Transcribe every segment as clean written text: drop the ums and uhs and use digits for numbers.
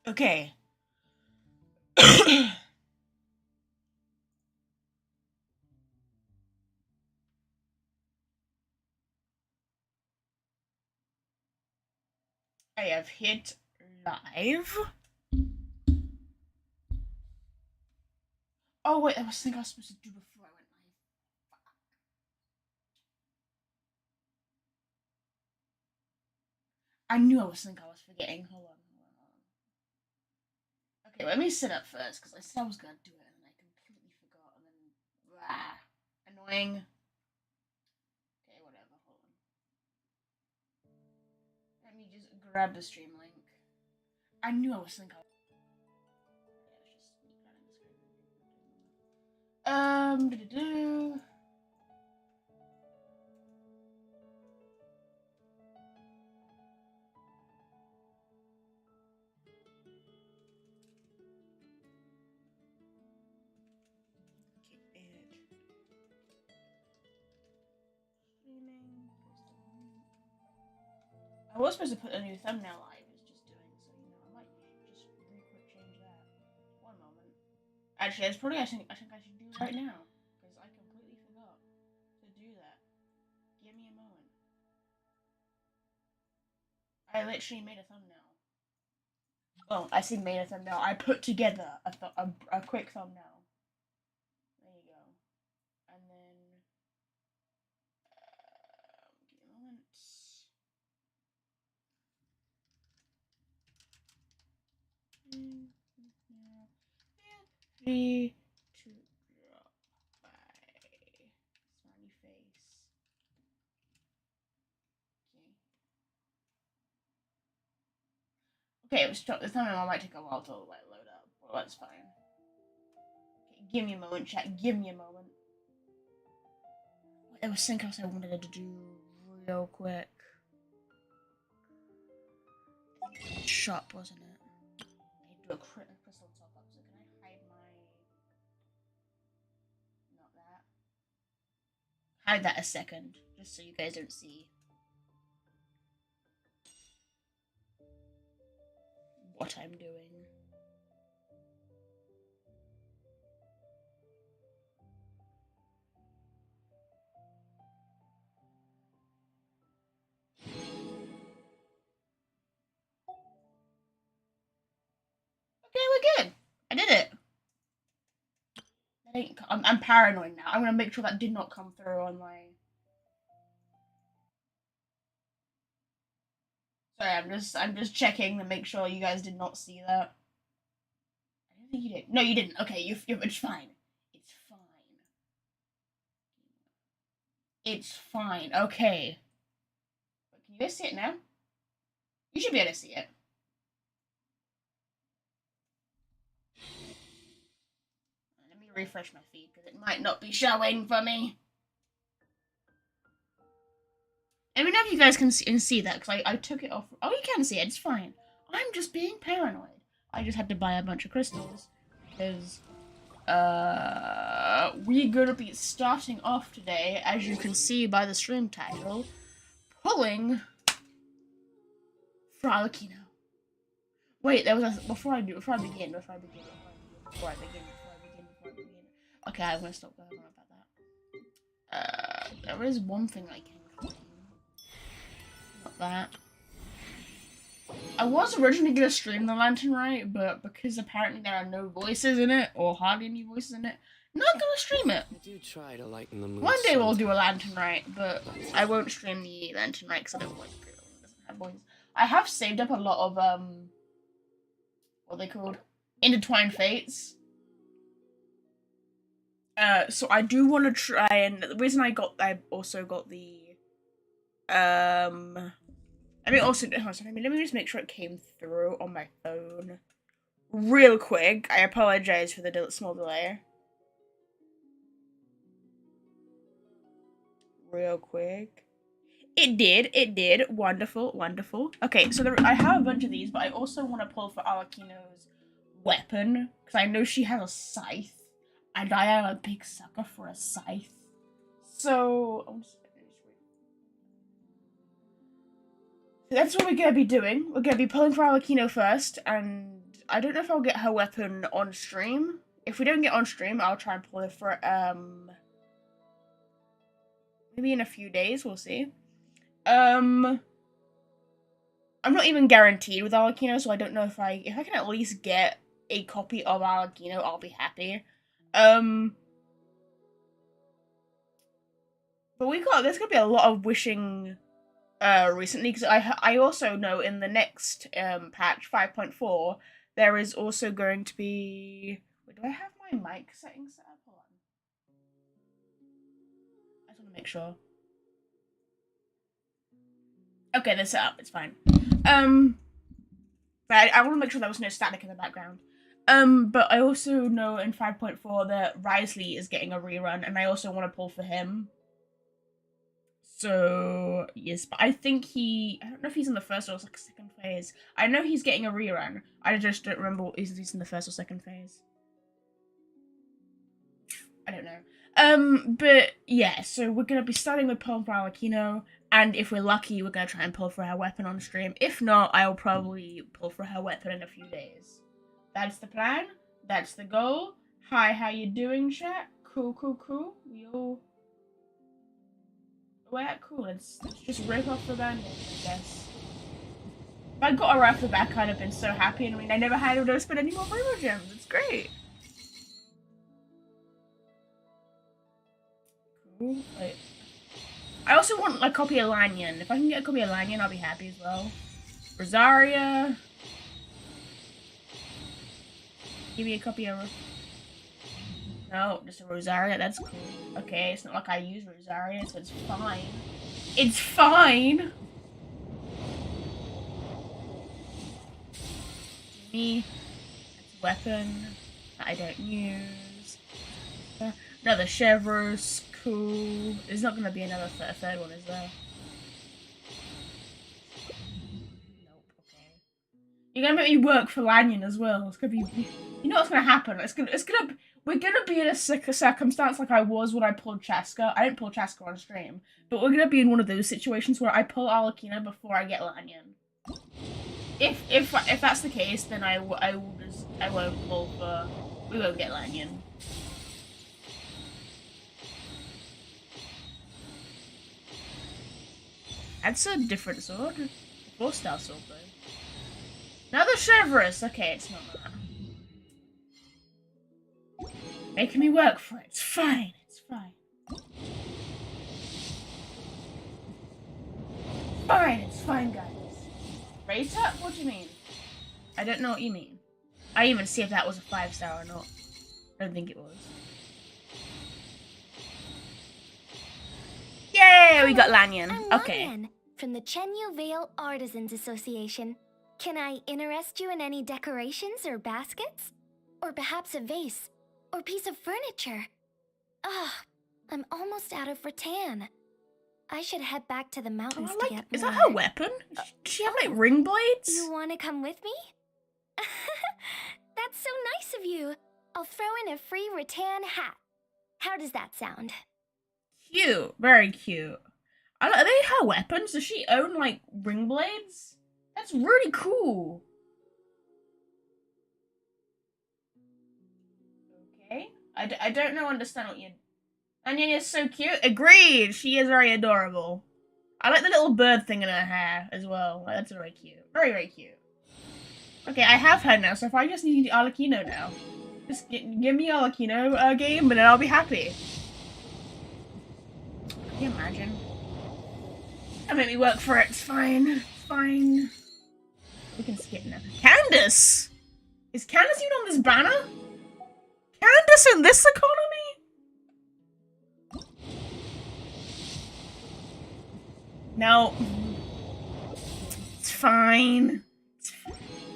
Okay. I have hit live. Oh wait, that was something I was supposed to do before I went live. I knew I was something I was forgetting. Hold on, hold on, hold on. Okay, let me sit up first because I said I was gonna do it and then I completely forgot and then annoying. Okay, whatever. Hold on. Let me just grab the stream link. I knew I was something. Yeah, it's just me grabbing the screen. Do-do-do. Streaming. I was supposed to put a new thumbnail I was just doing, so I might just really quick change that. One moment. Actually, that's probably I think I should do it right now because I completely forgot to do that. Give me a moment. I literally made a thumbnail. Well, I see made a thumbnail. I put together a quick thumbnail. There you go. And then give me a moment. 3, 2, drop by smiley face. Okay, it was the thumbnail might take a while to like load up. Well, that's fine. Okay, give me a moment, chat. Give me a moment. There was something else I wanted to do real quick. Shop, wasn't it? I need to do a crystal top up. So can I hide my? Not that. Hide that a second, just so you guys don't see what I'm doing. Okay, we're good. I did it. I'm paranoid now. I'm gonna make sure that did not come through on my. Sorry, I'm just checking to make sure you guys did not see that. I don't think you did. No, you didn't. Okay, it's fine. It's fine. It's fine. Okay. But can you guys see it now? You should be able to see it. Let me refresh my feed because it might not be showing for me. Let me know if you guys can see that because I took it off. Oh, you can see it. It's fine. I'm just being paranoid. I just had to buy a bunch of crystals because we're gonna be starting off today, as you can see by the stream title, pulling for Arlecchino. Wait, there was a before I begin. Okay, I'm gonna stop going on about that. There is one thing I can claim. Not that. I was originally gonna stream the Lantern Rite, but because apparently there are no voices in it, or hardly any voices in it, not gonna stream it. I do try to lighten the mood. One day we'll do a Lantern Rite, but I won't stream the Lantern Rite because I don't like it. It doesn't have voices. I have saved up a lot of what are they called? Intertwined Fates. So I do want to try, and the reason I also got the let me just make sure it came through on my phone real quick. I apologize for the small delay. Real quick. It did. Wonderful. Okay, so I have a bunch of these, but I also want to pull for Arlecchino's weapon, because I know she has a scythe, and I am a big sucker for a scythe. So, that's what we're going to be doing. We're going to be pulling for Arlecchino first, and I don't know if I'll get her weapon on stream. If we don't get on stream, I'll try and pull it for maybe in a few days. We'll see. I'm not even guaranteed with Arlecchino, so I don't know if I can at least get a copy of Arlecchino, I'll be happy. But there's gonna be a lot of wishing recently, because I also know in the next patch 5.4 there is also going to be. Wait, do I have my mic settings set up? Hold on. I just want to make sure. Okay, they're set up. It's fine. But I want to make sure there was no static in the background. But I also know in 5.4 that Risley is getting a rerun, and I also want to pull for him. So, yes, but I think I don't know if he's in the first or second phase. I know he's getting a rerun. I just don't remember if he's in the first or second phase. I don't know. But yeah, so we're going to be starting with pulling for Arlecchino, and if we're lucky, we're going to try and pull for her weapon on stream. If not, I'll probably pull for her weapon in a few days. That's the plan. That's the goal. Hi, how you doing, chat? Cool. We all... Well, cool. Let's just rip off the band-aid, I guess. If I got her off the back, I'd have been so happy. I mean, I never had to spend any more Rainbow Gems. It's great. Cool. Wait. I also want a copy of Lanyon. If I can get a copy of Lanyon, I'll be happy as well. Rosaria. Give me a copy of... No, just a Rosaria, that's cool. Okay, it's not like I use Rosaria, so it's fine. It's fine! Me. That's a weapon that I don't use. Another Chevreuse, cool. There's not gonna be another third one, is there? Nope, okay. You're gonna make me work for Lanyon as well. It's gonna be... You know what's gonna happen? We're gonna be in a circumstance like I was when I pulled Chaska. I didn't pull Chaska on stream, but we're gonna be in one of those situations where I pull Arlecchino before I get Lanyon. If that's the case, then I won't pull for... We won't get Lanyon. That's a different sword. 4-star sword though. Another Chevreuse. Okay, it's not that. Making me work for it. It's fine. It's fine. Fine. It's fine, guys. Rate up? What do you mean? I don't know what you mean. I didn't even see if that was a 5-star or not. I don't think it was. Yay! We got Lanyon. Okay. Lanyon from the Chenyu Vale Artisans Association. Can I interest you in any decorations or baskets? Or perhaps a vase? Or piece of furniture? I'm almost out of rattan. I should head back to the mountains to get more. Is that her weapon? Does she have, like, ring blades? You want to come with me? That's so nice of you. I'll throw in a free rattan hat. How does that sound? Cute. Very cute. Are they her weapons? Does she own, like, ring blades? That's really cool. Okay. I don't understand what you... Onion is so cute. Agreed. She is very adorable. I like the little bird thing in her hair as well. Like, that's very cute. Very, very cute. Okay, I have her now, so if I just need Arlecchino now, just give me Arlecchino game, and then I'll be happy. Can you imagine? Don't make me work for it. It's fine. It's fine. We can skip now. Candace! Is Candace even on this banner? Candace in this economy? No. It's fine.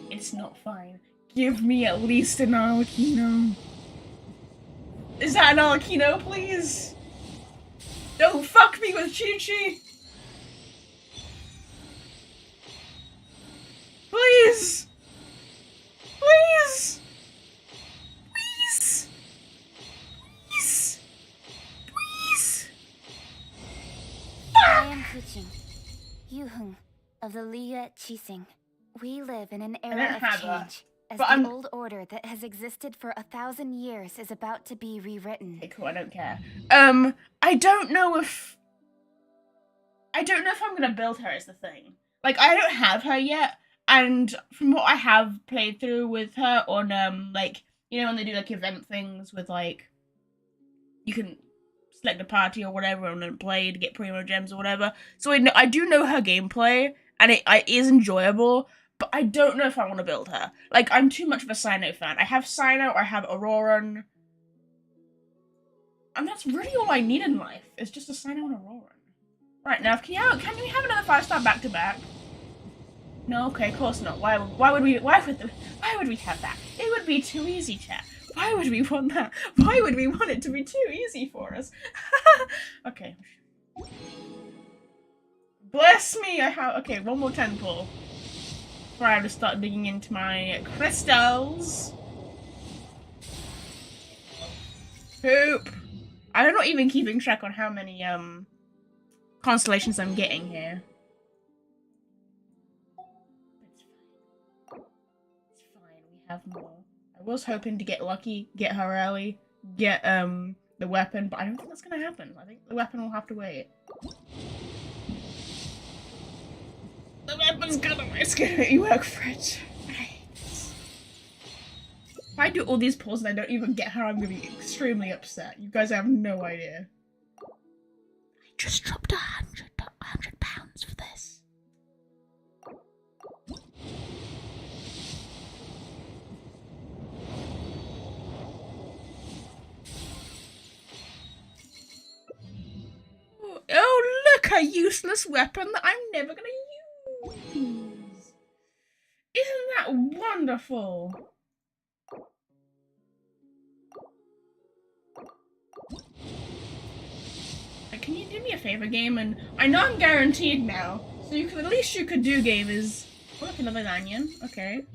It's not fine. Give me at least an Arlecchino. Is that an Arlecchino, please? Don't fuck me with Chi-Chi! Please! Please! Please! Please! Please! I am Kuching, Yuheng of the Liya Chising. We live in an era of change. as But the old order that has existed for 1,000 years is about to be rewritten. Okay, cool, I don't care. I don't know if I'm gonna build her is the thing. Like, I don't have her yet, and from what I have played through with her on, like, you know when they do, like, event things with, like, you can select a party or whatever and then play to get primo gems or whatever. So I do know her gameplay, and it is enjoyable, but I don't know if I want to build her. Like, I'm too much of a Cyno fan. I have Cyno, I have Auroran, and that's really all I need in life, is just a Cyno and Auroran. Right, now, can we have another 5-star back-to-back? No, okay, of course not. Why would we have that? It would be too easy, chat. Why would we want that? Why would we want it to be too easy for us? Okay. Bless me, okay, one more temple. Before I have to start digging into my crystals. Poop. I'm not even keeping track on how many, constellations I'm getting here. It's fine, we have more. I was hoping to get lucky, get her early, get the weapon, but I don't think that's gonna happen. I think the weapon will have to wait. The weapon's gonna work for it. If I do all these pulls and I don't even get her, I'm gonna be extremely upset. You guys have no idea. I just dropped 100 pounds for this. Oh, look, a useless weapon that I'm never gonna use. Isn't that wonderful? Can you do me a favor, game? And I know I'm guaranteed now, so you could, at least you could do, game, is... Oh, look, another Lanyon. Okay.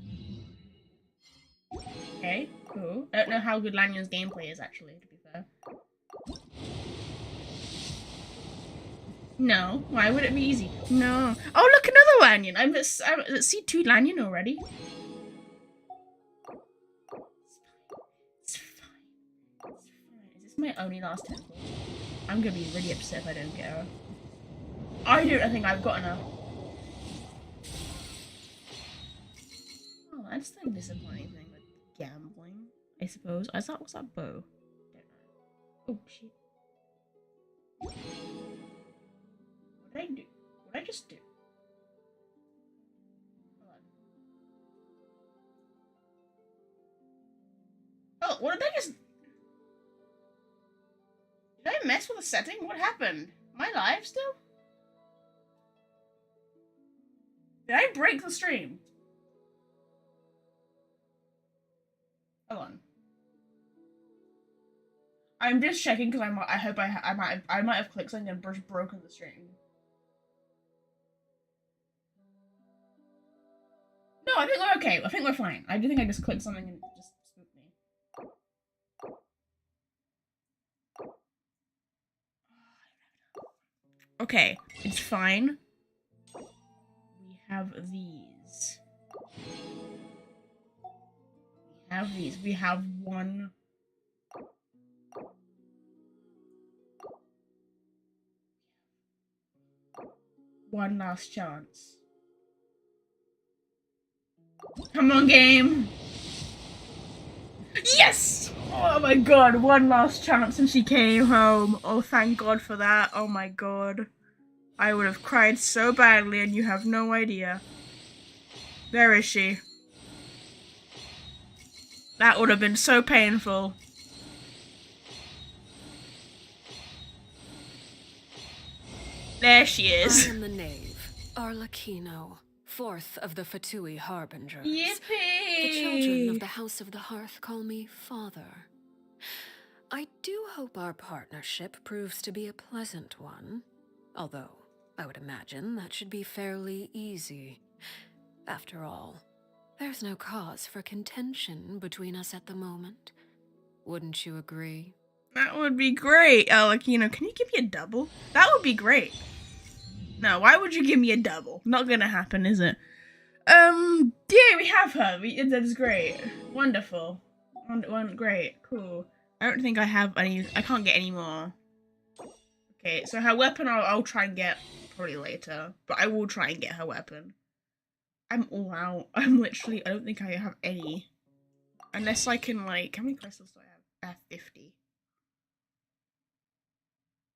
Okay, cool. I don't know how good Lanyon's gameplay is, actually, to be fair. No, why would it be easy? No. Oh, look, another Lanyon! I'm at C2 Lanyon already. It's fine. It's fine. Is this my only last temple? I'm gonna be really upset if I don't get her. I don't think I've got enough. Oh, that's the disappointing thing with gambling, I suppose. What's that bow? Oh, shit. What did I do? What did I just do? Hold on. Oh, what did I just... Did I mess with the setting? What happened? Am I live still? Did I break the stream? Hold on. I'm just checking because I hope I might have clicked something and broken the stream. No, I think we're okay. I think we're fine. I do think I just clicked something and it just spooked me. Okay, it's fine. We have these. We have one. One last chance. Come on, game. Yes! Oh my god, one last chance and she came home. Oh, thank god for that. Oh my god. I would have cried so badly and you have no idea. There is she. That would have been so painful. There she is. I am the knave, Arlecchino, fourth of the Fatui Harbingers. Yippee! The children of the House of the Hearth call me Father. I do hope our partnership proves to be a pleasant one, although I would imagine that should be fairly easy. After all, there's no cause for contention between us at the moment. Wouldn't you agree? That would be great, Arlecchino. Can you give me a double? That would be great. No, why would you give me a double? Not gonna happen, is it? Yeah, we have her. That's great. Wonderful. Great. Cool. I don't think I have any. I can't get any more. Okay, so her weapon I'll try and get probably later, but I will try and get her weapon. I'm all out. I don't think I have any. Unless I can, like, how many crystals do I have? I have 50.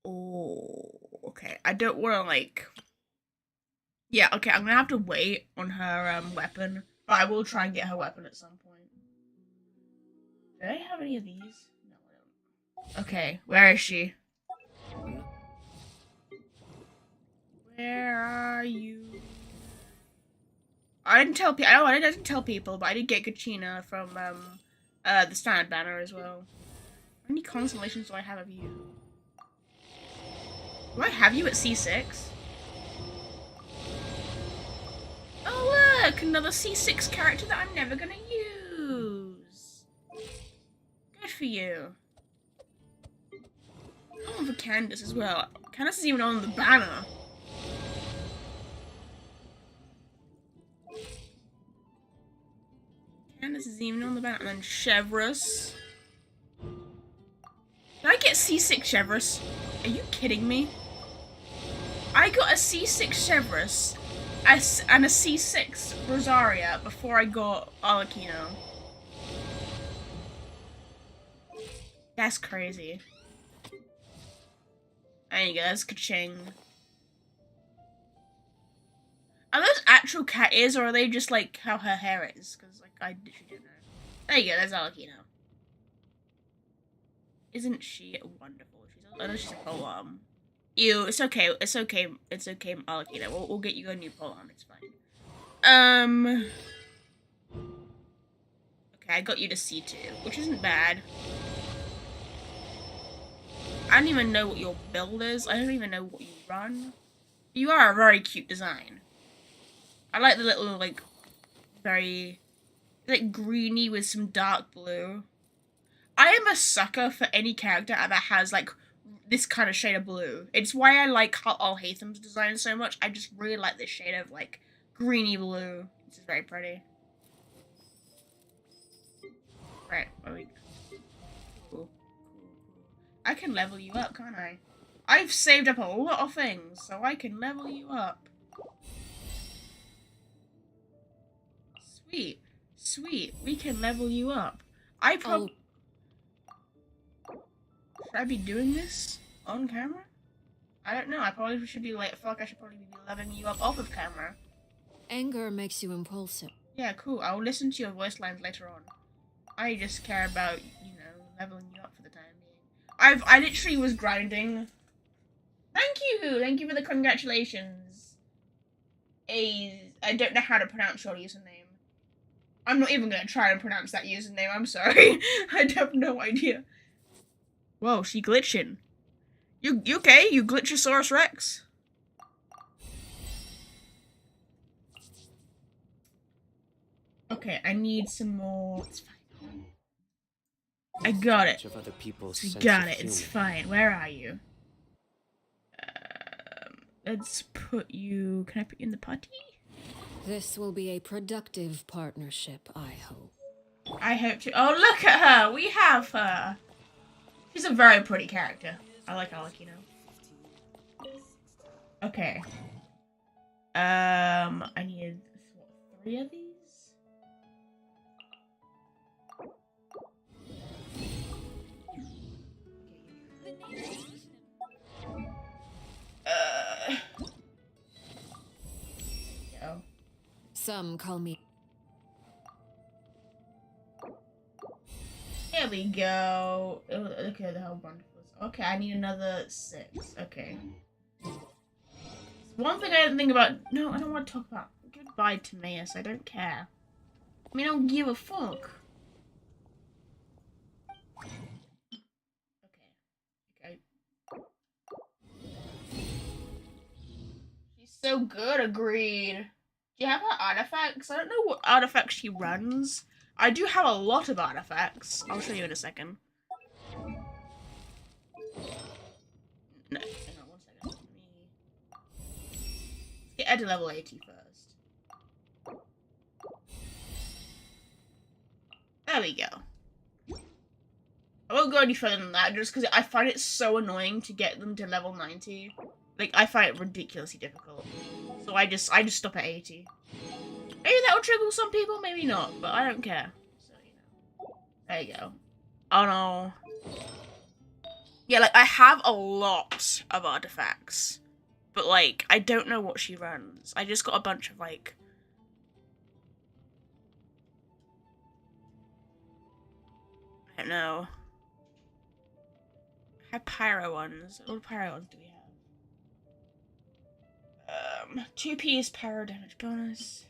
Oh, okay. I don't want to, like... Yeah, okay, I'm gonna have to wait on her, weapon. But I will try and get her weapon at some point. Do I have any of these? No, I don't. Okay, where is she? Where are you? I didn't tell people. I didn't tell people, but I did get Gachina from the standard banner as well. How many constellations do I have of you? Do I have you at C6? Oh look, another C6 character that I'm never gonna use. Good for you. Oh, for Candace as well. Candace is even on the banner. Candace is even on the banner. And then Chevrolet. Did I get C6 Chevrolet? Are you kidding me? I got a C6 Chevrolet and a C6 Rosaria before I got Arlecchino. That's crazy. There you go, that's ka-ching. Are those actual cat ears, or are they just like how her hair is? Because like I literally don't know. There you go, there's Arlecchino. Isn't she wonderful? I know she's a pole. Ew, it's okay, Arlecchino. We'll get you a new pole arm, it's fine. Okay, I got you to C2, which isn't bad. I don't even know what your build is. I don't even know what you run. You are a very cute design. I like the little, like, very, like, greeny with some dark blue. I am a sucker for any character that has, like, this kind of shade of blue. It's why I like Alhatham's design so much. I just really like this shade of, like, greeny blue. This is very pretty. Right, cool. I can level you up, can't I? I've saved up a lot of things, so I can level you up. Sweet, we can level you up. Should I be doing this on camera? I don't know, I probably should be like, I feel like I should probably be leveling you up off of camera. Anger makes you impulsive. Yeah, cool, I'll listen to your voice lines later on. I just care about, you know, leveling you up for the time being. I literally was grinding. Thank you for the congratulations. I don't know how to pronounce your username. I'm not even gonna try and pronounce that username, I'm sorry. I have no idea. Whoa, she glitching. You okay? You Glitchosaurus Rex? Okay, I need some more. It's fine. I got it. It's fine. Where are you? Let's put you... Can I put you in the party? This will be a productive partnership, I hope. I hope to. Oh, look at her! We have her! She's a very pretty character. I like Arlecchino. Okay. I need, what, 3 of these? Go. Some call me... There we go. Okay, the whole bunch was... Okay, I need another 6. Okay. One thing I didn't think about... No, I don't want to talk about... Goodbye, Timaeus. I don't care. I mean, I don't give a fuck. Okay. She's so good, agreed. Do you have her artifacts? I don't know what artifacts she runs. I do have a lot of artifacts. I'll show you in a second. No, hang on 1 second. Let's get her to level 80 first. There we go. I won't go any further than that, just because I find it so annoying to get them to level 90. Like, I find it ridiculously difficult. So I just stop at 80. Maybe that will trigger some people, maybe not, but I don't care. So, you know. There you go. Oh no. Yeah, like, I have a lot of artifacts. But, like, I don't know what she runs. I just got a bunch of, like... I don't know. I have pyro ones. What pyro ones do we have? 2 piece pyro damage bonus.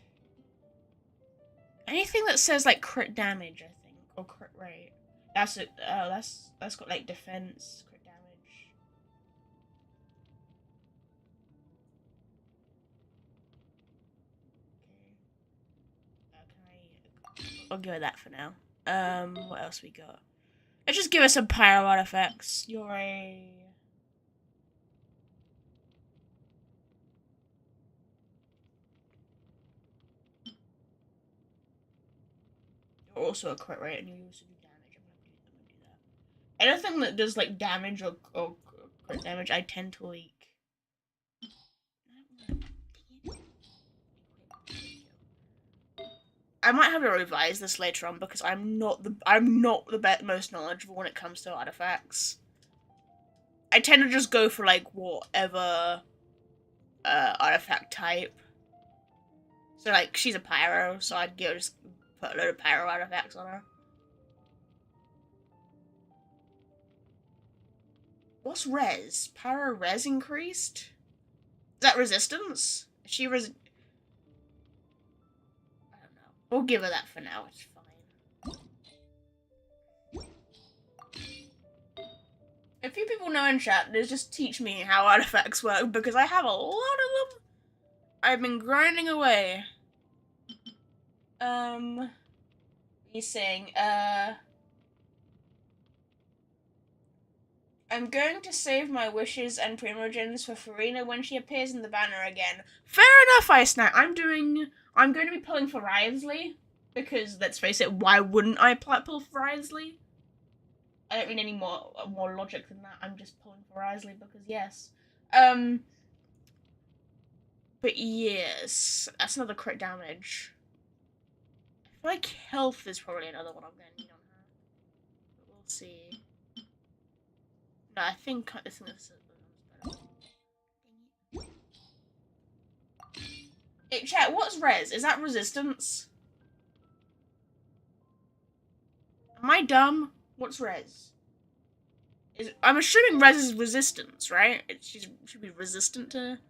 Anything that says like crit damage, I think, or crit rate. That's it. Oh, that's got like defense, crit damage. I'll give it that for now. What else we got? Let's just give us some pyro artifacts. You're also a crit rate, and you also do damage. I'm gonna do that. Anything that does like damage or crit damage, I tend to leak. I might have to revise this later on because I'm not the most knowledgeable when it comes to artifacts. I tend to just go for like whatever artifact type. So like she's a pyro, so I'd just put a load of pyro artifacts on her. What's res? Pyro res increased? Is that resistance? Is she We'll give her that for now, it's fine. A few people know in chat, they just teach me how artifacts work, because I have a lot of them. I've been grinding away. He's saying, I'm going to save my wishes and primogens for Farina when she appears in the banner again. Fair enough, Ice Snack. I'm going to be pulling for Wriothesley, because, let's face it, why wouldn't I pull for Wriothesley? I don't mean any more logic than that. I'm just pulling for Wriothesley because, yes. But yes, that's another crit damage. I feel like health is probably another one I'm going to need on her. But we'll see. No, I think this is better. Hey, chat, what's res? Is that resistance? Am I dumb? What's res? I'm assuming res is resistance, right? She should be resistant to...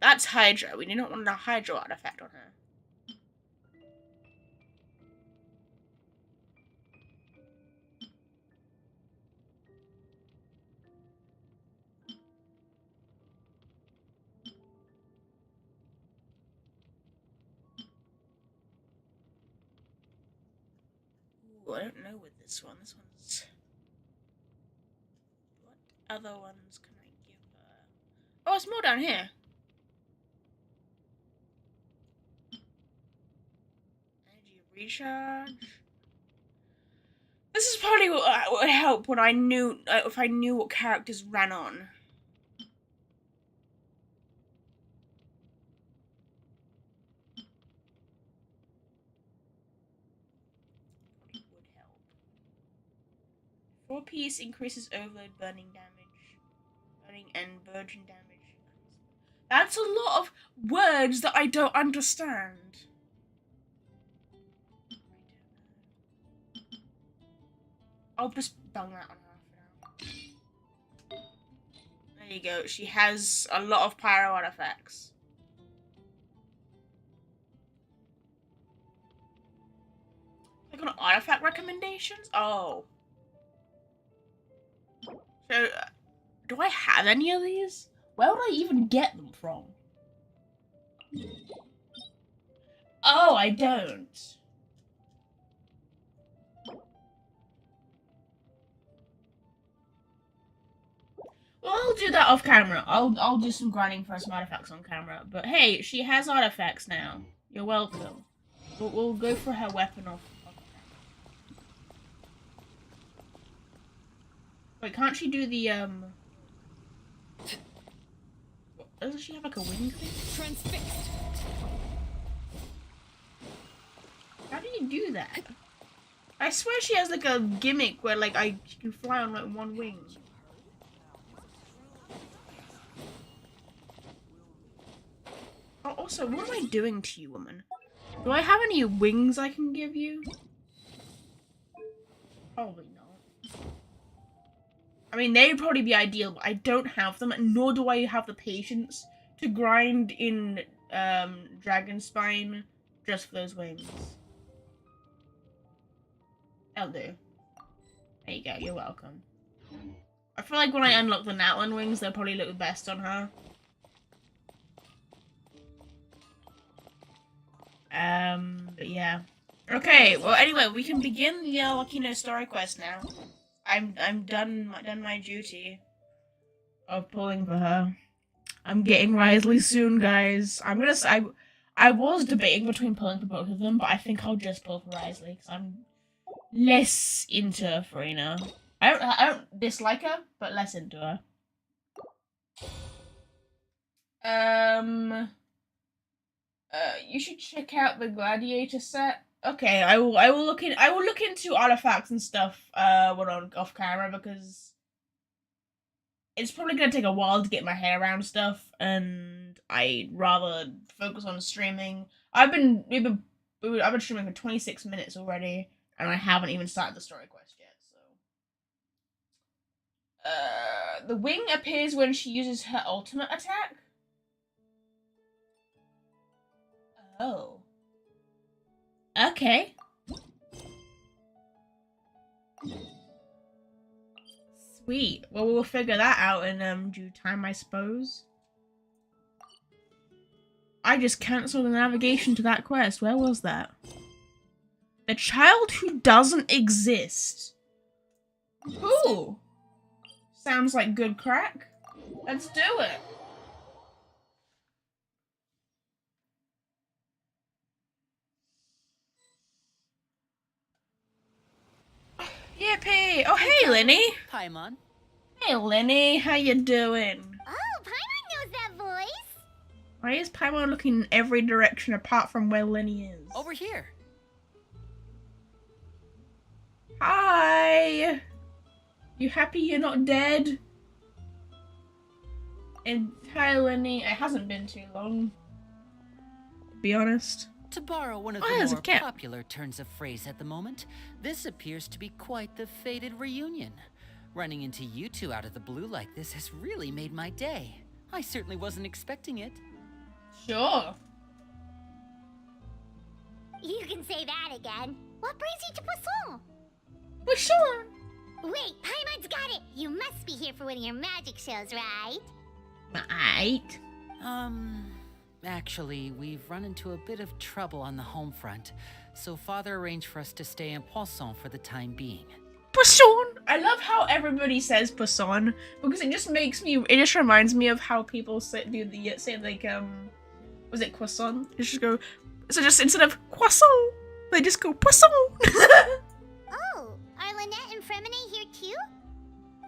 That's Hydra. We do not want a Hydra artifact on her. Ooh, I don't know with this one. This one's... What other ones can I give her? Oh, it's more down here. Energy recharge. This is probably what would help when I knew if I knew what characters ran on. Probably would help. 4 piece increases overload burning damage. Burning and virgin damage. That's a lot of words that I don't understand. I'll just bung that on her for now. There you go. She has a lot of pyro artifacts. Like on artifact recommendations? Oh. So, do I have any of these? Where would I even get them from? Oh, I don't. Well, I'll do that off camera. I'll do some grinding for some artifacts on camera. But hey, she has artifacts now. You're welcome. We'll go for her weapon off Wait, can't she do the doesn't she have like a wing thing? Transfixed. How do you do that? I swear she has like a gimmick where like she can fly on like one wing. Oh, also, what am I doing to you, woman? Do I have any wings I can give you? Probably not. I mean, they'd probably be ideal, but I don't have them, nor do I have the patience to grind in Dragon Spine just for those wings. That'll do. There you go, you're welcome. I feel like when I unlock the Natlan wings, they'll probably look the best on her. But yeah. Okay, well anyway, we can begin the Arlecchino story quest now. I'm done my duty of pulling for her. I'm getting Risley soon, guys. I was debating between pulling for both of them, but I think I'll just pull for Risley because I'm less into Farina. I don't dislike her, but less into her. You should check out the Gladiator set. Okay, I will look into artifacts and stuff when I'm off camera because it's probably gonna take a while to get my head around stuff, and I'd rather focus on streaming. I've been streaming for 26 minutes already, and I haven't even started the story quest yet. So, the wing appears when she uses her ultimate attack. Oh. Okay. Sweet. Well, we'll figure that out in due time, I suppose. I just cancelled the navigation to that quest. Where was that? The child who doesn't exist. Cool. Sounds like good crack. Let's do it. Yippee! Oh, hey, Lenny. Paimon. Hey, Lenny. How you doing? Oh, Paimon knows that voice. Why is Paimon looking in every direction apart from where Lenny is? Over here. Hi. You happy you're not dead? And hi, Lenny. It hasn't been too long, to be honest. To borrow one of Oh, the there's a more cat. popular turns of phrase at the moment, this appears to be quite the fated reunion. Running into you two out of the blue like this has really made my day. I certainly wasn't expecting it. Sure. You can say that again. What brings you to Poisson? Well, sure. Wait, Paimon's got it. You must be here for one of your magic shows, right? Right. Actually, we've run into a bit of trouble on the home front, so Father arranged for us to stay in Poisson for the time being. Poisson. I love how everybody says Poisson because it just reminds me of how people say like was it croissant? They just go, so just instead of croissant, they just go Poisson. Oh, are Lynette and Fremine here too?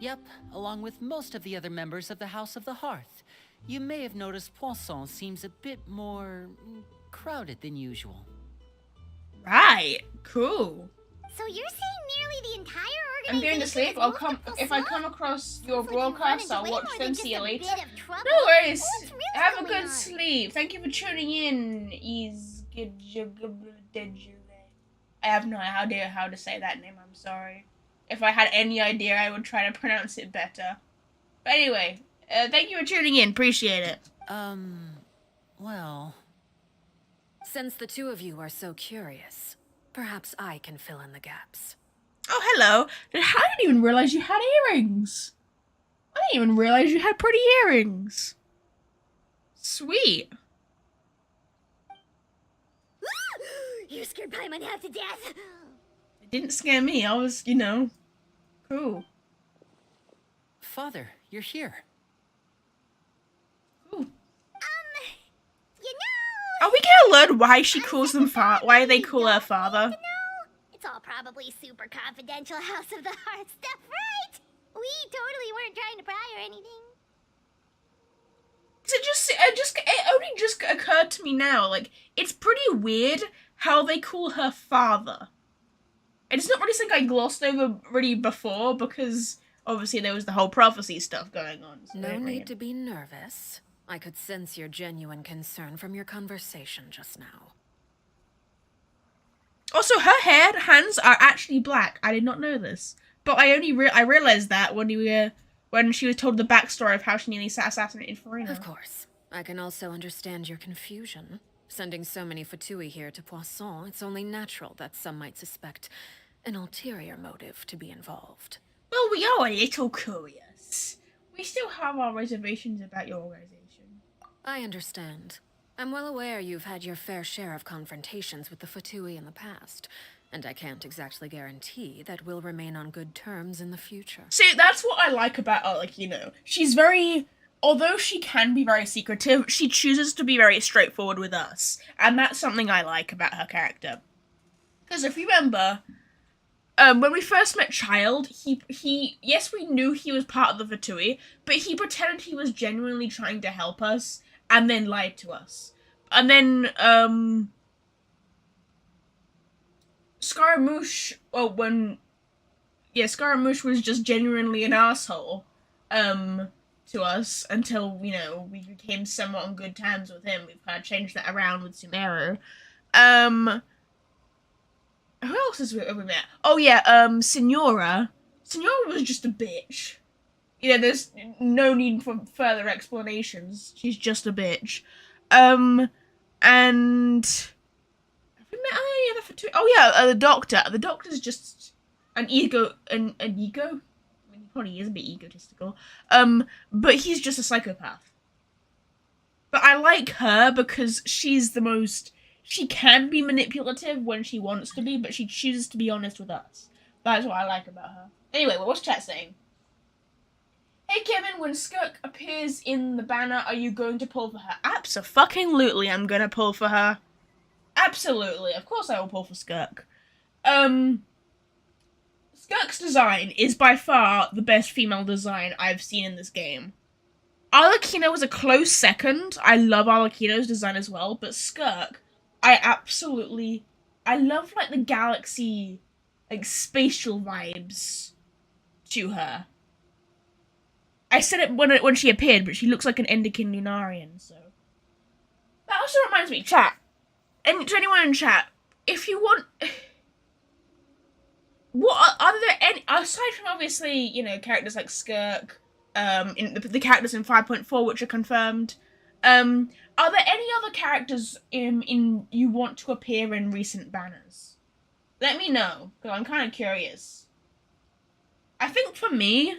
Yep, along with most of the other members of the House of the Hearth. You may have noticed Poisson seems a bit more crowded than usual. Right. Cool. So you're saying nearly the entire organization I'm going to sleep. is I'll moved come to if I Poisson? come across your Looks like you've run broadcast. into I'll way watch more them. than See you just a later. bit of trouble. No worries. What's really Have a going good on? sleep. Thank you for tuning in. I have no idea how to say that name. I'm sorry. If I had any idea, I would try to pronounce it better. But anyway, thank you for tuning in. Appreciate it. Well... Since the two of you are so curious, perhaps I can fill in the gaps. Oh, hello. I didn't even realize you had earrings. I didn't even realize you had pretty earrings. Sweet. You scared Paimon half to death. It didn't scare me. I was, cool. Father, you're here. Cool. You know. Are we gonna learn why she calls them why they call her father? No, it's all probably super confidential House of the Heart stuff, right? We totally weren't trying to pry or anything. So it only just occurred to me now, like, it's pretty weird how they call her father. And it's not really something I glossed over really before, because obviously there was the whole prophecy stuff going on. So No need to be nervous. I could sense your genuine concern from your conversation just now. Also, her hands are actually black. I did not know this, but I realized that when she was told the backstory of how she nearly assassinated Farina. Of course. I can also understand your confusion. Sending so many Fatui here to Poisson, it's only natural that some might suspect an ulterior motive to be involved. Well, we are a little curious. We still have our reservations about your organization. I understand. I'm well aware you've had your fair share of confrontations with the Fatui in the past, and I can't exactly guarantee that we'll remain on good terms in the future. See, that's what I like about Arlecchino. Although she can be very secretive, she chooses to be very straightforward with us, and that's something I like about her character. Because if you remember, when we first met Child, yes, we knew he was part of the Fatui, but he pretended he was genuinely trying to help us, and then lied to us. And then, Scaramouche, Scaramouche was just genuinely an asshole, to us, until, we became somewhat on good terms with him. We've kind of changed that around with Sumeru. Who else have we met? Oh yeah, Signora. Signora was just a bitch. There's no need for further explanations. She's just a bitch. And have we met any other Fatui? Oh yeah, the Doctor. The Doctor's just an ego. I mean, he probably is a bit egotistical. But he's just a psychopath. But I like her because she's the most. She can be manipulative when she wants to be, but she chooses to be honest with us. That's what I like about her. Anyway, what's chat saying? Hey Kevin, when Skirk appears in the banner, are you going to pull for her? Abso-fucking-lutely, I'm gonna pull for her. Absolutely, of course I will pull for Skirk. Skirk's design is by far the best female design I've seen in this game. Arlecchino was a close second. I love Arlecchino's design as well, but Skirk, I love, like, the galaxy, like, spatial vibes to her. I said it when she appeared, but she looks like an Endokin Lunarian, so. That also reminds me, chat. And to anyone in chat, if you want. Are there any, aside from obviously, characters like Skirk, the characters in 5.4 which are confirmed, are there any other characters in you want to appear in recent banners? Let me know, because I'm kind of curious. I think for me,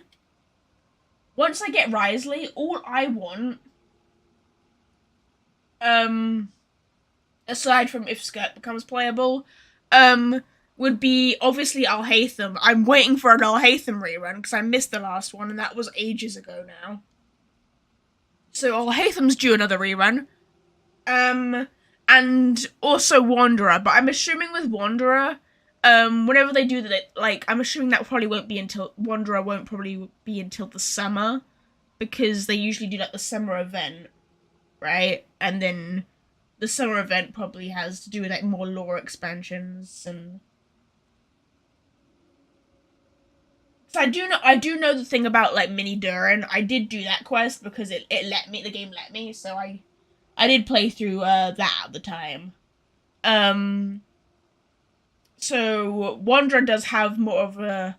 once I get Risley, all I want, aside from if Skirk becomes playable, would be obviously Alhaitham. I'm waiting for an Alhaitham rerun because I missed the last one and that was ages ago now. So Alhaitham's due another rerun. And also Wanderer, but I'm assuming with Wanderer, whenever they do that, like, I'm assuming that probably won't be until, Wanderer won't probably be until the summer, because they usually do, like, the summer event, right? And then the summer event probably has to do with, like, more lore expansions, and... So I do know the thing about, like, Mini Durin. I did do that quest because the game let me, so I did play through, that at the time. So Wanderer does have more of a,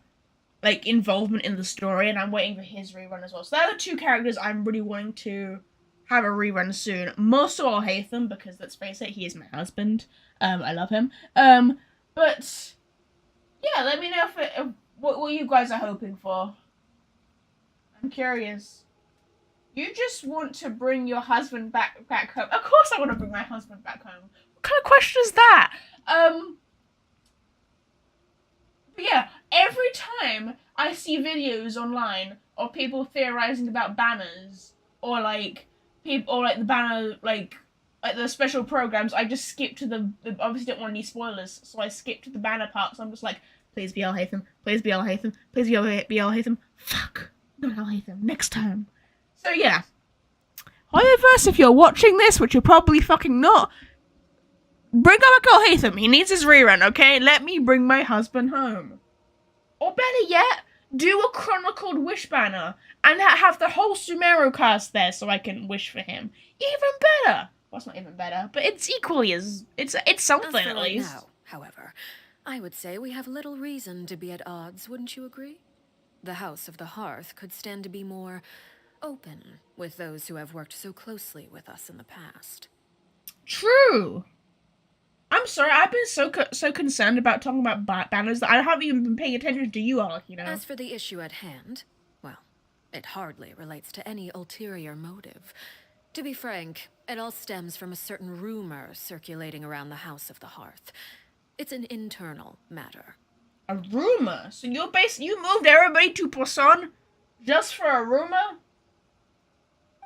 like, involvement in the story, and I'm waiting for his rerun as well. So they're the two characters I'm really wanting to have a rerun soon. More so Alhaitham, because let's face it, he is my husband. I love him. But yeah, let me know if what you guys are hoping for. I'm curious. You just want to bring your husband back home. Of course I want to bring my husband back home. What kind of question is that? But yeah, every time I see videos online of people theorizing about banners, or like the banner, like the special programs, I just skip to the obviously don't want any spoilers, so I skip to the banner parts. I'm just like, Please be Al-Haytham. Please be Al-Haytham. Please be Al-Haytham. Fuck. Not Al-Haytham. Next time. So yeah. Howeverse, if you're watching this, which you're probably fucking not, bring back Al-Haytham. He needs his rerun, okay? Let me bring my husband home. Or better yet, do a chronicled wish banner and have the whole Sumeru cast there so I can wish for him. Even better. Well, it's not even better, but it's equally as... It's something As for at right least. now, however, I would say we have little reason to be at odds, wouldn't you agree? The House of the Hearth could stand to be more open with those who have worked so closely with us in the past. True. I'm sorry, I've been so concerned about talking about banners that I haven't even been paying attention to you, Arlecchino. As for the issue at hand, well, it hardly relates to any ulterior motive. To be frank, it all stems from a certain rumor circulating around the House of the Hearth. It's an internal matter. A rumor? So you moved everybody to Poisson just for a rumor?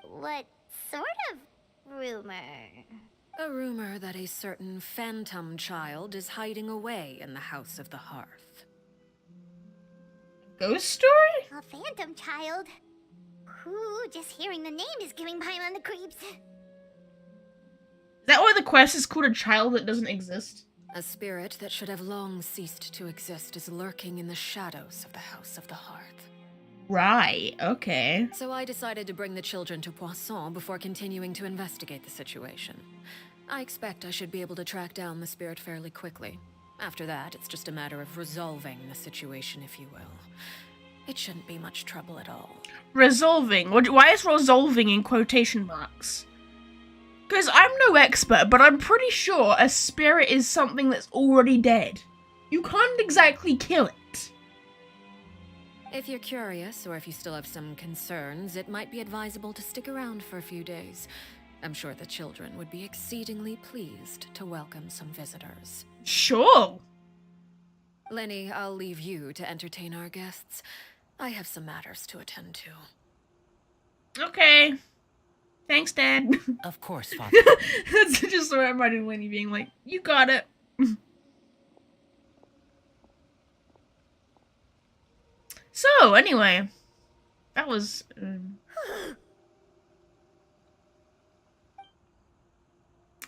What sort of rumor? A rumor that a certain phantom child is hiding away in the House of the Hearth. Ghost story? A phantom child? Ooh, just hearing the name is giving Paimon the creeps. Is that why the quest is called A Child That Doesn't Exist? A spirit that should have long ceased to exist is lurking in the shadows of the House of the Hearth. Right, okay. So I decided to bring the children to Poisson before continuing to investigate the situation. I expect I should be able to track down the spirit fairly quickly. After that, it's just a matter of resolving the situation, if you will. It shouldn't be much trouble at all. Resolving? Why is resolving in quotation marks? Because I'm no expert, but I'm pretty sure a spirit is something that's already dead. You can't exactly kill it. If you're curious, or if you still have some concerns, it might be advisable to stick around for a few days. I'm sure the children would be exceedingly pleased to welcome some visitors. Sure. Lenny, I'll leave you to entertain our guests. I have some matters to attend to. Okay. Thanks, Dad. Of course, Father. That's just what I reminded Lenny being like, you got it. So, anyway. That was...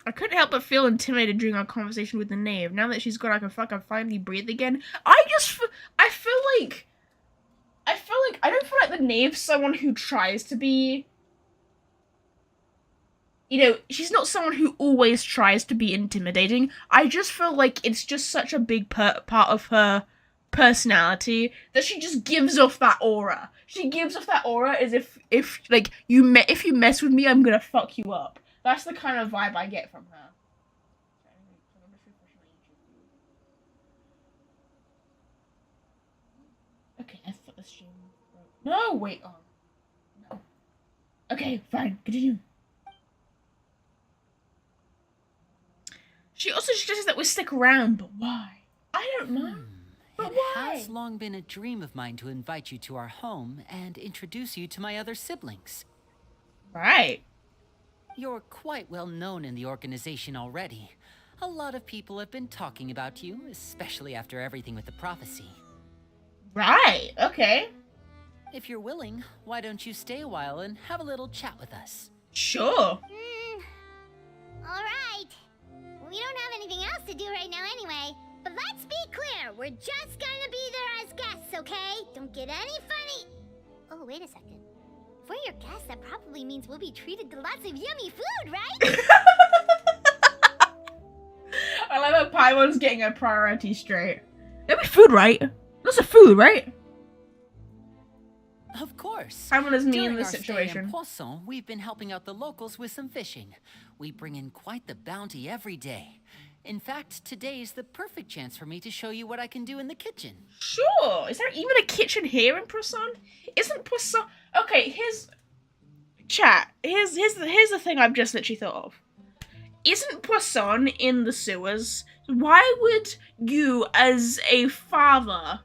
I couldn't help but feel intimidated during our conversation with the knave. Now that she's gone, I can finally breathe again. I feel like I don't feel like the knave's someone who tries to be... You know, she's not someone who always tries to be intimidating. I just feel like it's just such a big part of her personality that she just gives off that aura. She gives off that aura as if you mess with me, I'm gonna fuck you up. That's the kind of vibe I get from her. Okay, I thought the stream broke. No, wait, oh. No. Okay, fine, continue. She also suggested that we stick around, but why? I don't know. But It why? has long been a dream of mine to invite you to our home and introduce you to my other siblings. Right. You're quite well known in the organization already. A lot of people have been talking about you, especially after everything with the prophecy. Right, okay. If you're willing, why don't you stay a while and have a little chat with us? Sure. Alright. We don't have anything else to do right now anyway. But let's be clear, we're just gonna be there as guests, okay? Don't get any funny. Oh, wait a second. If we're your guests, that probably means we'll be treated to lots of yummy food, right? I love how Paimon's getting her priorities straight. There'll be food, right? Lots of food, right? Of course. Paimon is me During in this our stay situation. in Poisson, we've been helping out the locals with some fishing. We bring in quite the bounty every day. In fact, today is the perfect chance for me to show you what I can do in the kitchen. Sure. Is there even a kitchen here in Poisson? Isn't Poisson... Okay, here's the thing I've just literally thought of. Isn't Poisson in the sewers? Why would you, as a father,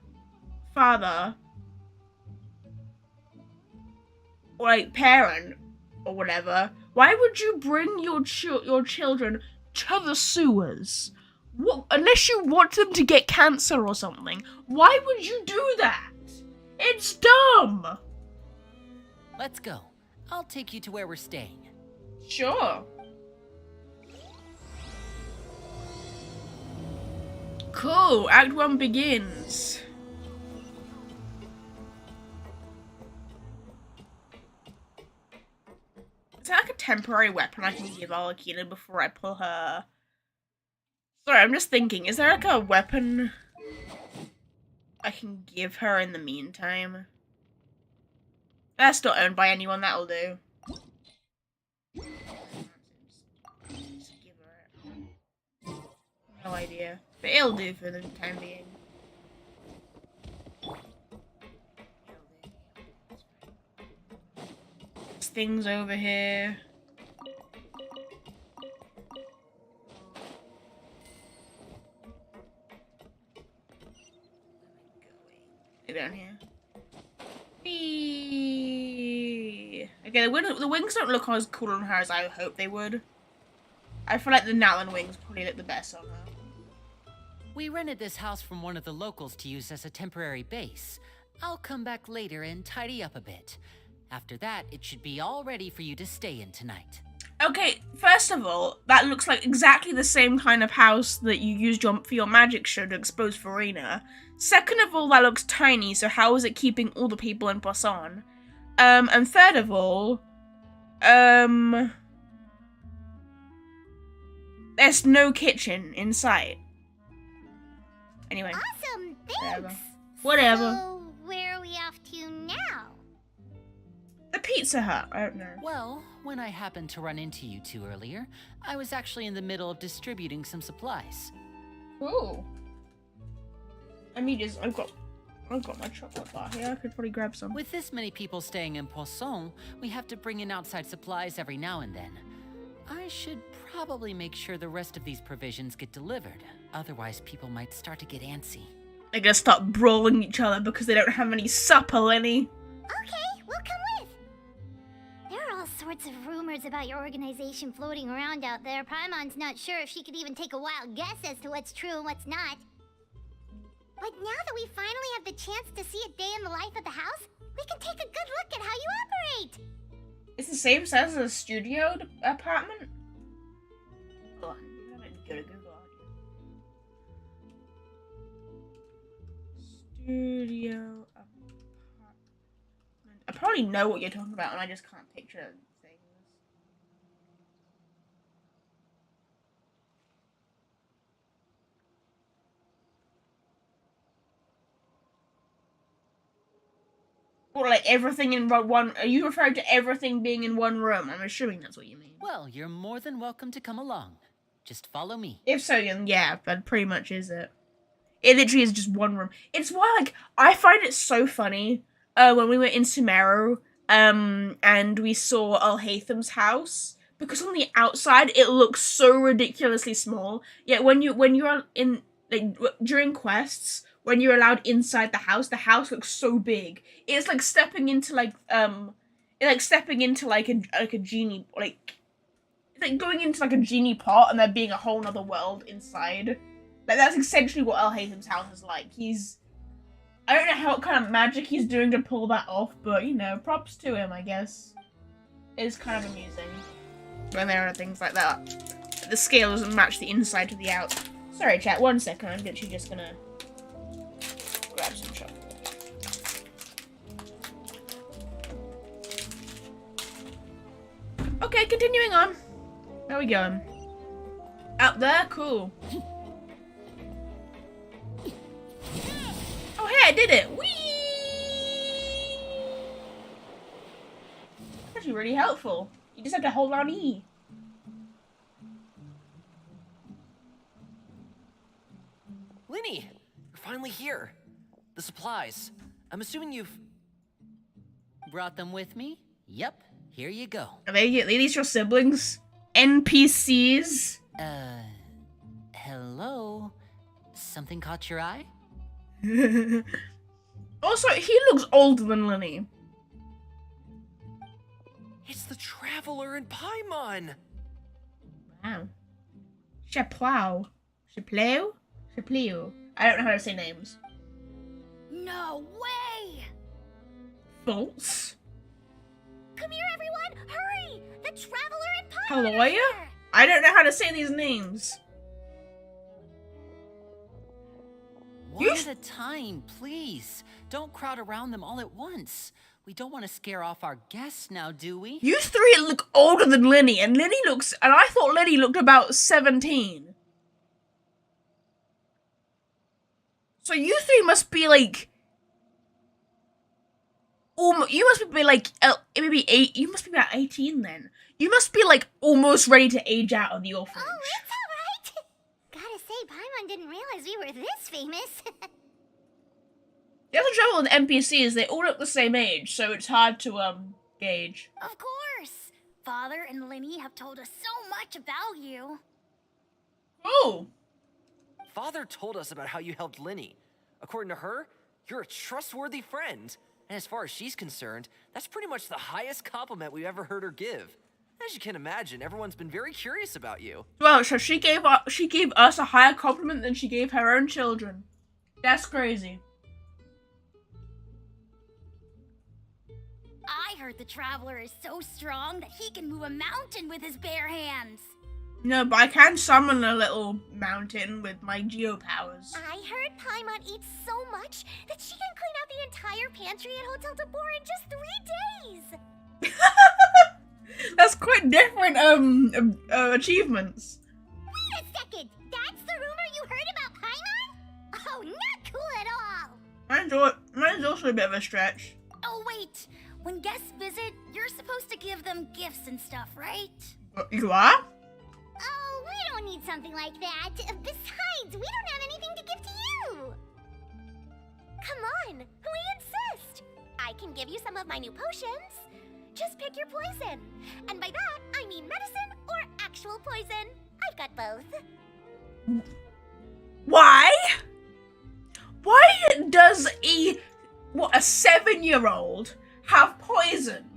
or like parent, or whatever, why would you bring your children to the sewers? What, unless you want them to get cancer or something, why would you do that? It's dumb. Let's go. I'll take you to where we're staying. Sure. Cool, Act 1 begins. Is that like a temporary weapon I can give Arlecchino before I pull her? Sorry, I'm just thinking, is there like a weapon I can give her in the meantime? That's not owned by anyone, that'll do. Just give her it. No idea. But it'll do for the time being. There's things over here. Down here. Whee! Okay, the wings don't look as cool on her as I hope they would. I feel like the Natlin wings probably look the best on her. We rented this house from one of the locals to use as a temporary base. I'll come back later and tidy up a bit. After that, it should be all ready for you to stay in tonight. Okay, first of all, that looks like exactly the same kind of house that you used for your magic show to expose Farina. Second of all, that looks tiny, so how is it keeping all the people in Poisson? And third of all, there's no kitchen in sight. Anyway. Awesome, thanks. Whatever. So, where are we off to now? The Pizza Hut, I don't know. Well, when I happened to run into you two earlier, I was actually in the middle of distributing some supplies. Cool. I've got my chocolate bar here. I could probably grab some. With this many people staying in Poisson, we have to bring in outside supplies every now and then. I should probably make sure the rest of these provisions get delivered. Otherwise, people might start to get antsy. They're gonna start brawling each other because they don't have any supper, Lenny. Okay, we'll come with. There are all sorts of rumors about your organization floating around out there. Paimon's not sure if she could even take a wild guess as to what's true and what's not. But now that we finally have the chance to see a day in the life of the house, we can take a good look at how you operate. It's the same size as a studio apartment? Hold on, I'm gonna go to Google. Studio apartment. I probably know what you're talking about and I just can't picture things. Or like everything in one. Are you referring to everything being in one room? I'm assuming that's what you mean. Well, you're more than welcome to come along. Just follow me. If so, then yeah, that pretty much is it. It literally is just one room. It's why, like, I find it so funny. When we were in Sumeru, and we saw Alhatham's house, because on the outside it looks so ridiculously small. Yet when you're in like during quests. When you're allowed inside the house looks so big. It's like stepping into like a genie, like it's like going into like a genie pot and there being a whole nother world inside. Like that's essentially what Alhatham's house is like. I don't know what kind of magic he's doing to pull that off, but you know, props to him, I guess. It's kind of amusing when there are things like that. The scale doesn't match the inside to the out. Sorry, chat. 1 second. I'm literally just gonna grab some chocolate. Okay, continuing on. Where are we going? Up there? Cool. Oh, hey, I did it! Whee! That's actually really helpful. You just have to hold down E. Linny! You're finally here. The supplies. I'm assuming you've... Brought them with me? Yep, here you go. Are these your siblings? NPCs? Hello? Something caught your eye? Also, he looks older than Lenny. It's the Traveler in Paimon! Wow. Chapeau. Shipleo? I don't know how to say names. No way! False? Come here, everyone! Hurry! The Traveler and Paimon Hello, are are here! you? I don't know how to say these names. One at a time, please. Don't crowd around them all at once. We don't want to scare off our guests now, do we? You three look older than Linny, and I thought Linny looked about 17. So you three must be like, you must be like, maybe 8, you must be about 18 then. You must be like almost ready to age out of the orphanage. Oh, it's alright! Gotta say, Paimon didn't realize we were this famous. The other trouble with NPCs, they all look the same age, so it's hard to, gauge. Of course! Father and Linny have told us so much about you. Oh! Father told us about how you helped Linny. According to her, you're a trustworthy friend. And as far as she's concerned, that's pretty much the highest compliment we've ever heard her give. As you can imagine, everyone's been very curious about you. Well, so she gave us a higher compliment than she gave her own children. That's crazy. I heard the Traveler is so strong that he can move a mountain with his bare hands. No, but I can summon a little mountain with my geo powers. I heard Paimon eats so much that she can clean out the entire pantry at Hotel de Boer in just 3 days. That's quite different achievements. Wait a second! That's the rumor you heard about Paimon? Oh, not cool at all! Mine's also a bit of a stretch. Oh, wait! When guests visit, you're supposed to give them gifts and stuff, right? You are? Oh, we don't need something like that. Besides, we don't have anything to give to you. Come on, we insist. I can give you some of my new potions. Just pick your poison. And by that, I mean medicine or actual poison. I've got both. Why? Why does a 7-year-old have poison?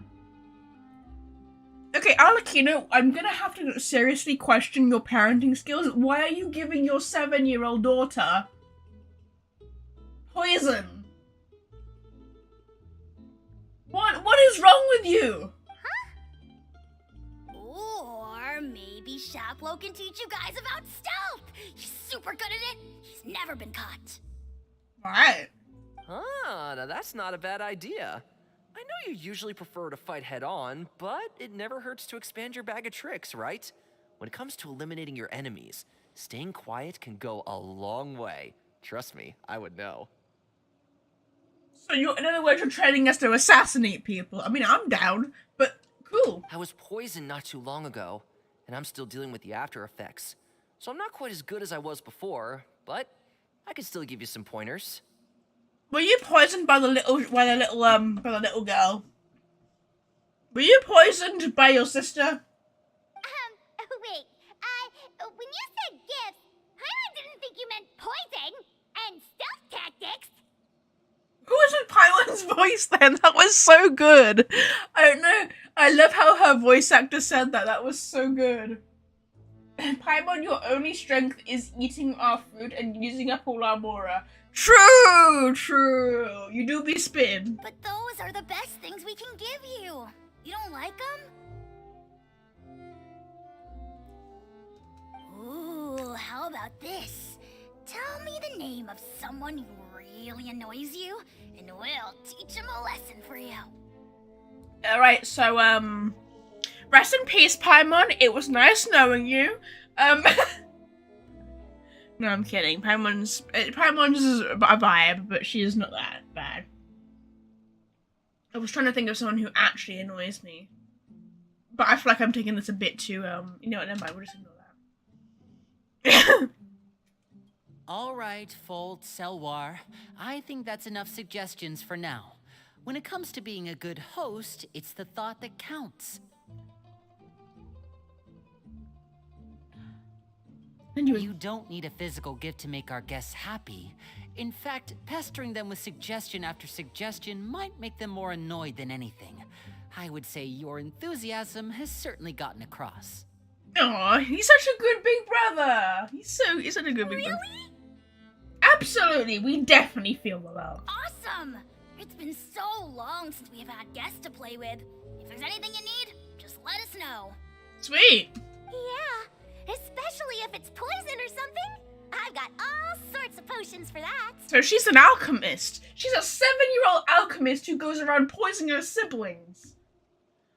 Okay, Arlecchino, I'm gonna have to seriously question your parenting skills. Why are you giving your 7-year-old daughter poison? What is wrong with you? Huh? Or maybe Shaplo can teach you guys about stealth. He's super good at it. He's never been caught. Right. Ah, now that's not a bad idea. I know you usually prefer to fight head-on, but it never hurts to expand your bag of tricks, right? When it comes to eliminating your enemies, staying quiet can go a long way. Trust me, I would know. So in other words, you're training us to assassinate people. I mean, I'm down, but cool. I was poisoned not too long ago, and I'm still dealing with the after effects. So I'm not quite as good as I was before, but I can still give you some pointers. Were you poisoned by the little girl? Were you poisoned by your sister? Wait, when you said gifts, Paimon didn't think you meant poison and stealth tactics. Who was with Paimon's voice then? That was so good. I don't know. I love how her voice actor said that. That was so good. Paimon, your only strength is eating our food and using up all our mora. True. You do be spitting. But those are the best things we can give you. You don't like them? Ooh, how about this? Tell me the name of someone who really annoys you, and we'll teach him a lesson for you. Alright, so, rest in peace, Paimon. It was nice knowing you. No, I'm kidding. Paimon's a vibe, but she is not that bad. I was trying to think of someone who actually annoys me. But I feel like I'm taking this a bit too, you know what, never mind, we'll just ignore that. All right, Fold, Selwar. I think that's enough suggestions for now. When it comes to being a good host, it's the thought that counts. You don't need a physical gift to make our guests happy. In fact, pestering them with suggestion after suggestion might make them more annoyed than anything. I would say your enthusiasm has certainly gotten across. Aw, he's such a good big brother. He's such a good big brother. Really? Absolutely, we definitely feel the love. Awesome! It's been so long since we have had guests to play with. If there's anything you need, just let us know. Sweet. Yeah, especially if it's poison or something. I've got all sorts of potions for that. So she's an alchemist. She's a 7-year-old alchemist who goes around poisoning her siblings.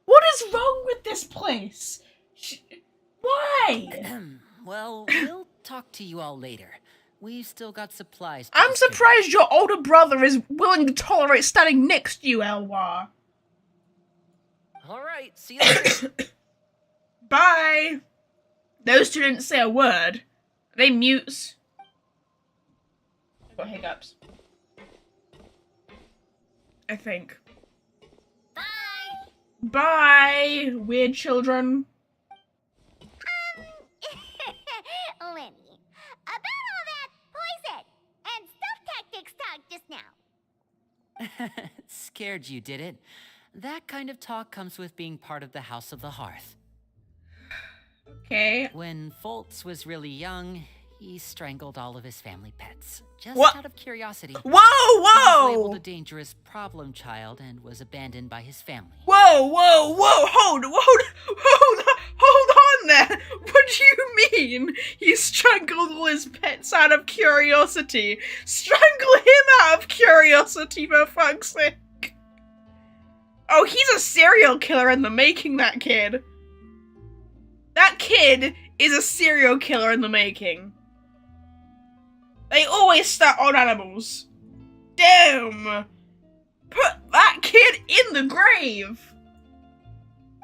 What is wrong with this place? Why? Well, we'll talk to you all later. We've still got supplies. to I'm distribute. surprised your older brother is willing to tolerate standing next to you, Elwar. All right, see you later. Bye. Those two didn't say a word. Are they mutes? I got hiccups. I think. Bye! Bye, weird children. Lenny, about all that poison and stuff tactics talk just now. Scared you, did it? That kind of talk comes with being part of the House of the Hearth. Okay. When Foltz was really young, he strangled all of his family pets. Just What? out of curiosity. Whoa, He was labeled whoa! a dangerous problem child and was abandoned by his family. Whoa, whoa, whoa, hold on there. What do you mean? He strangled all his pets out of curiosity. Strangle him out of curiosity, for fuck's sake. Oh, he's a serial killer in the making, that kid. That kid is a serial killer in the making. They always start on animals. Damn. Put that kid in the grave.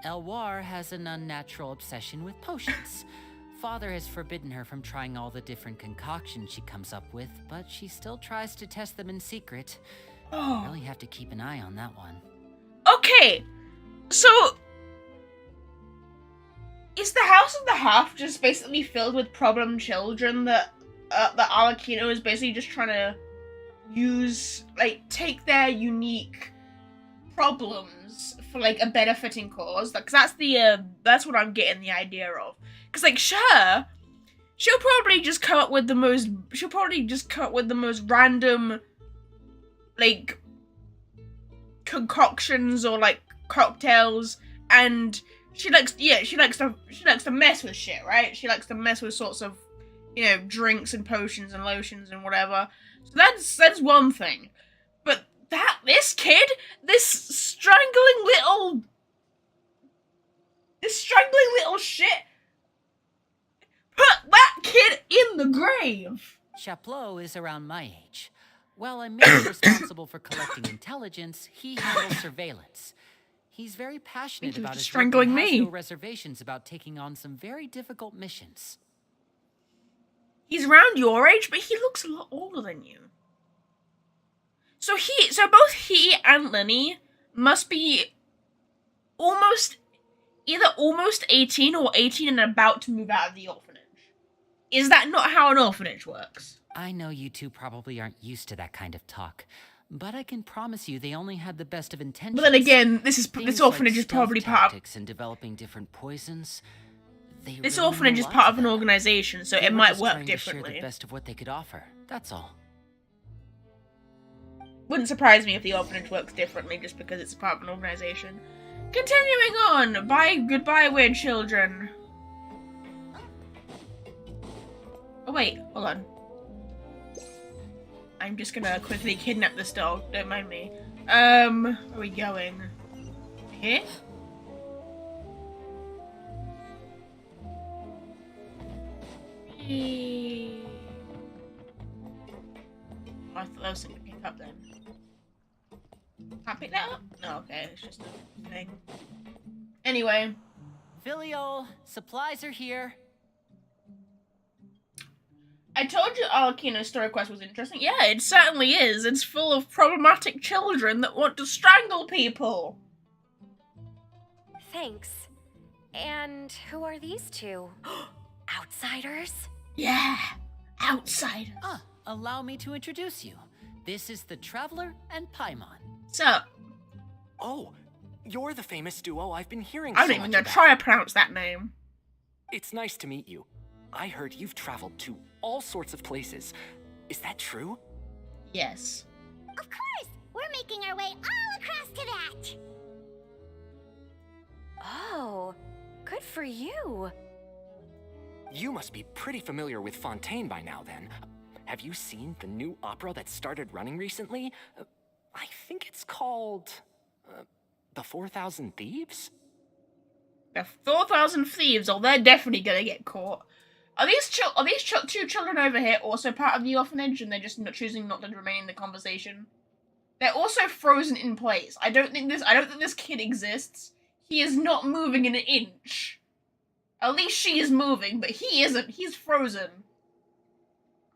Elwar has an unnatural obsession with potions. Father has forbidden her from trying all the different concoctions she comes up with, but she still tries to test them in secret. Oh. Really have to keep an eye on that one. Okay, so is the House of the Half just basically filled with problem children that Arlecchino is basically just trying to use, like, take their unique problems for, like, a benefiting cause? Because that's what I'm getting the idea of. Because, like, sure, she'll probably just come up with the most random, like, concoctions or, like, cocktails, and she likes to mess with shit, right? She likes to mess with sorts of, you know, drinks and potions and lotions and whatever. So that's one thing. But this kid, this strangling little shit, put that kid in the grave. Chaplot is around my age. While I'm mainly responsible for collecting intelligence, he handles surveillance. He's very passionate He was about his strangling work and has me. no reservations about taking on some very difficult missions. He's around your age, but he looks a lot older than you. So both he and Lenny must be either almost 18 or 18 and about to move out of the orphanage. Is that not how an orphanage works? I know you two probably aren't used to that kind of talk, but I can promise you they only had the best of intentions. But then again, this Things orphanage like is probably stealth part of... tactics and developing different poisons. This really orphanage mean is a lot part to of an them. organization, so They it were might just work trying to share differently. the best of what they could offer. That's all. Wouldn't surprise me if the orphanage works differently just because it's a part of an organization. Continuing on, goodbye, weird children. Oh wait, hold on. I'm just gonna quickly kidnap this dog, don't mind me. Where are we going? Here? Oh, I thought that was something to pick up then. Can't pick that up? No, okay, it's just a thing. Anyway. Filial, supplies are here. I told you Arlecchino's story quest was interesting. Yeah, it certainly is. It's full of problematic children that want to strangle people. Thanks. And who are these two? Outsiders? Yeah, outsiders. Allow me to introduce you. This is the Traveler and Paimon. So, Oh, you're the famous duo I've been hearing I'm so not even much gonna about. try to pronounce that name. It's nice to meet you. I heard you've traveled to all sorts of places. Is that true? Yes. Of course! We're making our way all across to that! Oh, good for you. You must be pretty familiar with Fontaine by now, then. Have you seen the new opera that started running recently? I think it's called... The 4,000 Thieves? The 4,000 thieves, oh, they're definitely gonna get caught. Are these two children over here also part of the orphanage, and they're just choosing not to remain in the conversation? They're also frozen in place. I don't think this kid exists. He is not moving an inch. At least she is moving, but he isn't. He's frozen.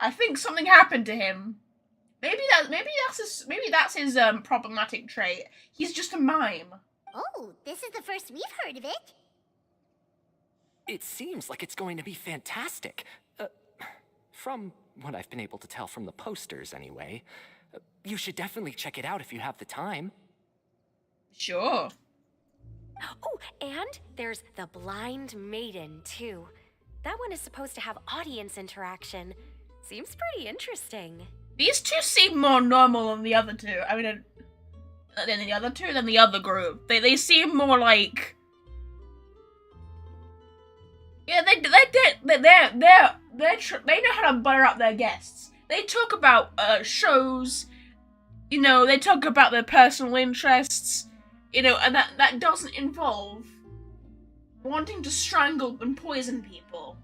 I think something happened to him. Maybe that's his problematic trait. He's just a mime. Oh, this is the first we've heard of it. It seems like it's going to be fantastic. From what I've been able to tell from the posters, anyway. You should definitely check it out if you have the time. Sure. Oh, and there's the Blind Maiden, too. That one is supposed to have audience interaction. Seems pretty interesting. These two seem more normal than the other two. I mean, than the other two, than the other group. They seem more like... Yeah, they know how to butter up their guests. They talk about shows, you know, they talk about their personal interests, you know, and that doesn't involve wanting to strangle and poison people.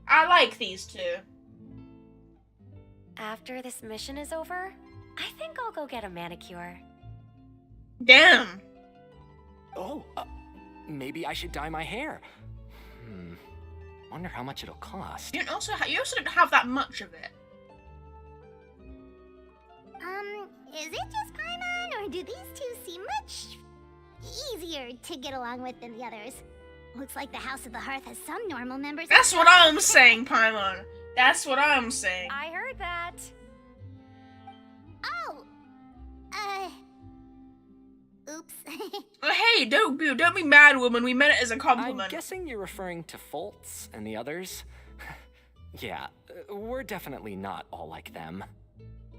I like these two. After this mission is over, I think I'll go get a manicure. Damn. Oh, maybe I should dye my hair. Wonder how much it'll cost. You also don't have that much of it. Is it just Paimon, or do these two seem much easier to get along with than the others? Looks like the House of the Hearth has some normal members. That's what I'm saying, Paimon. That's what I'm saying. I heard that. Oh! Oops. Oh, hey, don't be mad, woman. We meant it as a compliment. I'm guessing you're referring to Foltz and the others? Yeah, we're definitely not all like them.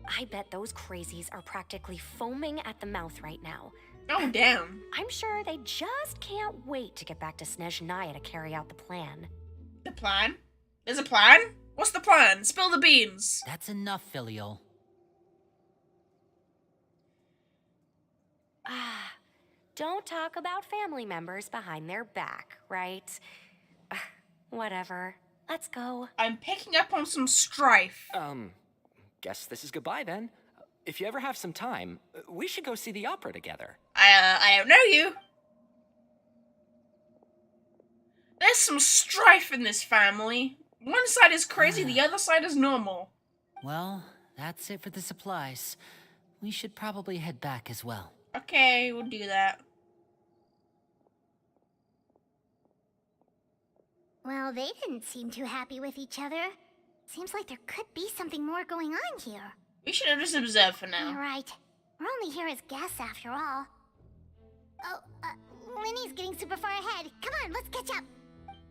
I bet those crazies are practically foaming at the mouth right now. Oh, damn. I'm sure they just can't wait to get back to Snezhnaya to carry out the plan. The plan? There's a plan? What's the plan? Spill the beans. That's enough, Filial. Don't talk about family members behind their back, right? Whatever. Let's go. I'm picking up on some strife. Guess this is goodbye then. If you ever have some time, we should go see the opera together. I don't know you. There's some strife in this family. One side is crazy, the other side is normal. Well, that's it for the supplies. We should probably head back as well. Okay, we'll do that. Well, they didn't seem too happy with each other. Seems like there could be something more going on here. We should have just observed for You're now. right. We're only here as guests after all. Oh, Linny's getting super far ahead. Come on, let's catch up.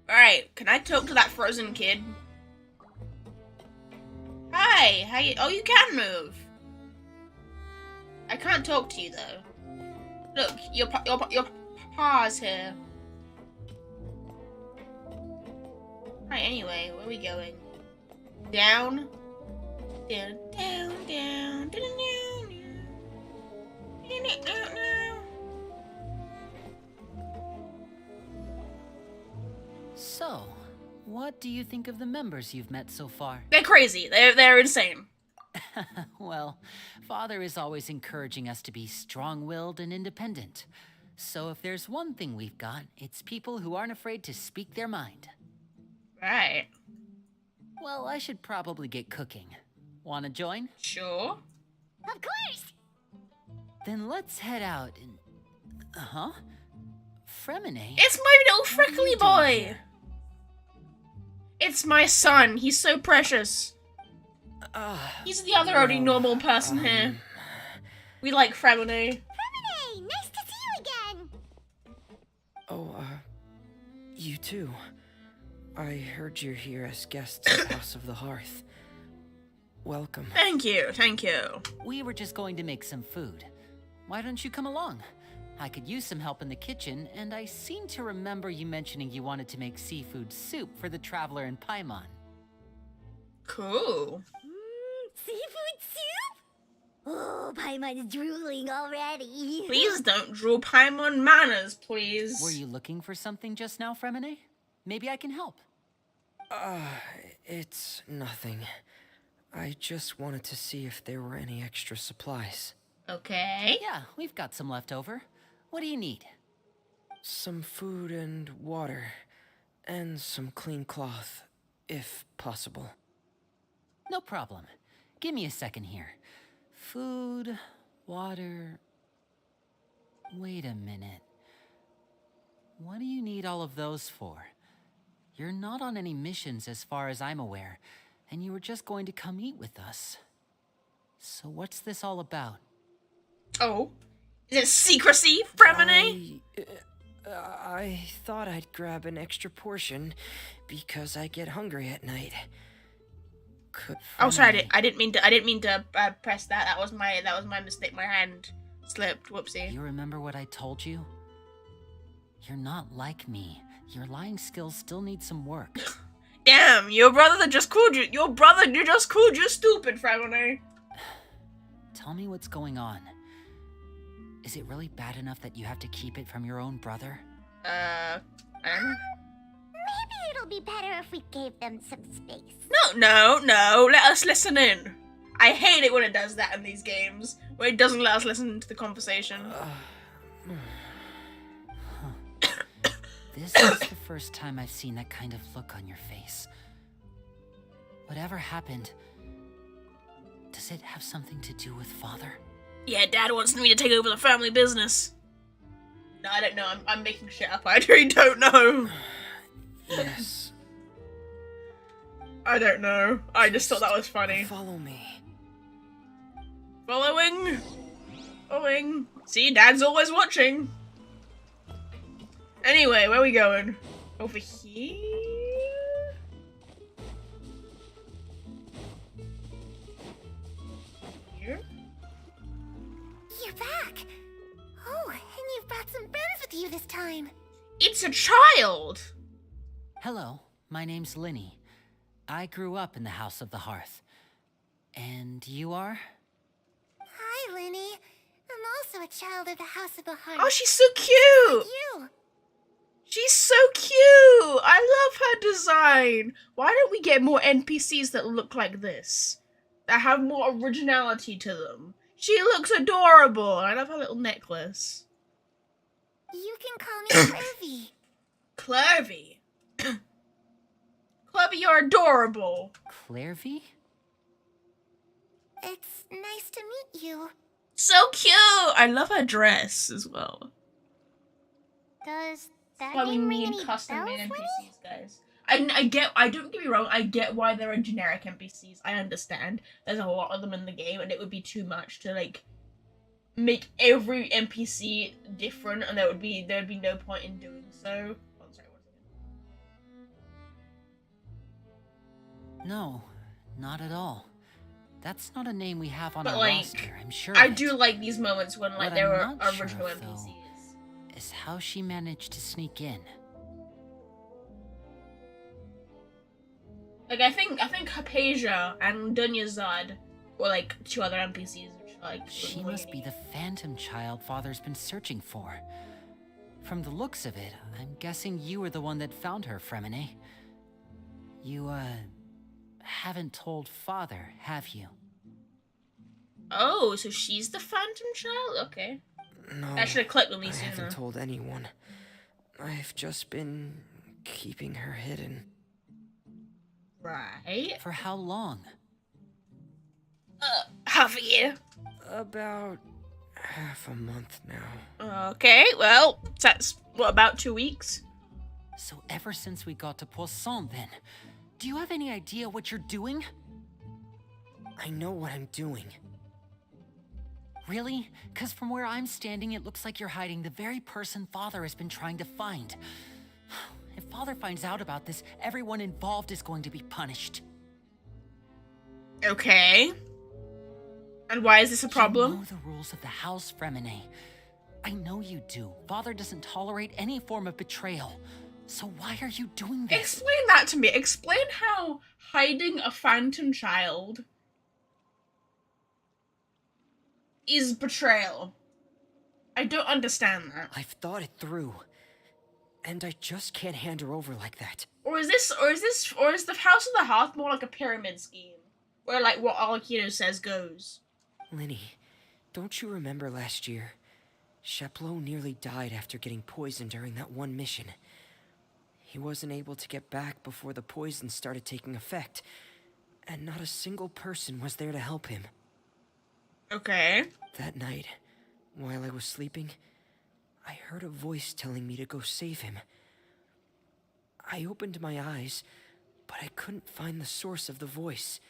Alright, can I talk to that frozen kid? Hi, how you? Oh, you can move. I can't talk to you though. Look, your pa's here. Right, anyway, where are we going? Down? Down, down, down, down, down, down, down, down, down. So, what do you think of the members you've met so far? They're crazy. They're insane. Well, Father is always encouraging us to be strong-willed and independent. So if there's one thing we've got, it's people who aren't afraid to speak their mind. Right. Well, I should probably get cooking. Wanna join? Sure. Of course! Then let's head out and... Fremine? It's my little freckly boy! here? It's my son. He's so precious. He's the other only normal person here. We like Fremine. Hey, nice to see you again! you too. I heard you're here as guests at House of the Hearth. Welcome. Thank you, thank you. We were just going to make some food. Why don't you come along? I could use some help in the kitchen, and I seem to remember you mentioning you wanted to make seafood soup for the traveler in Paimon. Cool. Seafood soup? Oh, Paimon's drooling already. Please don't drool Paimon manners, please. Were you looking for something just now, Fremine? Maybe I can help. It's nothing. I just wanted to see if there were any extra supplies. Okay. Yeah, we've got some left over. What do you need? Some food and water, and some clean cloth, if possible. No problem. Give me a second here. Food, water... Wait a minute. What do you need all of those for? You're not on any missions as far as I'm aware, and you were just going to come eat with us. So what's this all about? Oh. Is it secrecy, Fremine? I thought I'd grab an extra portion because I get hungry at night. Oh, sorry. I didn't mean to press that. That was my mistake. My hand slipped. Whoopsie. You remember what I told you? You're not like me. Your lying skills still need some work. Damn, your brother that just called you. Your brother you just called you stupid, Fremine. Tell me what's going on. Is it really bad enough that you have to keep it from your own brother? I don't know. Maybe it'll be better if we gave them some space. No. Let us listen in. I hate it when it does that in these games, where it doesn't let us listen to the conversation. This is the first time I've seen that kind of look on your face. Whatever happened, does it have something to do with Father? Yeah, Dad wants me to take over the family business. No, I don't know. I'm making shit up. I really don't know. Yes. I don't know. I just thought that was funny. Follow me. Following. See, Dad's always watching. Anyway, where are we going? Over here? Here? You're back. Oh, and you've brought some friends with you this time. It's a child! Hello, my name's Linny. I grew up in the House of the Hearth. And you are? Hi, Linny. I'm also a child of the House of the Heart. Oh, she's so cute! You. She's so cute! I love her design! Why don't we get more NPCs that look like this? That have more originality to them. She looks adorable! I love her little necklace. You can call me Clervy. Clervy? Clervy, you're adorable! Clairvy? It's nice to meet you. So cute! I love her dress as well. Does that Why we name ring need any custom-made bells, Winnie? NPCs, guys. I don't get me wrong, I get why there are generic NPCs. I understand. There's a lot of them in the game, and it would be too much to, like, make every NPC different, and there would be no point in doing so. Oh, sorry, one second. No, not at all. That's not a name we have on But, our like, roster, I'm sure I of it. do like these moments when, like, What there I'm are not sure original of, though, NPCs. is how she managed to sneak in. Like, I think Hypatia and Dunyazad were, like, two other NPCs, which, like, She really must be the phantom child Father's been searching for. From the looks of it, I'm guessing you were the one that found her, Fremine. You, haven't told Father, have you? Oh, so she's the phantom child? Okay. No, I should have clicked with me I sooner. haven't told anyone. I've just been keeping her hidden. Right. For how long? Half a year. About half a month now. Okay, well, that's, what, about 2 weeks? So ever since we got to Poisson, then, do you have any idea what you're doing? I know what I'm doing. Really? Because from where I'm standing, it looks like you're hiding the very person Father has been trying to find. If Father finds out about this, everyone involved is going to be punished. Okay. And why is this a problem? You know the rules of the house, Fremine. I know you do. Father doesn't tolerate any form of betrayal. So why are you doing this? Explain that to me. Explain how hiding a phantom child is betrayal. I don't understand that. I've thought it through, and I just can't hand her over like that. Or is the House of the Hearth more like a pyramid scheme? Where, like, what Arlecchino says goes? Linny, don't you remember last year? Chapleau nearly died after getting poisoned during that one mission. He wasn't able to get back before the poison started taking effect, and not a single person was there to help him. Okay. That night, while I was sleeping, I heard a voice telling me to go save him. I opened my eyes, but I couldn't find the source of the voice.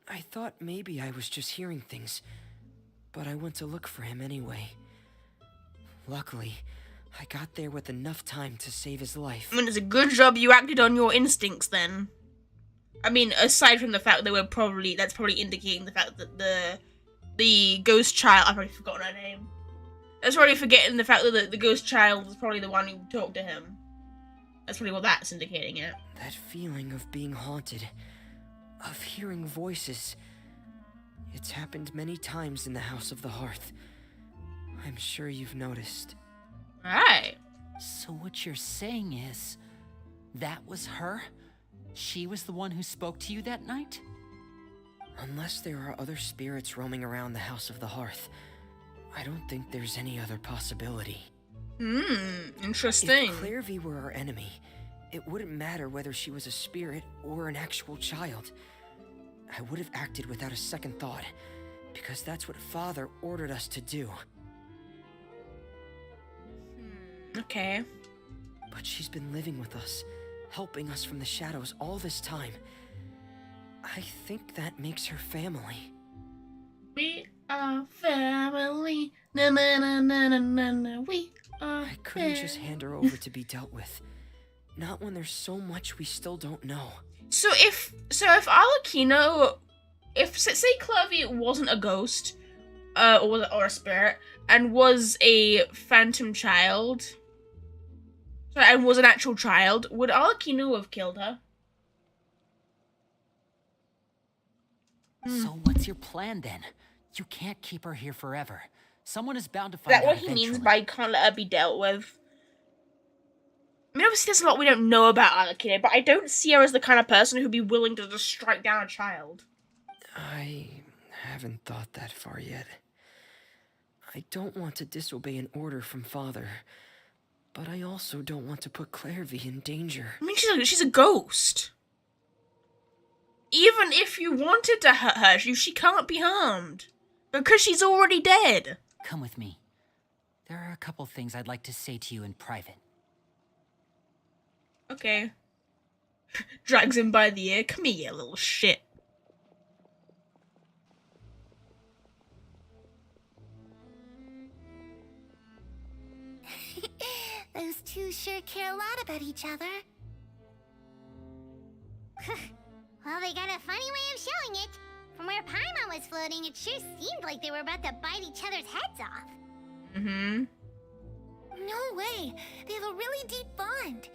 I thought maybe I was just hearing things, but I went to look for him anyway. Luckily, I got there with enough time to save his life. I mean, it's a good job you acted on your instincts then. I mean, aside from the fact that that's probably indicating the fact that the ghost child, I've already forgotten her name. That's probably forgetting the fact that the ghost child was probably the one who talked to him. That's probably what that's indicating it. That feeling of being haunted, of hearing voices, it's happened many times in the House of the Hearth. I'm sure you've noticed. Alright. So what you're saying is, that was her? She was the one who spoke to you that night? Unless there are other spirits roaming around the House of the Hearth, I don't think there's any other possibility. Interesting. If Clairvy were our enemy, it wouldn't matter whether she was a spirit or an actual child. I would have acted without a second thought, because that's what Father ordered us to do. Okay. But she's been living with us, helping us from the shadows all this time. I think that makes her family. We are family. Na na na na na na na. We are. I couldn't just hand her over to be dealt with. Not when there's so much we still don't know. So if Arlecchino, say Clairvy wasn't a ghost, or a spirit, and was a phantom child, and was an actual child, would Arlecchino have killed her? So what's your plan then? You can't keep her here forever. Someone is bound to Is find that out what he eventually. means by can't let her be dealt with? I mean, obviously there's a lot we don't know about Arlecchino, but I don't see her as the kind of person who'd be willing to just strike down a child. I haven't thought that far yet. I don't want to disobey an order from Father, but I also don't want to put Clairvy in danger. I mean, she's a ghost. Even if you wanted to hurt her, she can't be harmed. Because she's already dead. Come with me. There are a couple things I'd like to say to you in private. Okay. Drags him by the ear. Come here, you little shit. Those two sure care a lot about each other. Well, they got a funny way of showing it. From where Paimon was floating, it sure seemed like they were about to bite each other's heads off. Mm-hmm. No way. They have a really deep bond.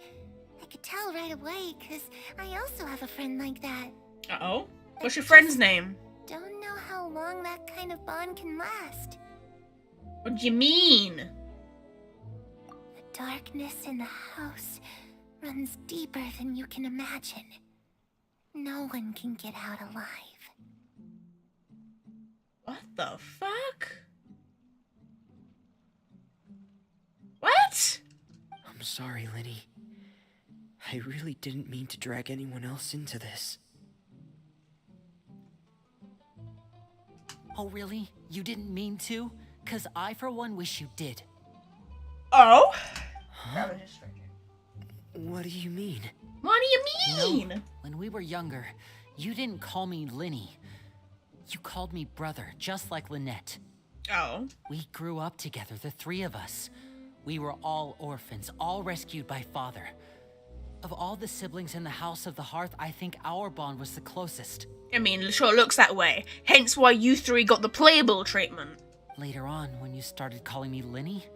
I could tell right away, because I also have a friend like that. Uh-oh. What's your friend's name? Don't know how long that kind of bond can last. What do you mean? The darkness in the house runs deeper than you can imagine. No one can get out alive. What the fuck? What? I'm sorry, Linny. I really didn't mean to drag anyone else into this. Oh, really? You didn't mean to? 'Cause I, for one, wish you did. Oh? Huh? What do you mean? What do you mean? No, when we were younger, you didn't call me Linny. You called me brother, just like Lynette. Oh. We grew up together, the three of us. We were all orphans, all rescued by Father. Of all the siblings in the House of the Hearth, I think our bond was the closest. I mean, sure, it looks that way. Hence why you three got the playable treatment. Later on, when you started calling me Linny,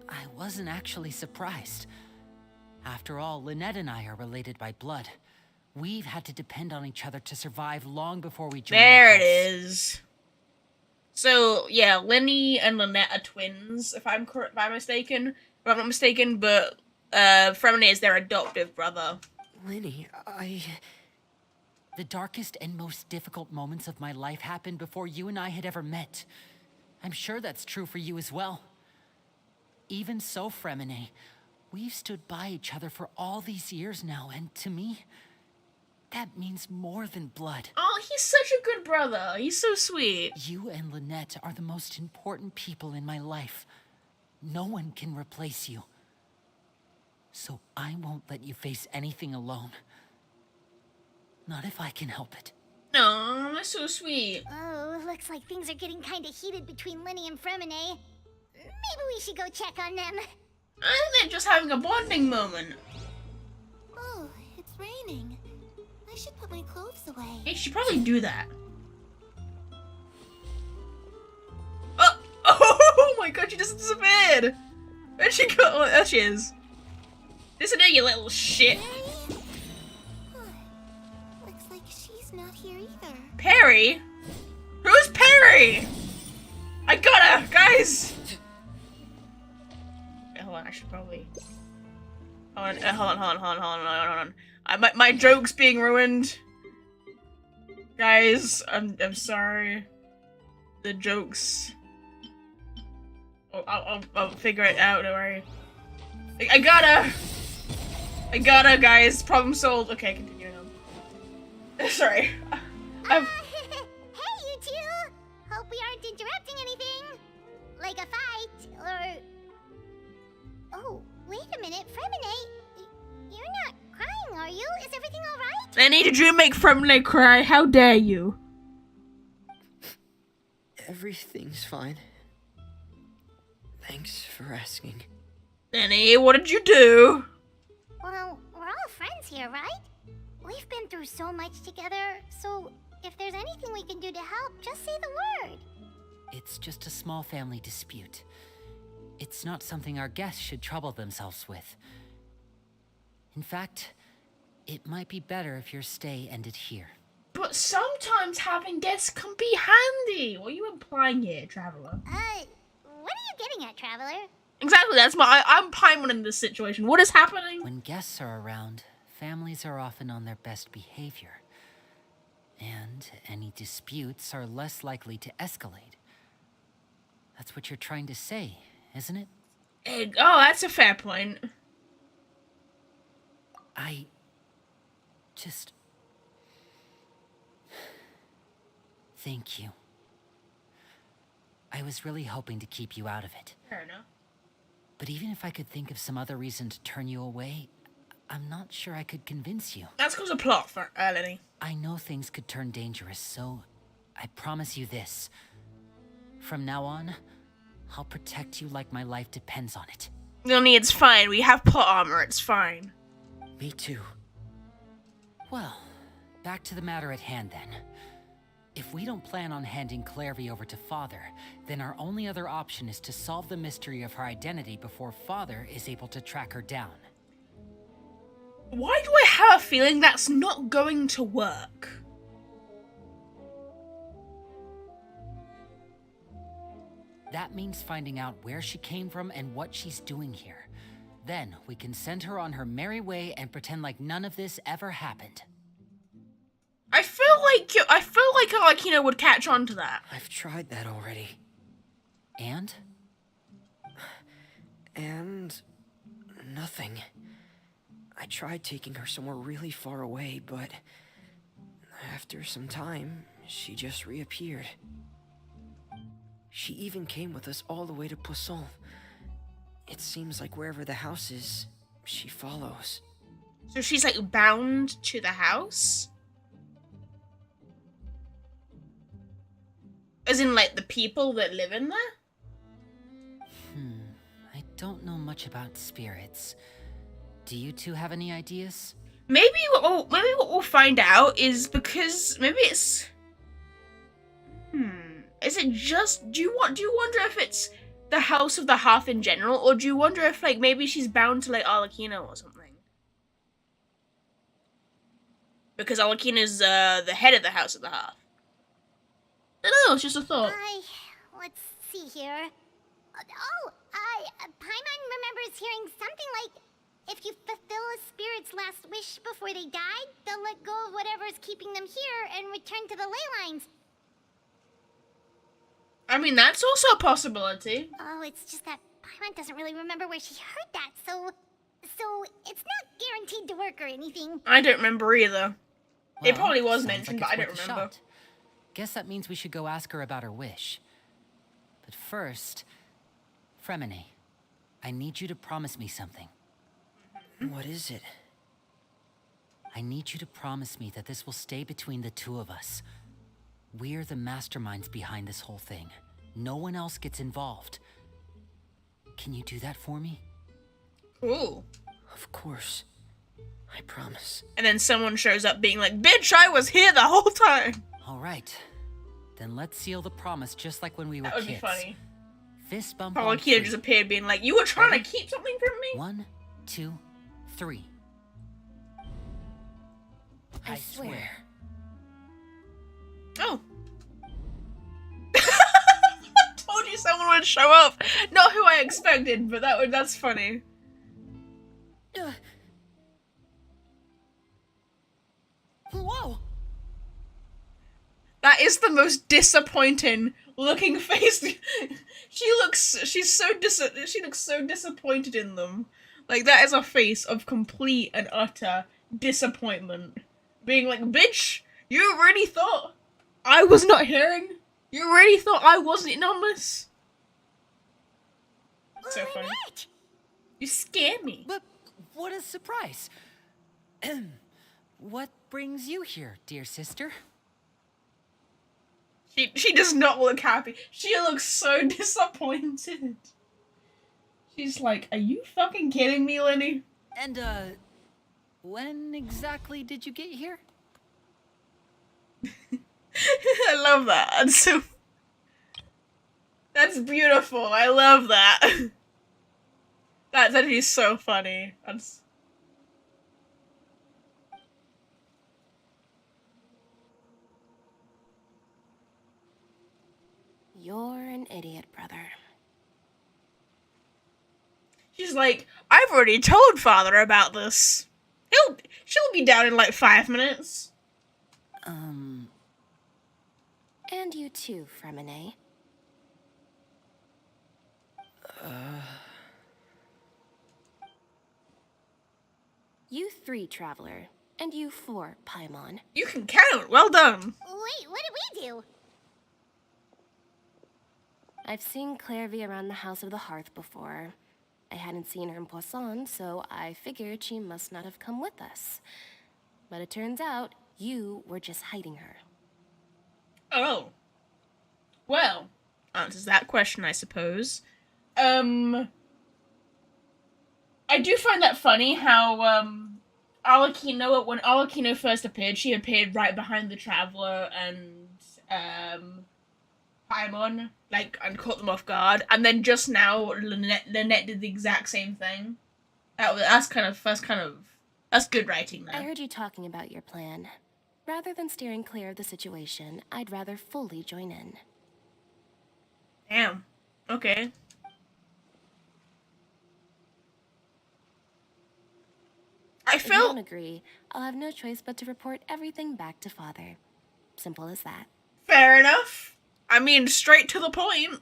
I wasn't actually surprised. After all, Lynette and I are related by blood. We've had to depend on each other to survive long before we joined There it the house. is. So, yeah, Linny and Lynette are twins, if I'm not mistaken, but Fremine is their adoptive brother. Linny, The darkest and most difficult moments of my life happened before you and I had ever met. I'm sure that's true for you as well. Even so, Fremine, we've stood by each other for all these years now, and to me, that means more than blood. Oh, he's such a good brother. He's so sweet. You and Lynette are the most important people in my life. No one can replace you. So I won't let you face anything alone. Not if I can help it. No, that's so sweet. Oh, looks like things are getting kind of heated between Linny and Fremine. Maybe we should go check on them. I think they're just having a bonding moment. Oh, it's raining. I should put my clothes away. They should probably do that. Oh, oh my god, she just disappeared. Where'd she go? Oh, there she is. Listen here, you little shit. Perry? Looks like she's not here either. Perry? Who's Perry? I got her, guys. Wait, hold on, I should probably. Hold on. My joke's being ruined. Guys, I'm sorry. The jokes. Oh, I'll figure it out. Don't worry. I got her, guys. Problem solved. Okay, continue on. Sorry. Hey, you two! Hope we aren't interrupting anything. Like a fight, or... Oh, wait a minute, Fremine. You're not crying, are you? Is everything alright? Lenny, did you make Fremine cry? How dare you? everything's fine. Thanks for asking. Lenny, what did you do? Well, we're all friends here, right? We've been through so much together, so if there's anything we can do to help, just say the word. It's just a small family dispute. It's not something our guests should trouble themselves with. In fact, it might be better if your stay ended here. But sometimes having guests can be handy. What are you implying here, Traveler? What are you getting at, Traveler? Exactly, that's I'm Paimon in this situation. What is happening? When guests are around, families are often on their best behavior. And any disputes are less likely to escalate. That's what you're trying to say, isn't it? Oh, that's a fair point. I just... Thank you. I was really hoping to keep you out of it. Fair enough. But even if I could think of some other reason to turn you away, I'm not sure I could convince you. That's because of plot, for Lenny. I know things could turn dangerous, so I promise you this. From now on, I'll protect you like my life depends on it. Lenny, it's fine. We have plot armor. It's fine. Me too. Well, back to the matter at hand then. If we don't plan on handing Clairvy over to Father, then our only other option is to solve the mystery of her identity before Father is able to track her down. Why do I have a feeling that's not going to work? That means finding out where she came from and what she's doing here. Then we can send her on her merry way and pretend like none of this ever happened. I feel like Arlecchino would catch on to that. I've tried that already. And? And... nothing. I tried taking her somewhere really far away, but... after some time, she just reappeared. She even came with us all the way to Poisson. It seems like wherever the house is, she follows. So she's like bound to the house? As in like the people that live in there? I don't know much about spirits. Do you two have any ideas? Maybe what we'll find out is because maybe it's. Is it just? Do you wonder if it's the House of the Hearth in general, or do you wonder if like maybe she's bound to like Arlecchino or something? Because Arlecchino's the head of the House of the Hearth. I don't know. It's just a thought. Let's see here. Paimon remembers hearing something like, if you fulfill a spirit's last wish before they died, they'll let go of whatever's keeping them here and return to the ley lines. I mean, that's also a possibility. Oh, it's just that Paimon doesn't really remember where she heard that, so it's not guaranteed to work or anything. I don't remember either. It probably was sounds mentioned, like but I it's don't worth a remember. shot. Guess that means we should go ask her about her wish. But first, Fremine, I need you to promise me something. What is it? I need you to promise me that this will stay between the two of us. We're the masterminds behind this whole thing. No one else gets involved. Can you do that for me? Cool. Of course. I promise. And then someone shows up being like, "Bitch, I was here the whole time." All right. Then let's seal the promise just like when we were That would kids. be funny. Fist bump on Arlecchino three. just appeared being like, "You were trying to keep something from me?" 1, 2, 3. I swear. Oh. Told you someone would show up. Not who I expected, but that's funny. Whoa! That is the most disappointing looking face. She looks so disappointed in them. Like, that is a face of complete and utter disappointment. Being like, "Bitch, you really thought I was not hearing? You really thought I wasn't in on this?" So funny. Lynette! You scare me. But what a surprise. What brings you here, dear sister? She does not look happy. She looks so disappointed. She's like, "Are you fucking kidding me, Lenny?" And, when exactly did you get here? I love that. That's beautiful. I love that. That's actually so funny. You're an idiot, brother. She's like, "I've already told Father about this. She'll be down in like 5 minutes." And you too, Fremine. You 3, Traveler. And you 4, Paimon. You can count. Well done. Wait, what did we do? I've seen Clairvy around the House of the Hearth before. I hadn't seen her in Poisson, so I figured she must not have come with us. But it turns out you were just hiding her. Oh. Well, answers that question, I suppose. I do find that funny how, Arlecchino, when Arlecchino first appeared, she appeared right behind the Traveler and, Paimon, like, and caught them off guard. And then just now, Lynette did the exact same thing. That's good writing, though. I heard you talking about your plan. Rather than steering clear of the situation, I'd rather fully join in. Damn. Okay. If you don't agree, I'll have no choice but to report everything back to Father. Simple as that. Fair enough. I mean, straight to the point.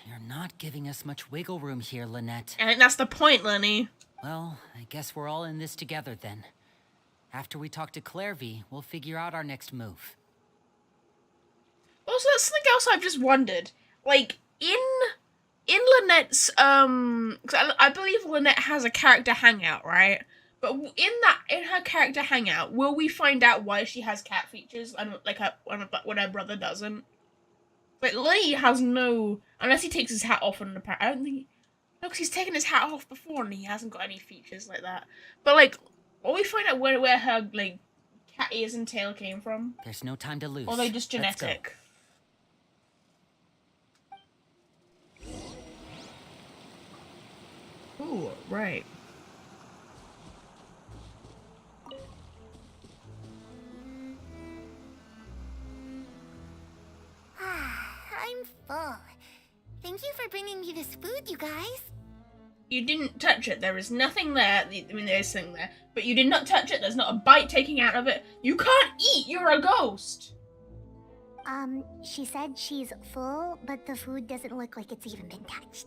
You're not giving us much wiggle room here, Lynette. I think that's the point, Lenny. Well, I guess we're all in this together then. After we talk to Clairvy, we'll figure out our next move. Also, that's something else I've just wondered. Like, in Lynette's, 'cause I believe Lynette has a character hangout, right? But in her character hangout, will we find out why she has cat features and when her brother doesn't? Like, Lenny has no, unless he takes his hat off and I No, because he's taken his hat off before and he hasn't got any features like that. But, like, will we find out where her, like, cat ears and tail came from? There's no time to lose. Or are they just Let's go. genetic? Ooh, right. I'm full. Thank you for bringing me this food, you guys. You didn't touch it. There is nothing there. I mean, there is something there. But you did not touch it. There's not a bite taking out of it. You can't eat. You're a ghost. She said she's full, but the food doesn't look like it's even been touched.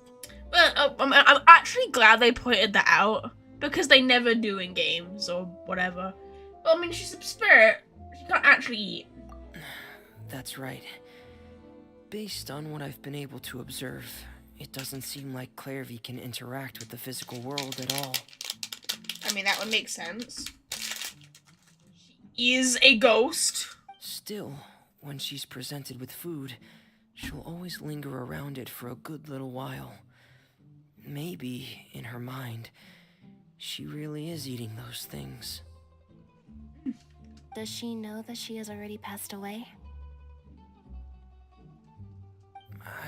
Well, I'm actually glad they pointed that out. Because they never do in games or whatever. Well, I mean, she's a spirit. She can't actually eat. That's right. Based on what I've been able to observe, it doesn't seem like Clairvy can interact with the physical world at all. I mean, that would make sense. She is a ghost. Still, when she's presented with food, she'll always linger around it for a good little while. Maybe, in her mind, she really is eating those things. Does she know that she has already passed away?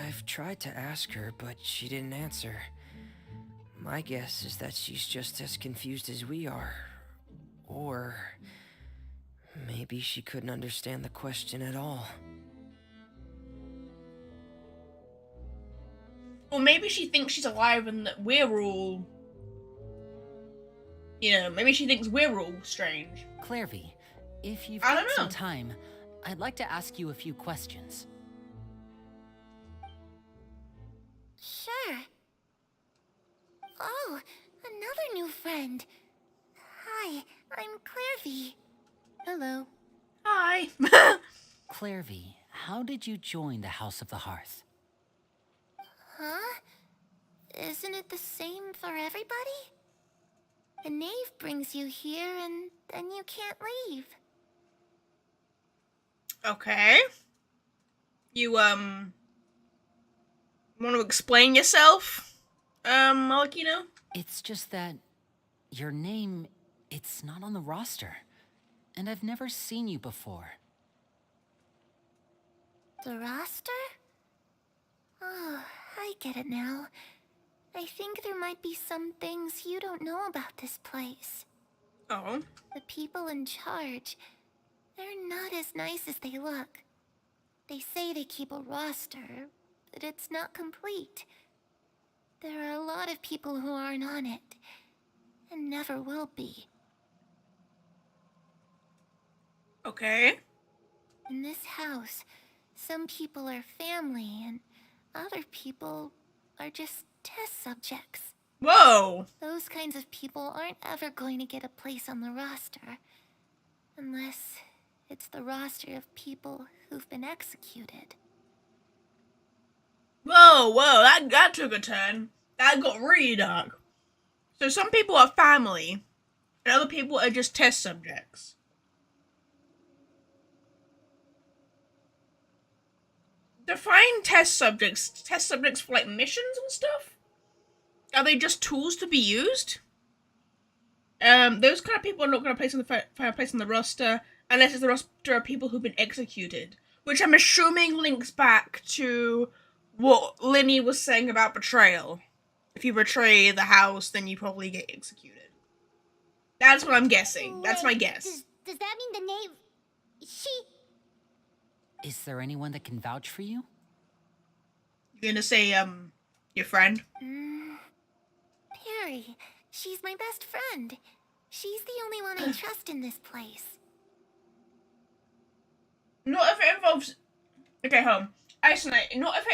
I've tried to ask her, but she didn't answer. My guess is that she's just as confused as we are. Or maybe she couldn't understand the question at all. Or maybe she thinks she's alive and that we're all... You know, maybe she thinks we're all strange. Clairvy, if you've I got don't some know. time, I'd like to ask you a few questions. Sure. Oh, another new friend. Hi, I'm Clairvy. Hello. Hi. Clairvy, how did you join the House of the Hearth? Huh? Isn't it the same for everybody? A knave brings you here and then you can't leave. Okay. You, want to explain yourself, Arlecchino? It's just that your name, it's not on the roster. And I've never seen you before. The roster? Oh, I get it now. I think there might be some things you don't know about this place. Oh. The people in charge, they're not as nice as they look. They say they keep a roster, but it's not complete. There are a lot of people who aren't on it, and never will be. Okay. In this house, some people are family, and other people are just test subjects. Whoa. Those kinds of people aren't ever going to get a place on the roster. Unless it's the roster of people who've been executed. Whoa, that took a turn. That got really dark. So some people are family, and other people are just test subjects. Define test subjects. Test subjects for, like, missions and stuff? Are they just tools to be used? Those kind of people are not going to find a place on the roster unless it's the roster of people who've been executed. Which I'm assuming links back to what Linny was saying about betrayal. If you betray the house, then you probably get executed. That's what I'm guessing. That's my guess. Does that mean the knave... She... Is there anyone that can vouch for you? You're gonna say, your friend? Perry. She's my best friend. She's the only one I trust in this place. Not if it involves... Okay, home. Isolate. Not if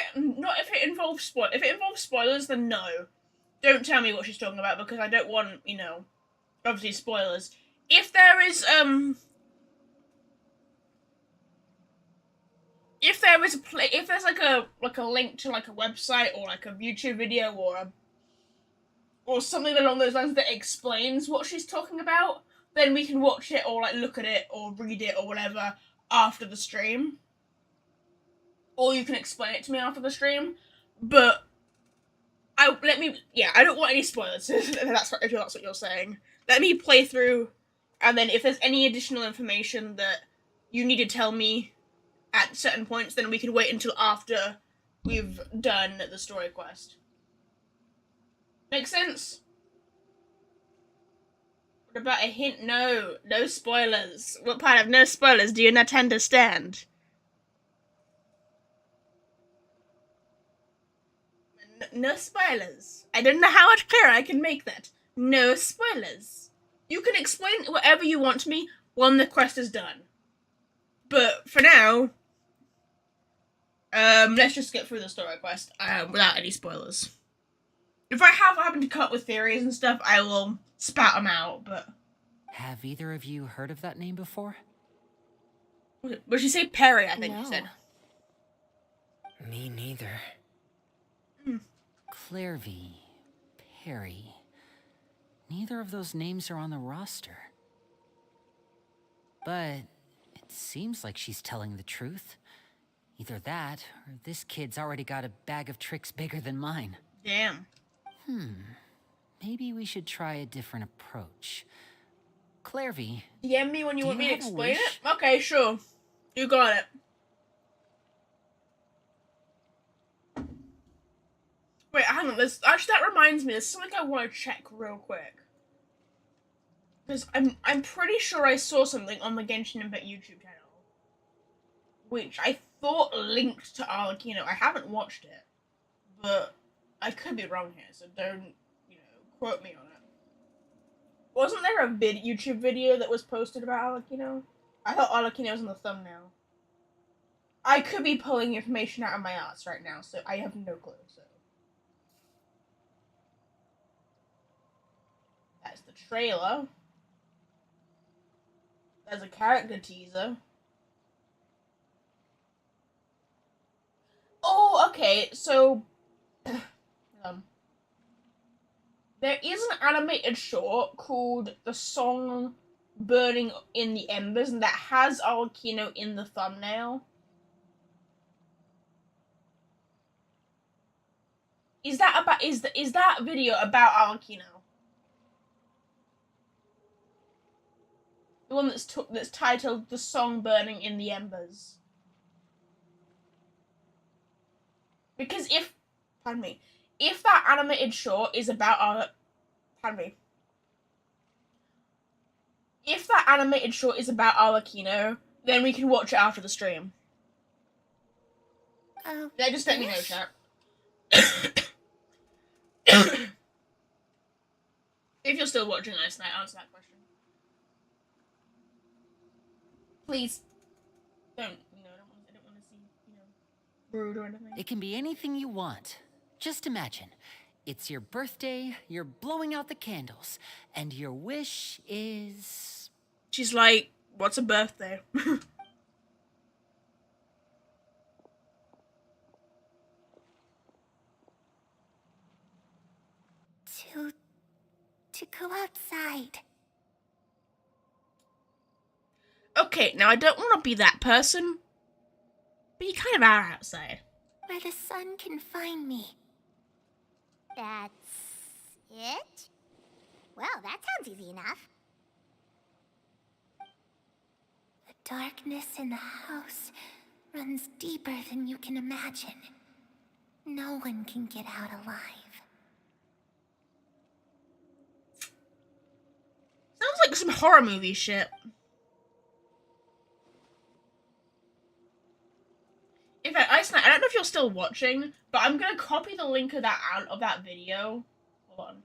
it involves spoilers. If it involves spoilers, then no. Don't tell me what she's talking about, because I don't want, you know, obviously spoilers. If there is, if there's like a link to like a website or like a YouTube video or something along those lines that explains what she's talking about, then we can watch it or like look at it or read it or whatever after the stream. Or you can explain it to me after the stream. But I I don't want any spoilers, if that's what you're saying. Let me play through, and then if there's any additional information that you need to tell me at certain points, then we can wait until after we've done the story quest. Make sense? What about a hint? No spoilers. What part of no spoilers do you not understand? No spoilers. I don't know how much clearer I can make that. No spoilers. You can explain whatever you want to me when the quest is done. But for now, let's just get through the story quest without any spoilers. If I happen to come up with theories and stuff, I will spout them out, but... Have either of you heard of that name before? What did you say? Perry, I think No. you said. Me neither. Clairvy, Perry. Neither of those names are on the roster. But it seems like she's telling the truth. Either that, or this kid's already got a bag of tricks bigger than mine. Damn. Maybe we should try a different approach. Clairvy, DM me when you Do want you me to have a explain wish? it? Okay, sure. You got it. Wait, hang on. Actually, that reminds me. There's something I want to check real quick. Because I'm pretty sure I saw something on the Genshin Impact YouTube channel, which I thought linked to Arlecchino. I haven't watched it, but I could be wrong here, so don't, quote me on it. Wasn't there a YouTube video that was posted about Arlecchino? I thought Arlecchino was in the thumbnail. I could be pulling information out of my ass right now, so I have no clue, so. That's the trailer. There's a character teaser. Oh, okay, so... there is an animated short called The Song Burning in the Embers, and that has Arlecchino in the thumbnail. Is that video about Arlecchino? The one that's titled The Song Burning in the Embers. Because if that animated short is about if that animated short is about Arlecchino, then we can watch it after the stream. Oh. Yeah, just let me know, chat. If you're still watching Ice Knight, answer that question. Please. I don't want to see, rude or anything. it can be anything you want. Just imagine. It's your birthday, you're blowing out the candles, and your wish is... She's like, what's a birthday? To go outside. Okay, now I don't want to be that person, but you kind of are outside. Where the sun can find me. That's it? Well, that sounds easy enough. The darkness in the house runs deeper than you can imagine. No one can get out alive. Sounds like some horror movie shit. In fact, Ice Knight, I don't know if you're still watching, but I'm gonna copy the link of that video. Hold on.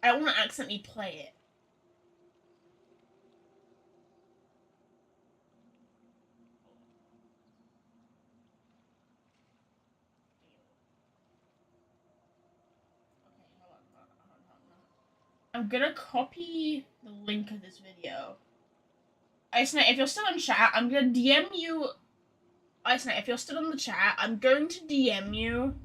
I don't wanna accidentally play it. I'm gonna copy the link of this video. Ice Knight, if you're still in chat, I'm gonna DM you. Ice Knight, if you're still in the chat, I'm going to DM you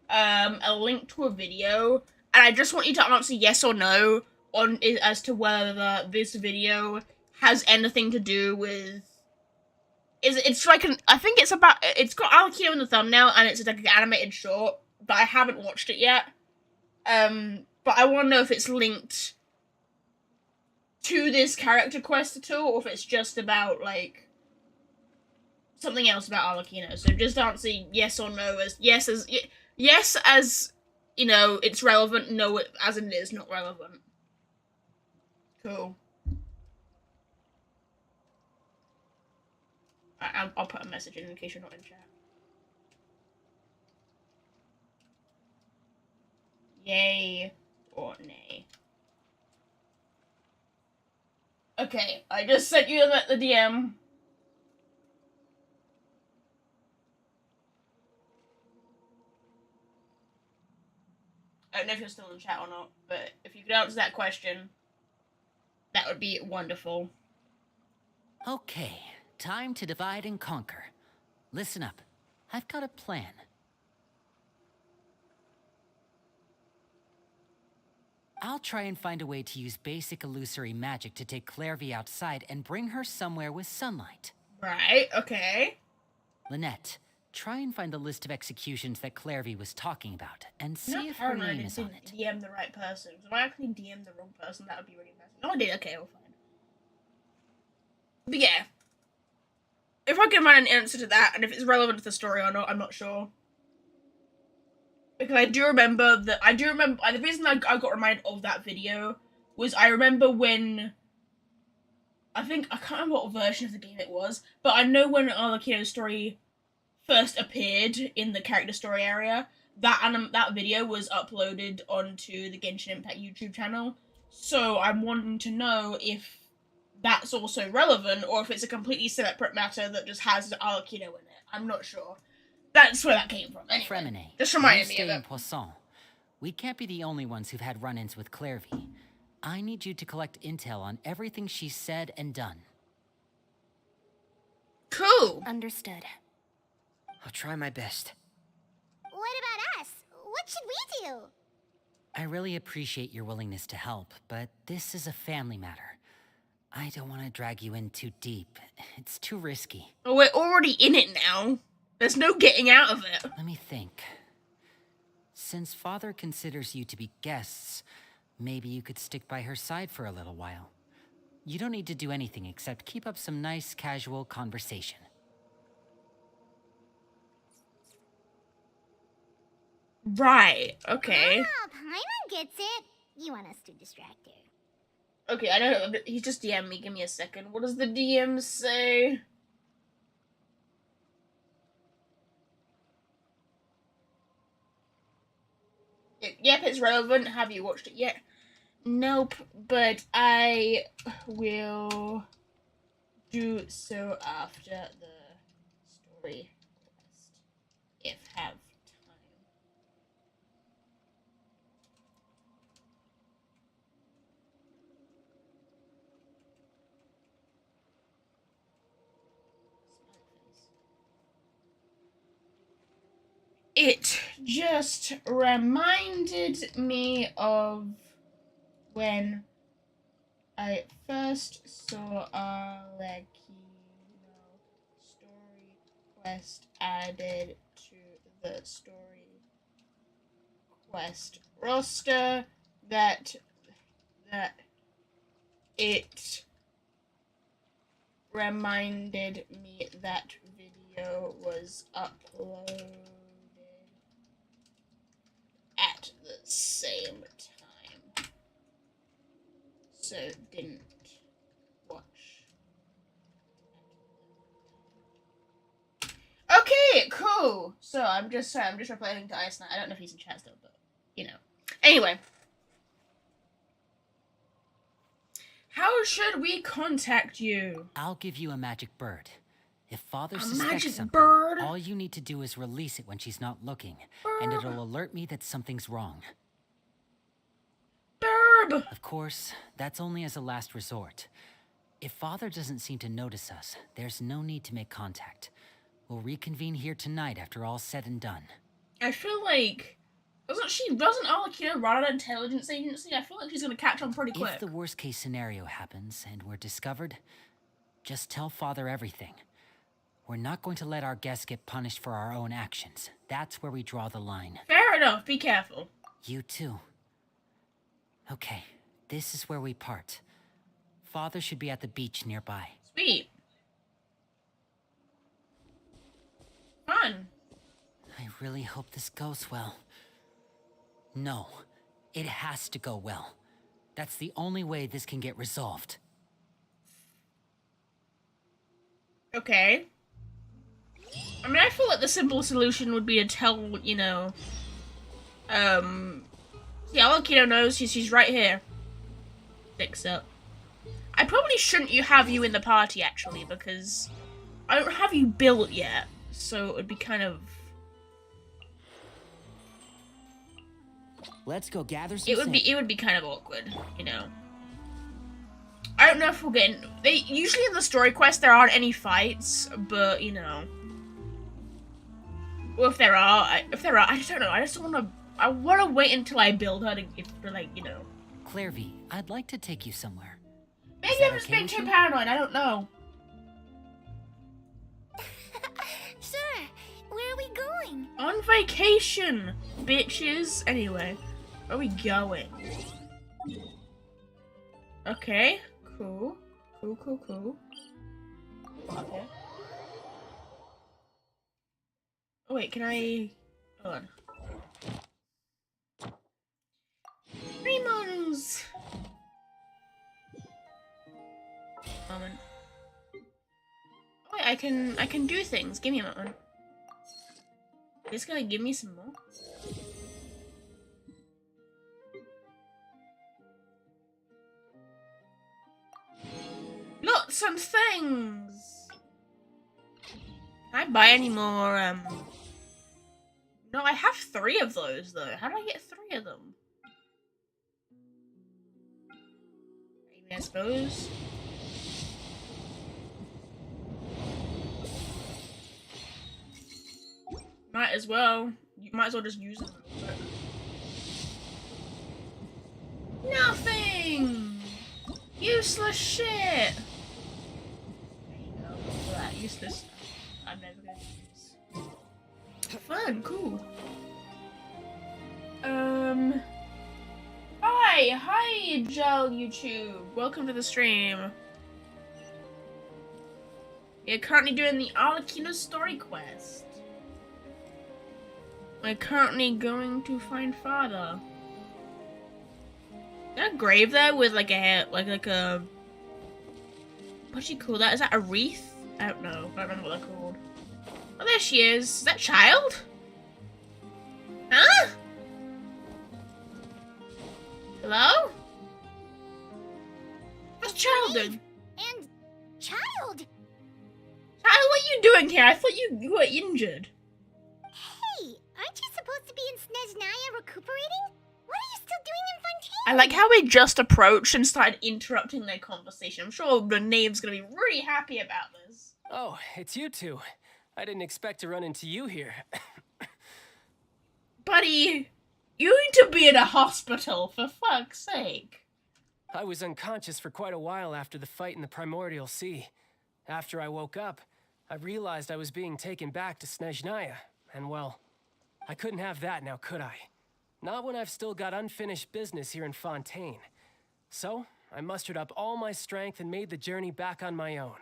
a link to a video, and I just want you to answer yes or no on as to whether this video has anything to do with it's like I think it's about, it's got Arlecchino in the thumbnail, and it's like an animated short, but I haven't watched it yet. But I want to know if it's linked to this character quest at all, or if it's just about, like, something else about Arlecchino. So just answer yes or no as yes as you know it's relevant, no as it is not relevant. Cool. I'll put a message in case you're not in chat. Yay or nay? Okay, I just sent you the DM. I don't know if you're still in chat or not, but if you could answer that question, that would be wonderful. Okay, time to divide and conquer. Listen up. I've got a plan. I'll try and find a way to use basic illusory magic to take Clairvy outside and bring her somewhere with sunlight. Right, okay. Lynette, try and find the list of executions that Clairvy was talking about, and see if her name is on it. DM the right person. If I actually DM the wrong person, that would be really messy. Oh, I did. Okay, well, fine. But yeah. If I can find an answer to that, and if it's relevant to the story or not, I'm not sure. Because I do remember the reason I got reminded of that video was I remember when, I can't remember what version of the game it was, but I know when Arlecchino's story first appeared in the character story area, that video was uploaded onto the Genshin Impact YouTube channel, so I'm wanting to know if that's also relevant, or if it's a completely separate matter that just has Arlecchino in it. I'm not sure. That's where that came from. Anyway, Fremine, just reminded me stay of in it. Poisson. We can't be the only ones who've had run-ins with Clairvy. I need you to collect intel on everything she's said and done. Cool. Understood. I'll try my best. What about us? What should we do? I really appreciate your willingness to help, but this is a family matter. I don't want to drag you in too deep. It's too risky. Oh, we're already in it now. There's no getting out of it. Let me think. Since Father considers you to be guests, maybe you could stick by her side for a little while. You don't need to do anything except keep up some nice, casual conversation. Right, okay. Ah, Paimon gets it. You want us to distract her. Okay, I know, he just DM'd me. Give me a second. What does the DM say? Yep, it's relevant. Have you watched it yet? Nope, but I will do so after the story quest, if have time. It just reminded me of when I first saw Arlecchino story quest added to the story quest roster, that it reminded me that video was uploaded at the same time, so didn't watch. Okay, cool. So I'm just replying to Ice Knight. I don't know if he's in chat still, but you know. Anyway, how should we contact you? I'll give you a magic bird. If Father A suspects magic something, bird? all you need to do is release it when she's not looking, and it'll alert me that something's wrong. Burb! Of course, that's only as a last resort. If Father doesn't seem to notice us, there's no need to make contact. We'll reconvene here tonight after all's said and done. I feel like doesn't Arlecchino run an intelligence agency? I feel like she's gonna catch on pretty quick. If the worst case scenario happens and we're discovered, just tell Father everything. We're not going to let our guests get punished for our own actions. That's where we draw the line. Fair enough, be careful. You too. Okay, this is where we part. Father should be at the beach nearby. Sweet. Fun. I really hope this goes well. No, it has to go well. That's the only way this can get resolved. Okay. I mean, I feel like the simple solution would be to tell, see, Arlecchino knows she's right here. Fix up. I probably shouldn't have you in the party, actually, because I don't have you built yet, so it would be kind of... Let's go gather some It would be kind of awkward, I don't know if we'll get in... Usually in the story quest there aren't any fights, but, Well, if there are, I just don't know. I just want to wait until I build her for, Clairvy, I'd like to take you somewhere. Maybe I'm just being too paranoid, I don't know. Sure. Where are we going? On vacation, bitches. Anyway, where are we going? Okay, cool. Cool. Okay. Oh wait, can I... Hold on. Primos! Moment. Oh wait, I can do things. Give me a moment. It's gonna give me some more. Look, some things! Can I buy any more, No, I have 3 of those, though. How do I get 3 of them? I suppose. Might as well. You might as well just use them. Nothing! Useless shit! There you go. Look at that useless stuff I'm never gonna use. Fun, cool. Hi, Gel YouTube. Welcome to the stream. We're currently doing the Arlecchino story quest. We're currently going to find father. Is there a grave there with like a what do you call that? Is that a wreath? I don't know. I don't remember what they're called. Oh, there she is. Is that child? Huh? Hello? What's child doing? And child. Child, what are you doing here? I thought you were injured. Hey, aren't you supposed to be in Snezhnaya recuperating? What are you still doing in Fontaine? I like how we just approached and started interrupting their conversation. I'm sure the name's gonna be really happy about this. Oh, it's you two. I didn't expect to run into you here. Buddy, you need to be in a hospital, for fuck's sake. I was unconscious for quite a while after the fight in the Primordial Sea. After I woke up, I realized I was being taken back to Snezhnaya, and well, I couldn't have that now, could I? Not when I've still got unfinished business here in Fontaine. So, I mustered up all my strength and made the journey back on my own.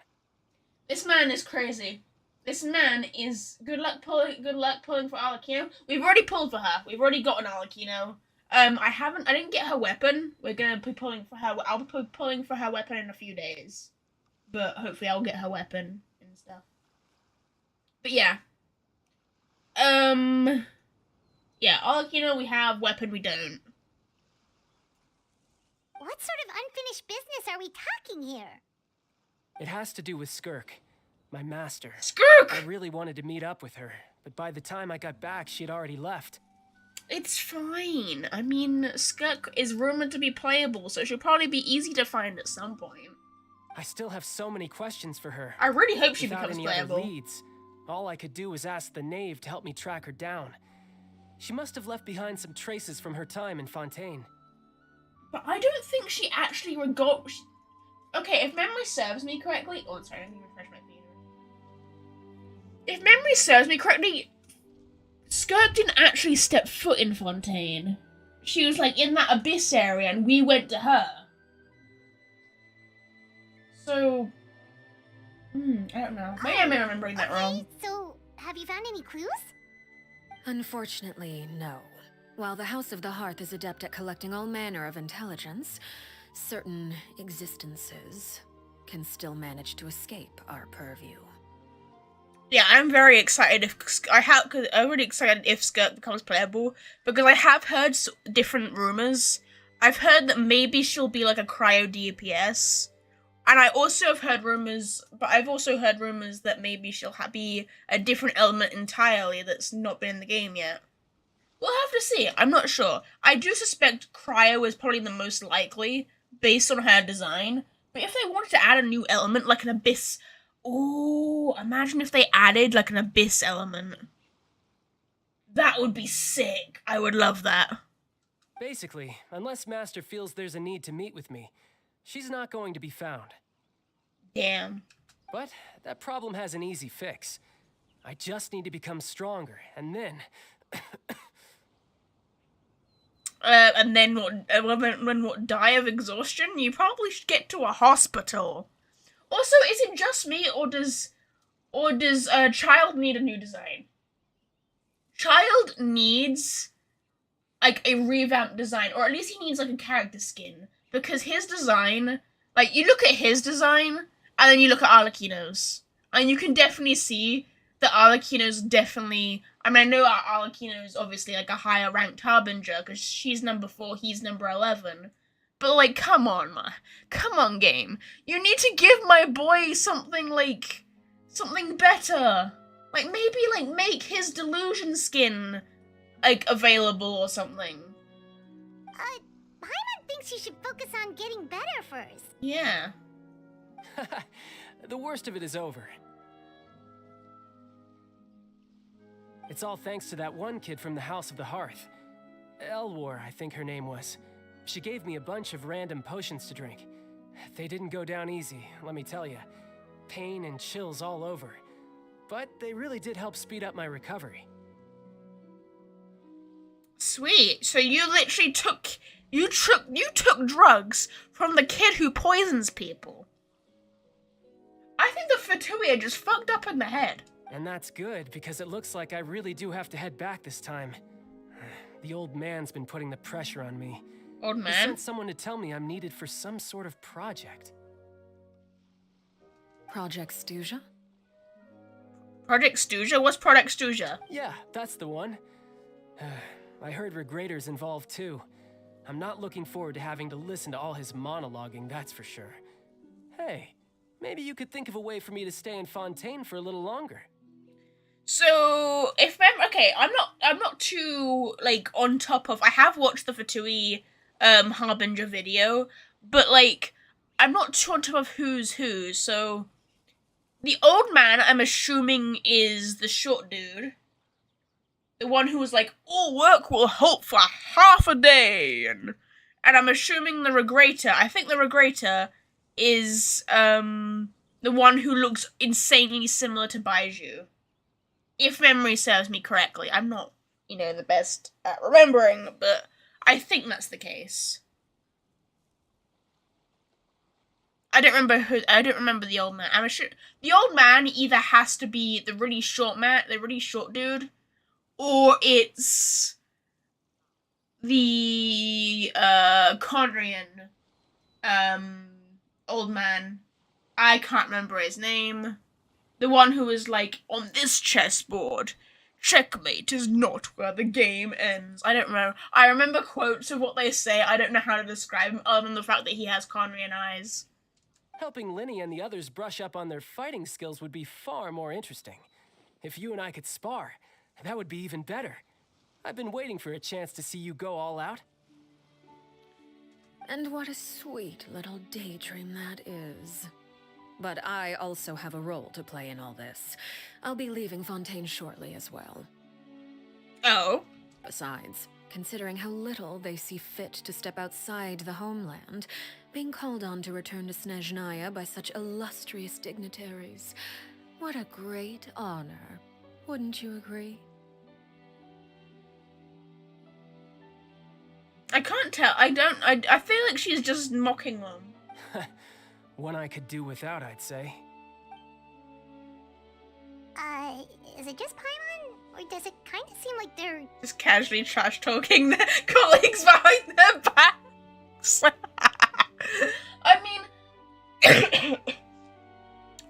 This man is crazy. This man is good luck pulling for Arlecchino. We've already pulled for her. We've already got an Arlecchino. I didn't get her weapon. We're gonna be pulling for her. I'll be pulling for her weapon in a few days. But hopefully I'll get her weapon and stuff. But yeah. Yeah, Arlecchino we have, weapon we don't. What sort of unfinished business are we talking here? It has to do with Skirk, my master. Skirk! I really wanted to meet up with her, but by the time I got back, she'd already left. It's fine. I mean, Skirk is rumored to be playable, so she'll probably be easy to find at some point. I still have so many questions for her. I really hope she Without becomes any playable. other leads, all I could do was ask the knave to help me track her down. She must have left behind some traces from her time in Fontaine. But I don't think she actually Okay, if memory serves me correctly... Oh, sorry, let me refresh my feed. if memory serves me correctly, Skirt didn't actually step foot in Fontaine. She was like in that abyss area and we went to her. So, I don't know. Maybe I'm remembering that wrong. So, have you found any clues? Unfortunately, no. While the House of the Hearth is adept at collecting all manner of intelligence, certain existences can still manage to escape our purview. Yeah, I'm very excited I'm really excited if Skirt becomes playable, because I have heard different rumors. I've heard that maybe she'll be like a cryo DPS, and I also have heard rumors, but I've also heard rumors that maybe she'll be a different element entirely that's not been in the game yet. We'll have to see. I'm not sure. I do suspect cryo is probably the most likely, based on her design, but if they wanted to add a new element, like an abyss... Ooh, imagine if they added, like, an abyss element. That would be sick. I would love that. Basically, unless Master feels there's a need to meet with me, she's not going to be found. Damn. But that problem has an easy fix. I just need to become stronger, and then... and then what, die of exhaustion? You probably should get to a hospital. Also, is it just me, or does Child need a new design? Child needs, like, a revamped design, or at least he needs, like, a character skin. Because his design, like, you look at his design, and then you look at Arlecchino's. And you can definitely see that Arlecchino's definitely... I mean, I know Arlecchino is obviously, like, a higher ranked Harbinger, because she's number 4, he's number 11. But, like, come on, game. You need to give my boy something better. Like, maybe, like, make his delusion skin, like, available or something. Paimon thinks you should focus on getting better first. Yeah. The worst of it is over. It's all thanks to that one kid from the House of the Hearth. Elwar, I think her name was. She gave me a bunch of random potions to drink. They didn't go down easy, let me tell you. Pain and chills all over. But they really did help speed up my recovery. Sweet. So you literally took drugs from the kid who poisons people. I think the Fatui are just fucked up in the head. And that's good, because it looks like I really do have to head back this time. The old man's been putting the pressure on me. Old He man? sent someone to tell me I'm needed for some sort of project. Project Stuja? Project Stuja? What's Project Stuja? Yeah, that's the one. I heard Regrator's involved too. I'm not looking forward to having to listen to all his monologuing, that's for sure. Hey, maybe you could think of a way for me to stay in Fontaine for a little longer. So, I'm not too, like, on top of... I have watched the Fatui Harbinger video, but, like, I'm not too on top of who's who, so... The old man, I'm assuming, is the short dude. The one who was like, all work will halt for half a day, and I'm assuming the Regrator, I think the Regrator is, the one who looks insanely similar to Baiju. If memory serves me correctly. I'm not, the best at remembering, but I think that's the case. I don't remember the old man. I'm sure the old man either has to be the really short dude, or it's the Conrian old man. I can't remember his name. The one who was like, on this chessboard, checkmate is not where the game ends. I don't remember. I remember quotes of what they say. I don't know how to describe him other than the fact that he has Conrian eyes. Helping Linny and the others brush up on their fighting skills would be far more interesting. If you and I could spar, that would be even better. I've been waiting for a chance to see you go all out. And what a sweet little daydream that is. But I also have a role to play in all this. I'll be leaving Fontaine shortly as well. Oh? Besides, considering how little they see fit to step outside the homeland, being called on to return to Snezhnaya by such illustrious dignitaries What a great honor. Wouldn't you agree? I can't tell. I feel like she's just mocking them. One I could do without, I'd say. Is it just Paimon? Or does it kind of seem like they're... Just casually trash talking their colleagues behind their backs.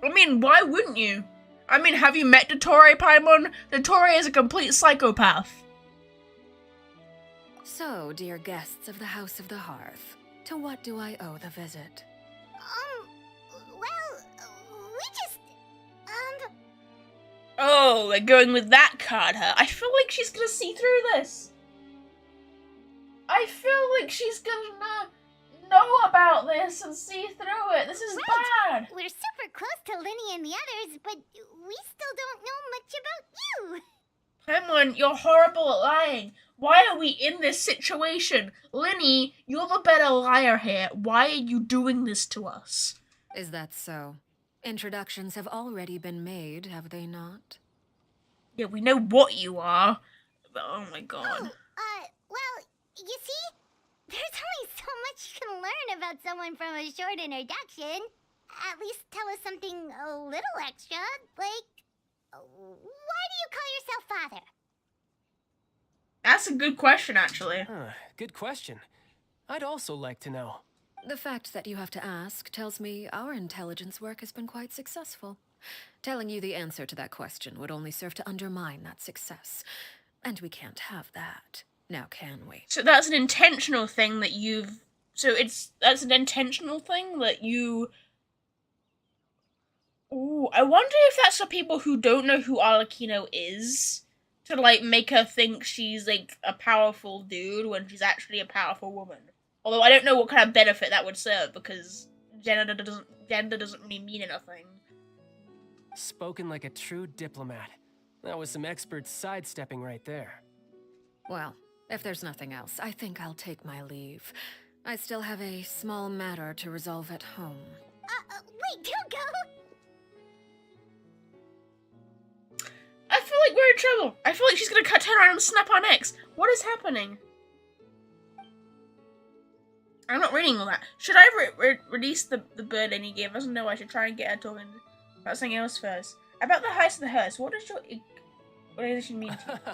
I mean, why wouldn't you? I mean, have you met Dottore, Paimon? Dottore is a complete psychopath. So, dear guests of the House of the Hearth, to what do I owe the visit? Well, we just... Oh, we're going with that card, huh? I feel like she's gonna see through this. I feel like she's gonna know about this and see through it. This is bad. We're super close to Linny and the others, but we still don't know much about you. Paimon, you're horrible at lying. Why are we in this situation? Linny, you're the better liar here. Why are you doing this to us? Is that so? Introductions have already been made, have they not? Yeah, we know what you are. But, oh my god. Well, you see, there's only so much you can learn about someone from a short introduction. At least tell us something a little extra, like, why do you call yourself father? That's a good question, actually. Good question. I'd also like to know. The fact that you have to ask tells me our intelligence work has been quite successful. Telling you the answer to that question would only serve to undermine that success. And we can't have that. Now can we? So that's an intentional thing that you've... that's an intentional thing that you... Ooh, I wonder if that's for people who don't know who Arlecchino is. To, like, make her think she's, like, a powerful dude when she's actually a powerful woman. Although I don't know what kind of benefit that would serve, because gender doesn't really mean anything. Spoken like a true diplomat. That was some expert sidestepping right there. Well, if there's nothing else, I think I'll take my leave. I still have a small matter to resolve at home. Wait, don't go! I feel like we're in trouble. I feel like she's gonna turn around and snap our necks. What is happening? I'm not reading all that. Should I release the bird and he gave us? No, I should try and get her talking about something else first. About the heist of the hearse, what does your organization mean to you?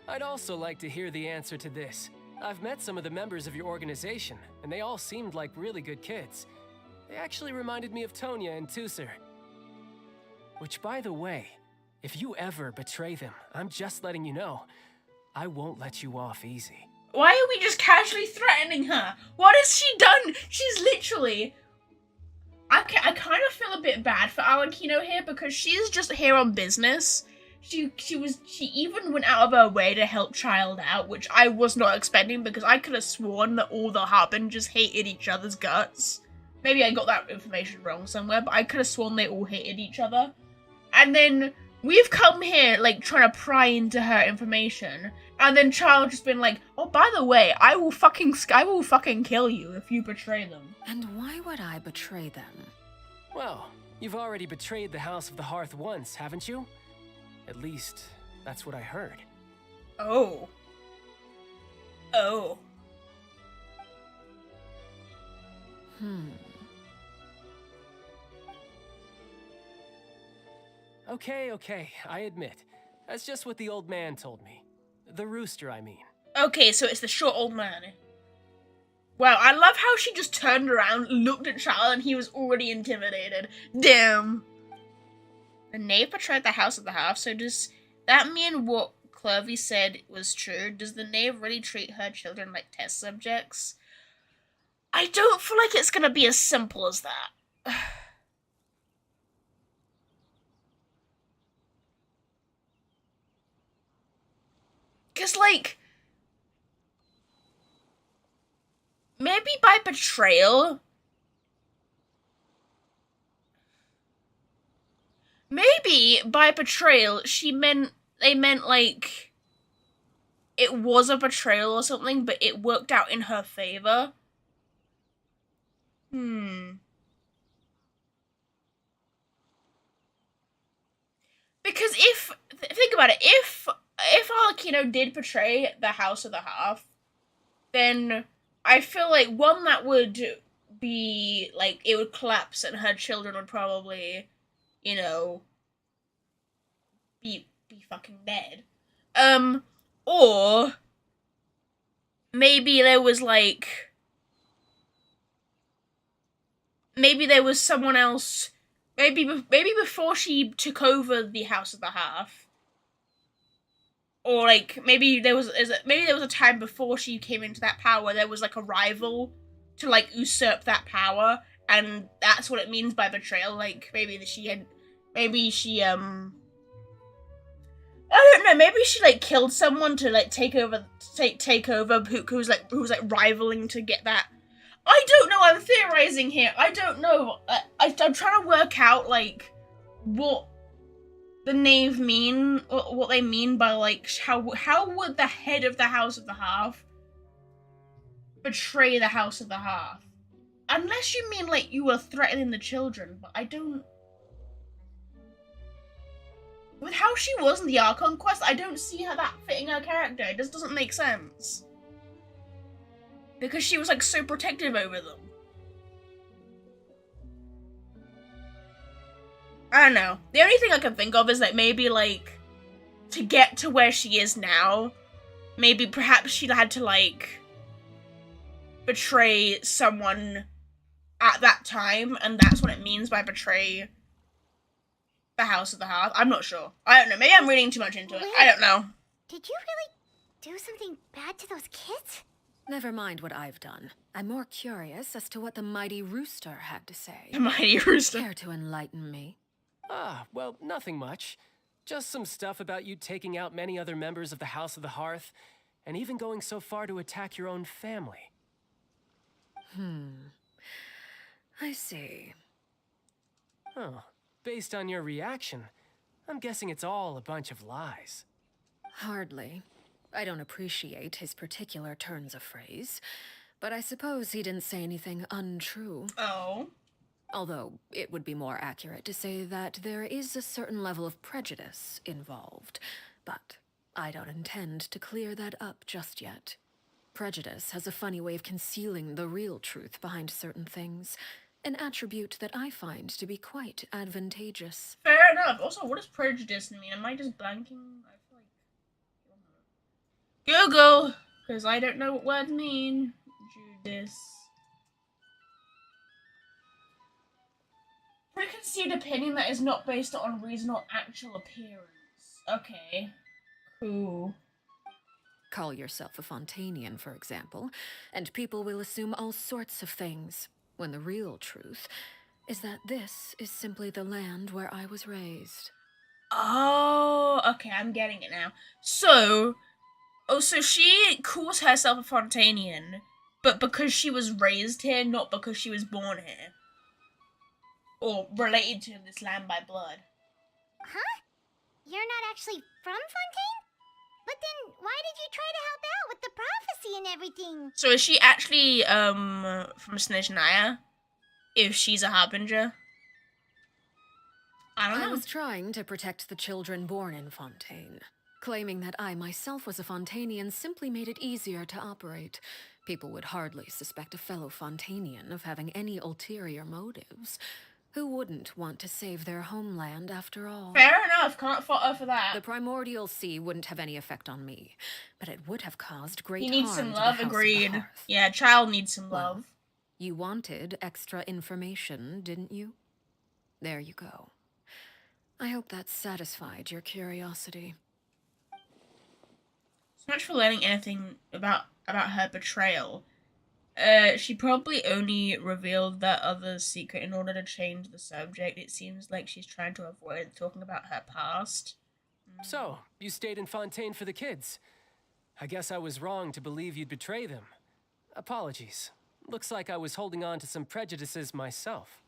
I'd also like to hear the answer to this. I've met some of the members of your organization, and they all seemed like really good kids. They actually reminded me of Tonya and Tusser. Which, by the way, if you ever betray them, I'm just letting you know, I won't let you off easy. Why are we just casually threatening her? What has she done? She's literally... I kind of feel a bit bad for Arlecchino here because she's just here on business. She even went out of her way to help Child out, which I was not expecting because I could have sworn that all the Harbingers hated each other's guts. Maybe I got that information wrong somewhere, but I could have sworn they all hated each other. And then we've come here, like, trying to pry into her information, and then Child just been like, oh, by the way, I will fucking kill you if you betray them. And why would I betray them? Well, you've already betrayed the House of the Hearth once, haven't you? At least, that's what I heard. Oh. Oh. Okay, I admit. That's just what the old man told me. The rooster, I mean. Okay, so it's the short old man. Wow, I love how she just turned around, looked at Child, and he was already intimidated. Damn. The knave betrayed the House of the Half, so does that mean what Clervy said was true? Does the knave really treat her children like test subjects? I don't feel like it's gonna be as simple as that. Because, like, maybe by betrayal, they meant, like, it was a betrayal or something, but it worked out in her favor. Because think about it, if Arlecchino did betray the House of the Hearth, then I feel like one that would be like it would collapse and her children would probably, you know, be fucking dead. Or maybe there was like someone else. Maybe before she took over the House of the Hearth, or like maybe there was a time before she came into that power where there was like a rival to like usurp that power, and that's what it means by betrayal. Like maybe she I don't know. Maybe she like killed someone to like take over who was like rivaling to get that. I don't know. I'm theorizing here. I don't know. I'm trying to work out like what the Knave mean, what they mean by like how would the head of the House of the Hearth betray the House of the Hearth? Unless you mean like you were threatening the children, but I don't. With how she was in the Archon quest, I don't see her that fitting her character. It just doesn't make sense. Because she was like so protective over them. I don't know. The only thing I can think of is that maybe like to get to where she is now, maybe perhaps she'd had to like betray someone at that time, and that's what it means by betray the House of the Hearth. I'm not sure. I don't know. Maybe I'm reading too much into it. I don't know. Did you really do something bad to those kids? Never mind what I've done. I'm more curious as to what the mighty rooster had to say. The mighty rooster. Care to enlighten me? Ah, well, nothing much. Just some stuff about you taking out many other members of the House of the Hearth, and even going so far to attack your own family. I see. Oh, based on your reaction, I'm guessing it's all a bunch of lies. Hardly. I don't appreciate his particular turns of phrase, but I suppose he didn't say anything untrue. Oh. Although, it would be more accurate to say that there is a certain level of prejudice involved, but I don't intend to clear that up just yet. Prejudice has a funny way of concealing the real truth behind certain things, an attribute that I find to be quite advantageous. Fair enough. Also, what does prejudice mean? Am I just blanking? I feel like... Google! Because I don't know what words mean. Judas. Preconceived opinion that is not based on reason or actual appearance. Okay. Cool. Call yourself a Fontainian, for example, and people will assume all sorts of things, when the real truth is that this is simply the land where I was raised. Oh, okay, I'm getting it now. So she calls herself a Fontainian, but because she was raised here, not because she was born here. Or related to this land by blood. Huh? You're not actually from Fontaine? But then why did you try to help out with the prophecy and everything? So is she actually from Snezhnaya? If she's a harbinger? I don't know. I was trying to protect the children born in Fontaine. Claiming that I myself was a Fontainian simply made it easier to operate. People would hardly suspect a fellow Fontainian of having any ulterior motives. Who wouldn't want to save their homeland after all? Fair enough, can't fault her for that. The primordial sea wouldn't have any effect on me, but it would have caused great He harm needs some to love, the House of the agreed. Hearth. Yeah, child needs some love. Well, you wanted extra information, didn't you? There you go. I hope that satisfied your curiosity. So much for learning anything about her betrayal. She probably only revealed that other secret in order to change the subject. It seems like she's trying to avoid talking about her past. So, you stayed in Fontaine for the kids. I guess I was wrong to believe you'd betray them. Apologies. Looks like I was holding on to some prejudices myself.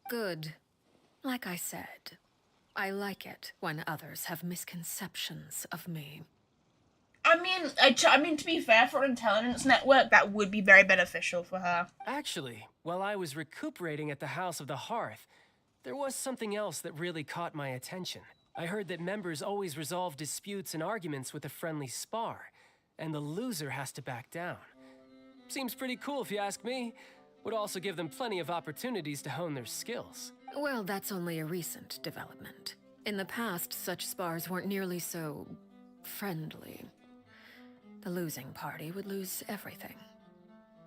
Good. Like I said, I like it when others have misconceptions of me. I mean, to be fair, for an intelligence network, that would be very beneficial for her. Actually, while I was recuperating at the House of the Hearth, there was something else that really caught my attention. I heard that members always resolve disputes and arguments with a friendly spar, and the loser has to back down. Seems pretty cool if you ask me. Would also give them plenty of opportunities to hone their skills. Well, that's only a recent development. In the past, such spars weren't nearly so friendly. The losing party would lose everything,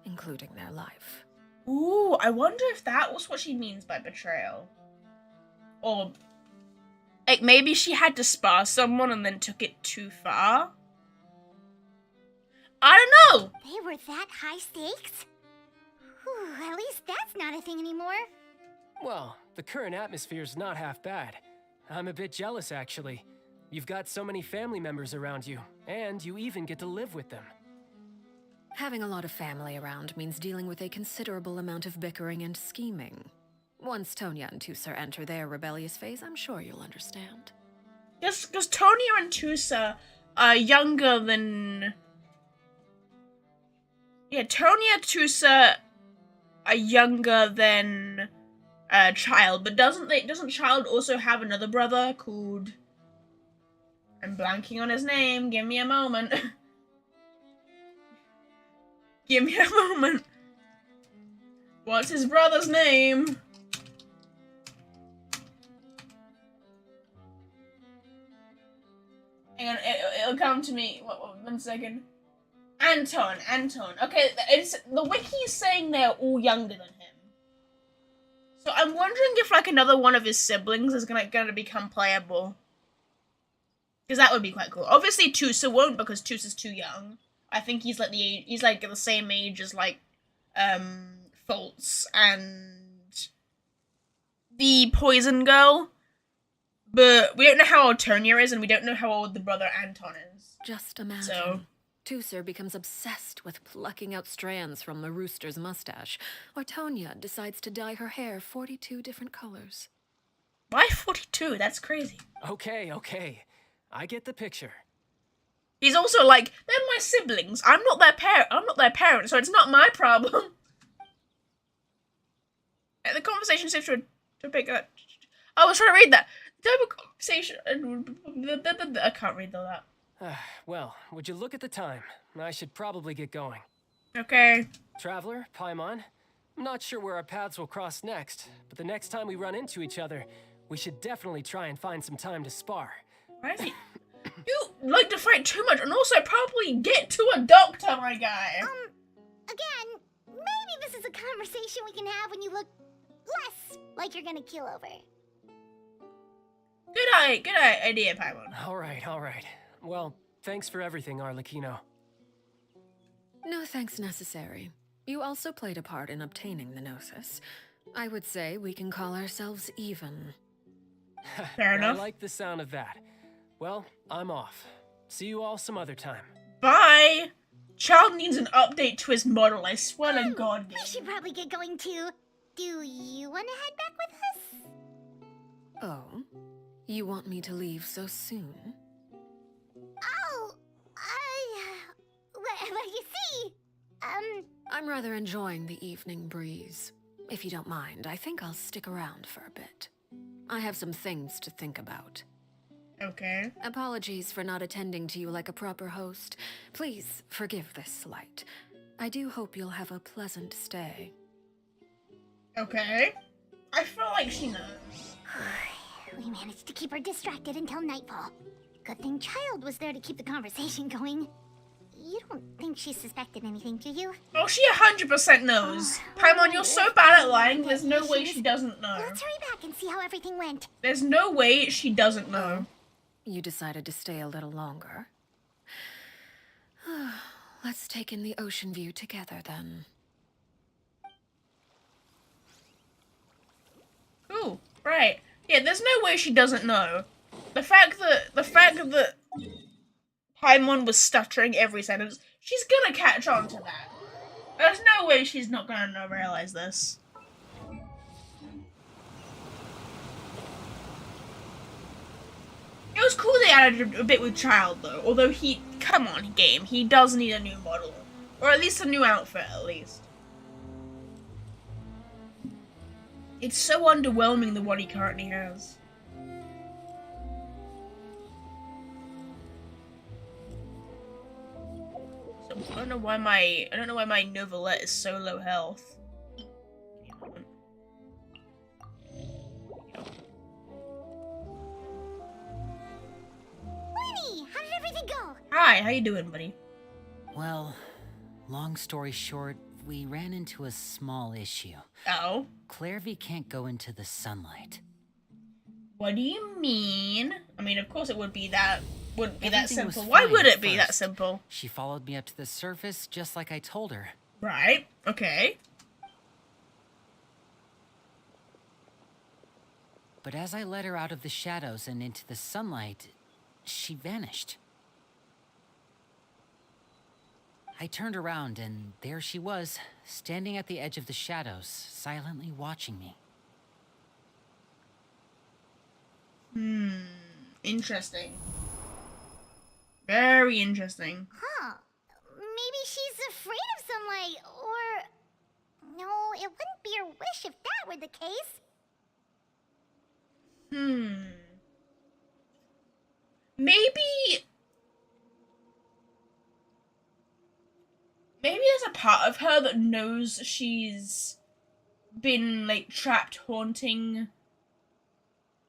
including their life. Ooh, I wonder if that was what she means by betrayal. Or, like, maybe she had to spar someone and then took it too far? I don't know! They were that high stakes? Whew, at least that's not a thing anymore. Well, the current atmosphere's not half bad. I'm a bit jealous, actually. You've got so many family members around you, and you even get to live with them. Having a lot of family around means dealing with a considerable amount of bickering and scheming. Once Tonya and Tusa enter their rebellious phase, I'm sure you'll understand. Yes, because Tonya and Tusa are younger than... Yeah, Tonya and Tusa are younger than Child, but doesn't Child also have another brother called... I'm blanking on his name, give me a moment. Give me a moment. What's his brother's name? Hang on, it'll come to me. 1 second. Anton. Okay, the wiki is saying they're all younger than him. So I'm wondering if like another one of his siblings is gonna become playable. Because that would be quite cool. Obviously Tusa won't because Tusa's too young. I think he's like the same age as like Foltz and the Poison Girl. But we don't know how old Tonya is, and we don't know how old the brother Anton is. Just imagine. So Tusa becomes obsessed with plucking out strands from the rooster's mustache, or Tonya decides to dye her hair 42 different colors. why 42? That's crazy. Okay. I get the picture. He's also like, they're my siblings. I'm not their parent, so it's not my problem. And the conversation seems to pick up. I was trying to read that. The conversation. I can't read all that. Well, would you look at the time? I should probably get going. Okay. Traveler, Paimon, I'm not sure where our paths will cross next, but the next time we run into each other, we should definitely try and find some time to spar. Why is he? You like to fight too much, and also probably get to a doctor, my guy. Again, maybe this is a conversation we can have when you look less like you're gonna keel over. Good idea, Paimon. All right. Well, thanks for everything, Arlecchino. No thanks necessary. You also played a part in obtaining the Gnosis. I would say we can call ourselves even. Fair enough. I like the sound of that. Well, I'm off. See you all some other time. Bye! Child needs an update to his model, I swear to God. We should probably get going too. Do you want to head back with us? Oh? You want me to leave so soon? Oh, well, you see, I'm rather enjoying the evening breeze. If you don't mind, I think I'll stick around for a bit. I have some things to think about. Okay. Apologies for not attending to you like a proper host. Please forgive this slight. I do hope you'll have a pleasant stay. Okay. I feel like she knows. we managed to keep her distracted until nightfall. Good thing Child was there to keep the conversation going. You don't think she suspected anything, do you? Oh, she 100% knows. Paimon, you're so bad at lying, there's no way she doesn't know. Let's hurry back and see how everything went. There's no way she doesn't know. You decided to stay a little longer. Let's take in the ocean view together, then. Ooh, right. Yeah, there's no way she doesn't know. The fact that Paimon was stuttering every sentence, she's gonna catch on to that. There's no way she's not gonna realize this. It was cool they added a bit with Child, though. Although come on, game, he does need a new model. Or at least a new outfit, at least. It's so underwhelming, the one he currently has. I don't know why my Novelette is so low health. Lenny, how did everything go? Hi, how you doing, buddy? Well, long story short, we ran into a small issue. Oh? Clairvy can't go into the sunlight. What do you mean? I mean, of course it wouldn't be that Everything was simple. Why fine would at it be that first. simple? She followed me up to the surface just like I told her. Right, okay. But as I led her out of the shadows and into the sunlight, she vanished. I turned around and there she was, standing at the edge of the shadows, silently watching me. Interesting. Very interesting. Huh. Maybe she's afraid of sunlight, or... No, it wouldn't be her wish if that were the case. Maybe there's a part of her that knows she's been, like, trapped haunting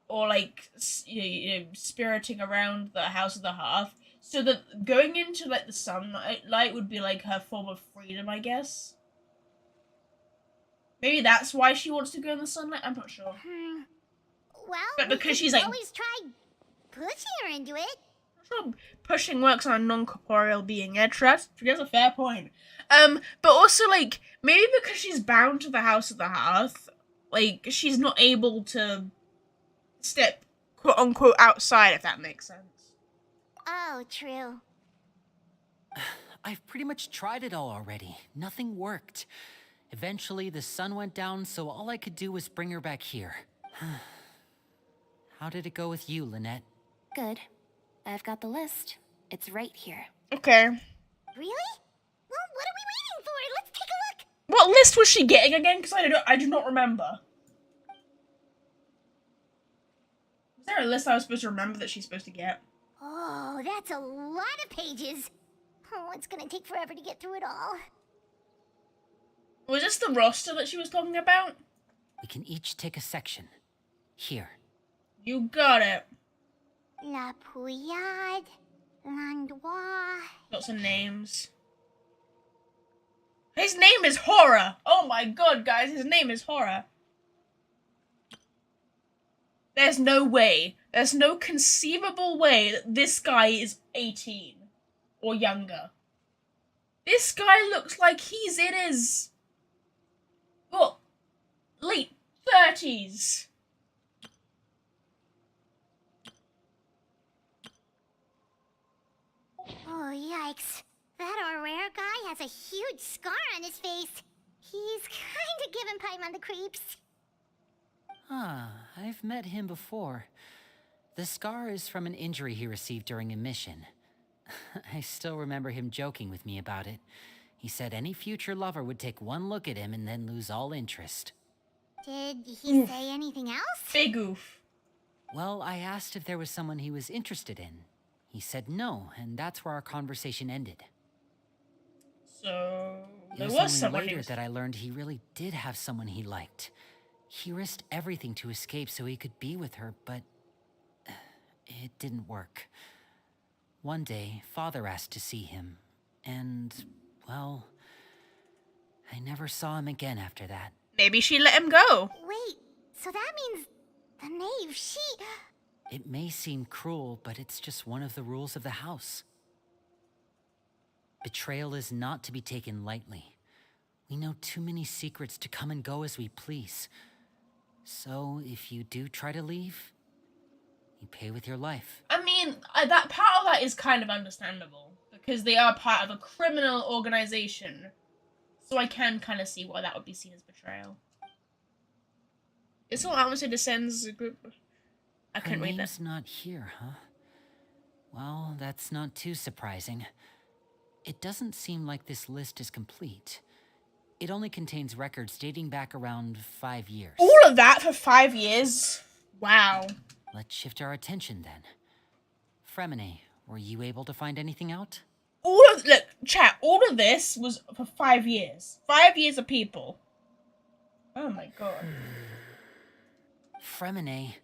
or, like, spiriting around the House of the Hearth, so that going into, like, the sunlight would be, like, her form of freedom, I guess. Maybe that's why she wants to go in the sunlight, I'm not sure. Well, But we because could she's, like- always try pushing her into it. Sure, pushing works on a non-corporeal being. Yeah, trust. That's a fair point. But also, like, maybe because she's bound to the House of the Hearth, like, she's not able to step, quote-unquote, outside, if that makes sense. Oh, true. I've pretty much tried it all already. Nothing worked. Eventually, the sun went down, so all I could do was bring her back here. How did it go with you, Lynette? Good. I've got the list. It's right here. Okay. Really? Well, what are we waiting for? Let's take a look. What list was she getting again? Because I do not remember. Was there a list I was supposed to remember that she's supposed to get? Oh, that's a lot of pages. Oh, it's gonna take forever to get through it all. Was this the roster that she was talking about? We can each take a section. Here. You got it. La Pouillade, Landois. Got some names. His name is Horror! Oh my god, guys, his name is Horror. There's no way. There's no conceivable way that this guy is 18. Or younger. This guy looks like he's in his... what? Late 30s. Oh, yikes. That Aurora guy has a huge scar on his face. He's kinda giving Paimon the creeps. Ah, I've met him before. The scar is from an injury he received during a mission. I still remember him joking with me about it. He said any future lover would take one look at him and then lose all interest. Did he say anything else? Big oof. Well, I asked if there was someone he was interested in. He said no, and that's where our conversation ended. So... It there was was only someone later who's... that I learned he really did have someone he liked. He risked everything to escape so he could be with her, but... it didn't work. One day, Father asked to see him, and, well... I never saw him again after that. Maybe she let him go. Wait, so that means the knave, she... It may seem cruel, but it's just one of the rules of the house. Betrayal is not to be taken lightly. We know too many secrets to come and go as we please. So, if you do try to leave, you pay with your life. I mean, that part of that is kind of understandable. Because they are part of a criminal organization. So I can kind of see why that would be seen as betrayal. It's all Amnesty Descends group. I Her couldn't read that. name's not here, huh? Well, that's not too surprising. It doesn't seem like this list is complete. It only contains records dating back around 5 years. All of that for 5 years? Wow. Let's shift our attention then. Fremine, were you able to find anything out? look, chat, all of this was for 5 years. 5 years of people. Oh my god. Fremine.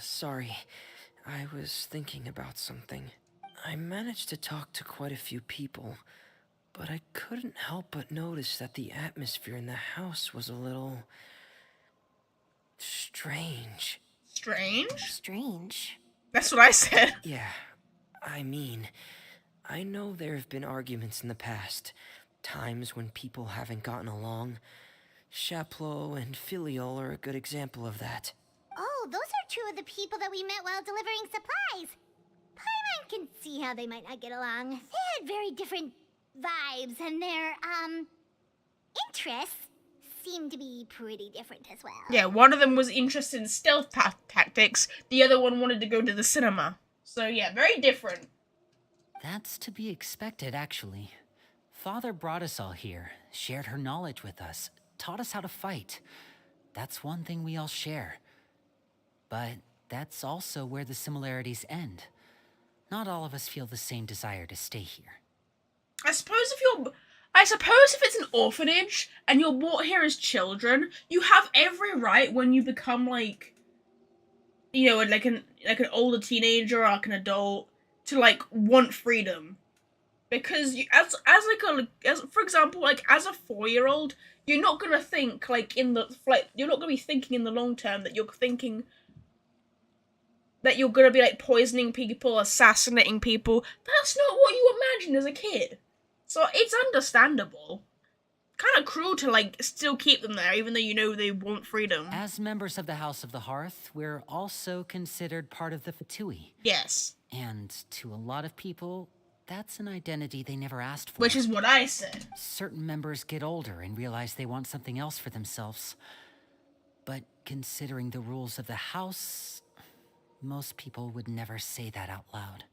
Sorry. I was thinking about something. I managed to talk to quite a few people, but I couldn't help but notice that the atmosphere in the house was a little strange. Strange? Strange. That's what I said. Yeah, I mean, I know there have been arguments in the past, times when people haven't gotten along. Chaplot and Filiol are a good example of that. Oh, those are two of the people that we met while delivering supplies. Paimon can see how they might not get along. They had very different vibes, and their, interests seemed to be pretty different as well. Yeah, one of them was interested in stealth tactics, the other one wanted to go to the cinema. So yeah, very different. That's to be expected, actually. Father brought us all here, shared her knowledge with us, taught us how to fight. That's one thing we all share. But that's also where the similarities end. Not all of us feel the same desire to stay here. I suppose if it's an orphanage and you're brought here as children, you have every right when you become like, you know, like an older teenager or like an adult to like want freedom, because you, as for example, like as a 4-year-old, you're not gonna think like you're not gonna be thinking in the long term that you're thinking that you're gonna be like poisoning people, assassinating people. That's not what you imagine as a kid. So it's understandable. Kind of cruel to like still keep them there, even though you know they want freedom. As members of the House of the Hearth, we're also considered part of the Fatui. Yes. And to a lot of people, that's an identity they never asked for. Which is what I said. Certain members get older and realize they want something else for themselves. But considering the rules of the House, most people would never say that out loud.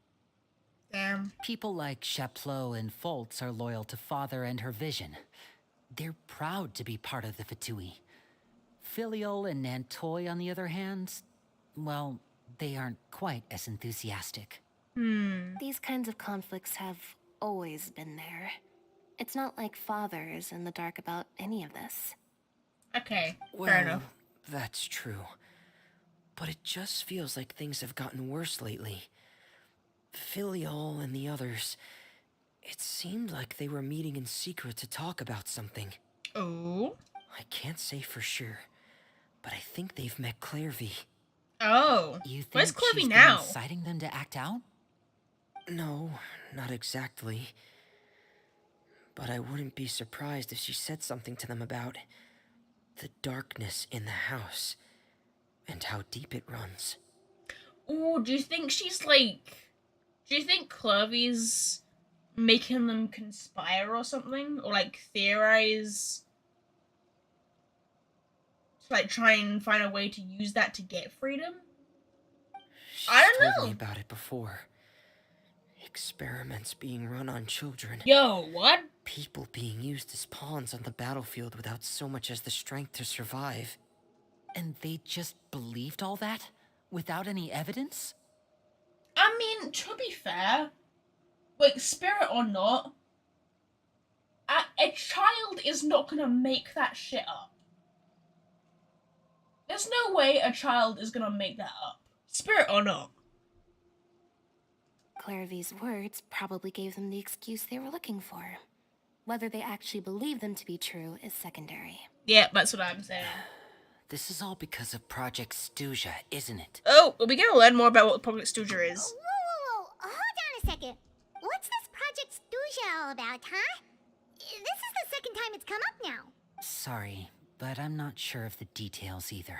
Damn. People like Chaplot and Foltz are loyal to Father and her vision. They're proud to be part of the Fatui. Filiol and Nantoy, on the other hand, well, they aren't quite as enthusiastic. These kinds of conflicts have always been there. It's not like Father is in the dark about any of this. Okay, Well, fair enough. that's true. But it just feels like things have gotten worse lately. Filiol and the others, it seemed like they were meeting in secret to talk about something. Oh? I can't say for sure, but I think they've met Clairvy. Oh. You think Where's she's Clevy been now? inciting them to act out? No, not exactly. But I wouldn't be surprised if she said something to them about the darkness in the house and how deep it runs. Oh, do you think she's like... Do you think Clevy's making them conspire or something? Or like theorize? To like try and find a way to use that to get freedom? She's I don't told know. me about it before. Experiments being run on children. Yo, what? People being used as pawns on the battlefield without so much as the strength to survive. And they just believed all that? Without any evidence? I mean, to be fair, like, spirit or not, a child is not gonna make that shit up. There's no way a child is gonna make that up. Spirit or not. Clairvy's words probably gave them the excuse they were looking for. Whether they actually believe them to be true is secondary. Yeah, that's what I'm saying. This is all because of Project Stuja, isn't it? Oh, are we gonna learn more about what Public Stooger is? Whoa. Hold on a second. What's this Project Stuja all about, huh? This is the second time it's come up now. Sorry, but I'm not sure of the details either.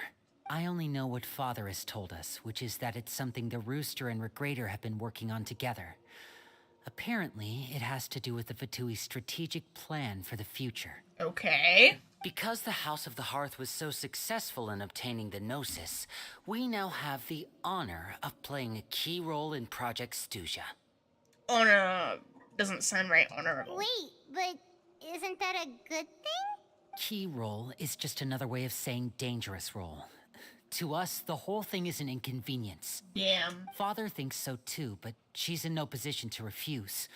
I only know what Father has told us, which is that it's something the Rooster and Regrader have been working on together. Apparently, it has to do with the Fatui's strategic plan for the future. Okay. Because the House of the Hearth was so successful in obtaining the Gnosis, we now have the honor of playing a key role in Project Stuja. Honor doesn't sound very honorable. Wait, but isn't that a good thing? Key role is just another way of saying dangerous role. To us, the whole thing is an inconvenience. Damn. Father thinks so too, but she's in no position to refuse.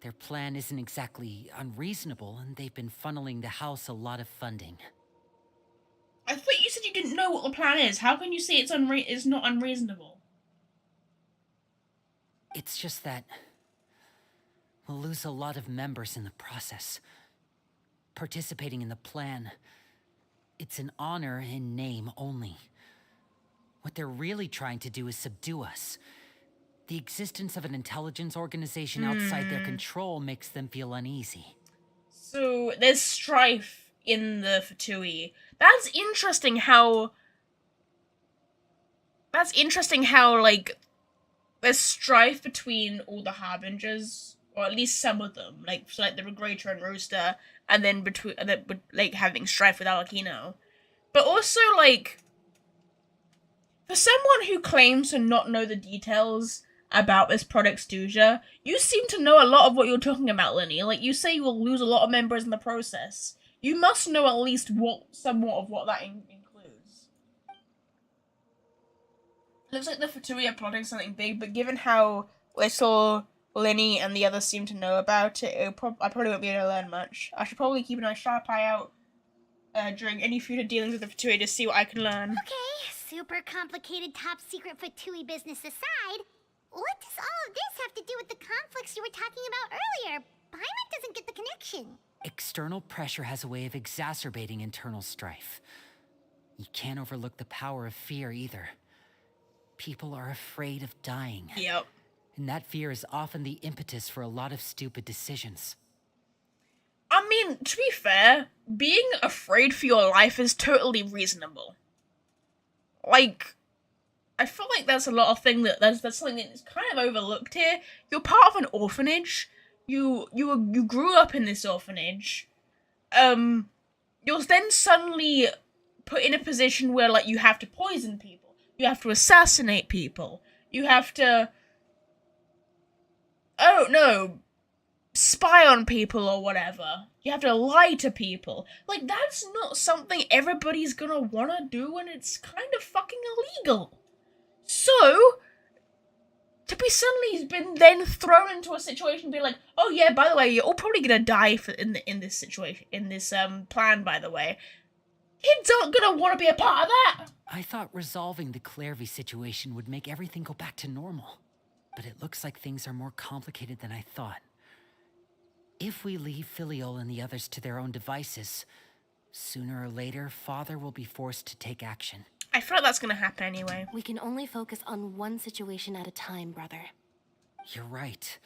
Their plan isn't exactly unreasonable, and they've been funneling the house a lot of funding. I thought you said you didn't know what the plan is. How can you say it's not unreasonable? It's just that we'll lose a lot of members in the process. Participating in the plan, it's an honor in name only. What they're really trying to do is subdue us. The existence of an intelligence organization outside their control makes them feel uneasy. So there's strife in the Fatui. That's interesting how, like, there's strife between all the Harbingers, or at least some of them, like, so, like, the Regrator and Rooster, and then like, having strife with Arlecchino. But also, like, for someone who claims to not know the details about this Project Stuja, you seem to know a lot of what you're talking about, Lenny. Like, you say you will lose a lot of members in the process. You must know at least somewhat of what that includes. It looks like the Fatui are plotting something big, but given how little Lenny and the others seem to know about it, I probably won't be able to learn much. I should probably keep a sharp eye out during any future dealings with the Fatui to see what I can learn. Okay, super complicated top secret Fatui business aside, what does all of this have to do with the conflicts you were talking about earlier? Paimon doesn't get the connection. External pressure has a way of exacerbating internal strife. You can't overlook the power of fear either. People are afraid of dying. Yep. And that fear is often the impetus for a lot of stupid decisions. I mean, to be fair, being afraid for your life is totally reasonable. Like, I feel like that's a lot of thing that's something that's kind of overlooked here. You're part of an orphanage. You grew up in this orphanage. You're then suddenly put in a position where, like, you have to poison people. You have to assassinate people. You have to, I don't know, spy on people or whatever. You have to lie to people. Like, that's not something everybody's gonna wanna do, and it's kind of fucking illegal. So, to be suddenly been then thrown into a situation and be like, oh yeah, by the way, you're all probably gonna die in this situation, in this plan, by the way. Kids aren't gonna want to be a part of that. I thought resolving the Clairvy situation would make everything go back to normal. But it looks like things are more complicated than I thought. If we leave Filiol and the others to their own devices, sooner or later, Father will be forced to take action. I feel like that's gonna happen anyway. We can only focus on one situation at a time, brother. You're right.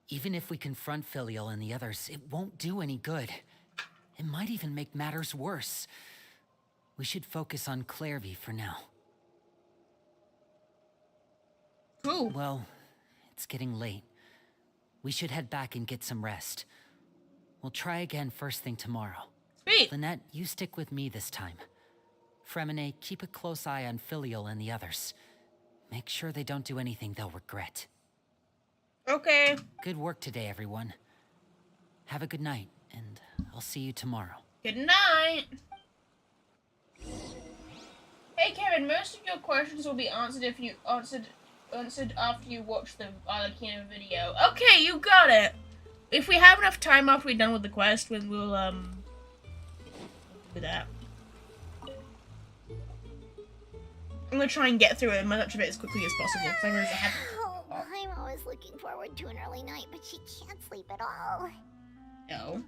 Even if we confront Filiol and the others, it won't do any good. It might even make matters worse. We should focus on Clairvy for now. Cool. Well, it's getting late. We should head back and get some rest. We'll try again first thing tomorrow. Sweet. Lynette, you stick with me this time. Fremine, keep a close eye on Filiol and the others. Make sure they don't do anything they'll regret. Okay. Good work today, everyone. Have a good night, and I'll see you tomorrow. Good night. Hey Kevin, most of your questions will be answered if you answered after you watch the Arlecchino video. Okay, you got it. If we have enough time after we're done with the quest, then we'll do that. I'm gonna try and get through as much of it as quickly as possible. So I haven't. Oh, I'm always looking forward to an early night, but she can't sleep at all. No.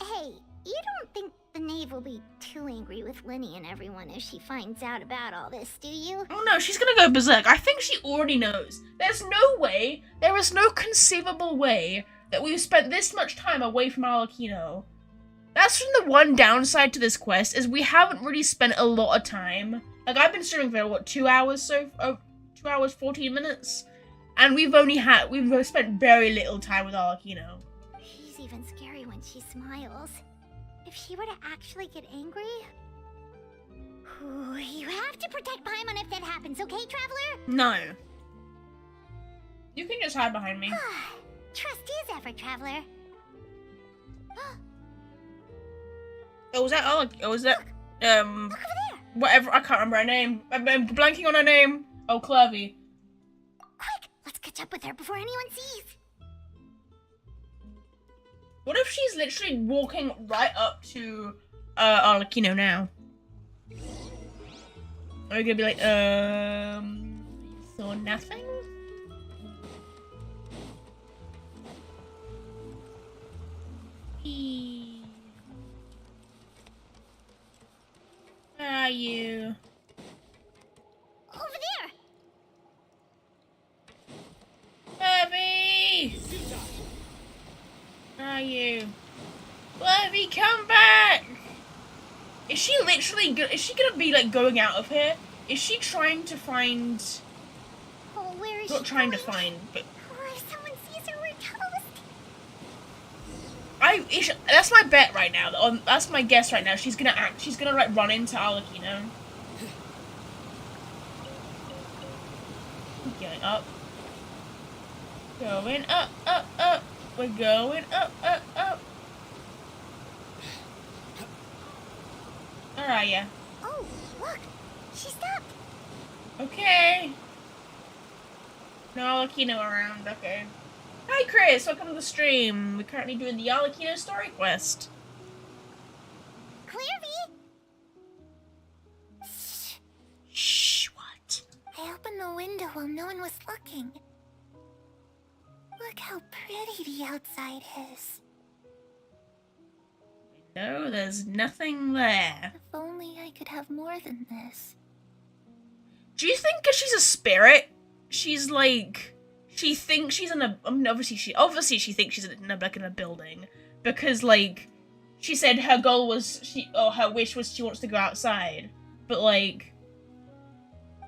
Hey, you don't think the Knave will be too angry with Lenny and everyone if she finds out about all this, do you? Oh no, she's gonna go berserk. I think she already knows. There is no conceivable way that we've spent this much time away from Arlecchino. That's from the one downside to this quest, is we haven't really spent a lot of time. Like, I've been streaming for, what, 2 hours 2 hours, 14 minutes? And we've spent very little time with Arlecchino. She's even scary when she smiles. If she were to actually get angry... Ooh, you have to protect Paimon if that happens, okay, Traveler? No. You can just hide behind me. Trust is effort, Traveler. Oh, was that... Look over there. whatever. I can't remember her name. I'm blanking on her name. Oh, Clervy. Quick, let's catch up with her before anyone sees. What if she's literally walking right up to Arlecchino now? Are we gonna be like, saw nothing? Where are you? Over there. Bobby! Where are you? Bobby, come back! Is she literally is she gonna be like going out of here? Is she trying to find? Oh, where is Not she trying going? to find, but Oh, if someone sees her, we're toast. that's my bet right now. That's my guess right now. She's gonna like run into Arlecchino. Going up. Going up, up, up. We're going up, up, up. Where are ya? Oh, look, she stopped. Okay. No Arlecchino around. Okay. Hi, Chris. Welcome to the stream. We're currently doing the Arlecchino story quest. Clearly. Shh. What? I opened the window while no one was looking. Look how pretty the outside is. No, there's nothing there. If only I could have more than this. Do you think 'cause she's a spirit, she's like, she thinks she's in a? I mean, obviously she thinks she's in a building because like, she said her goal was her wish was she wants to go outside, but like.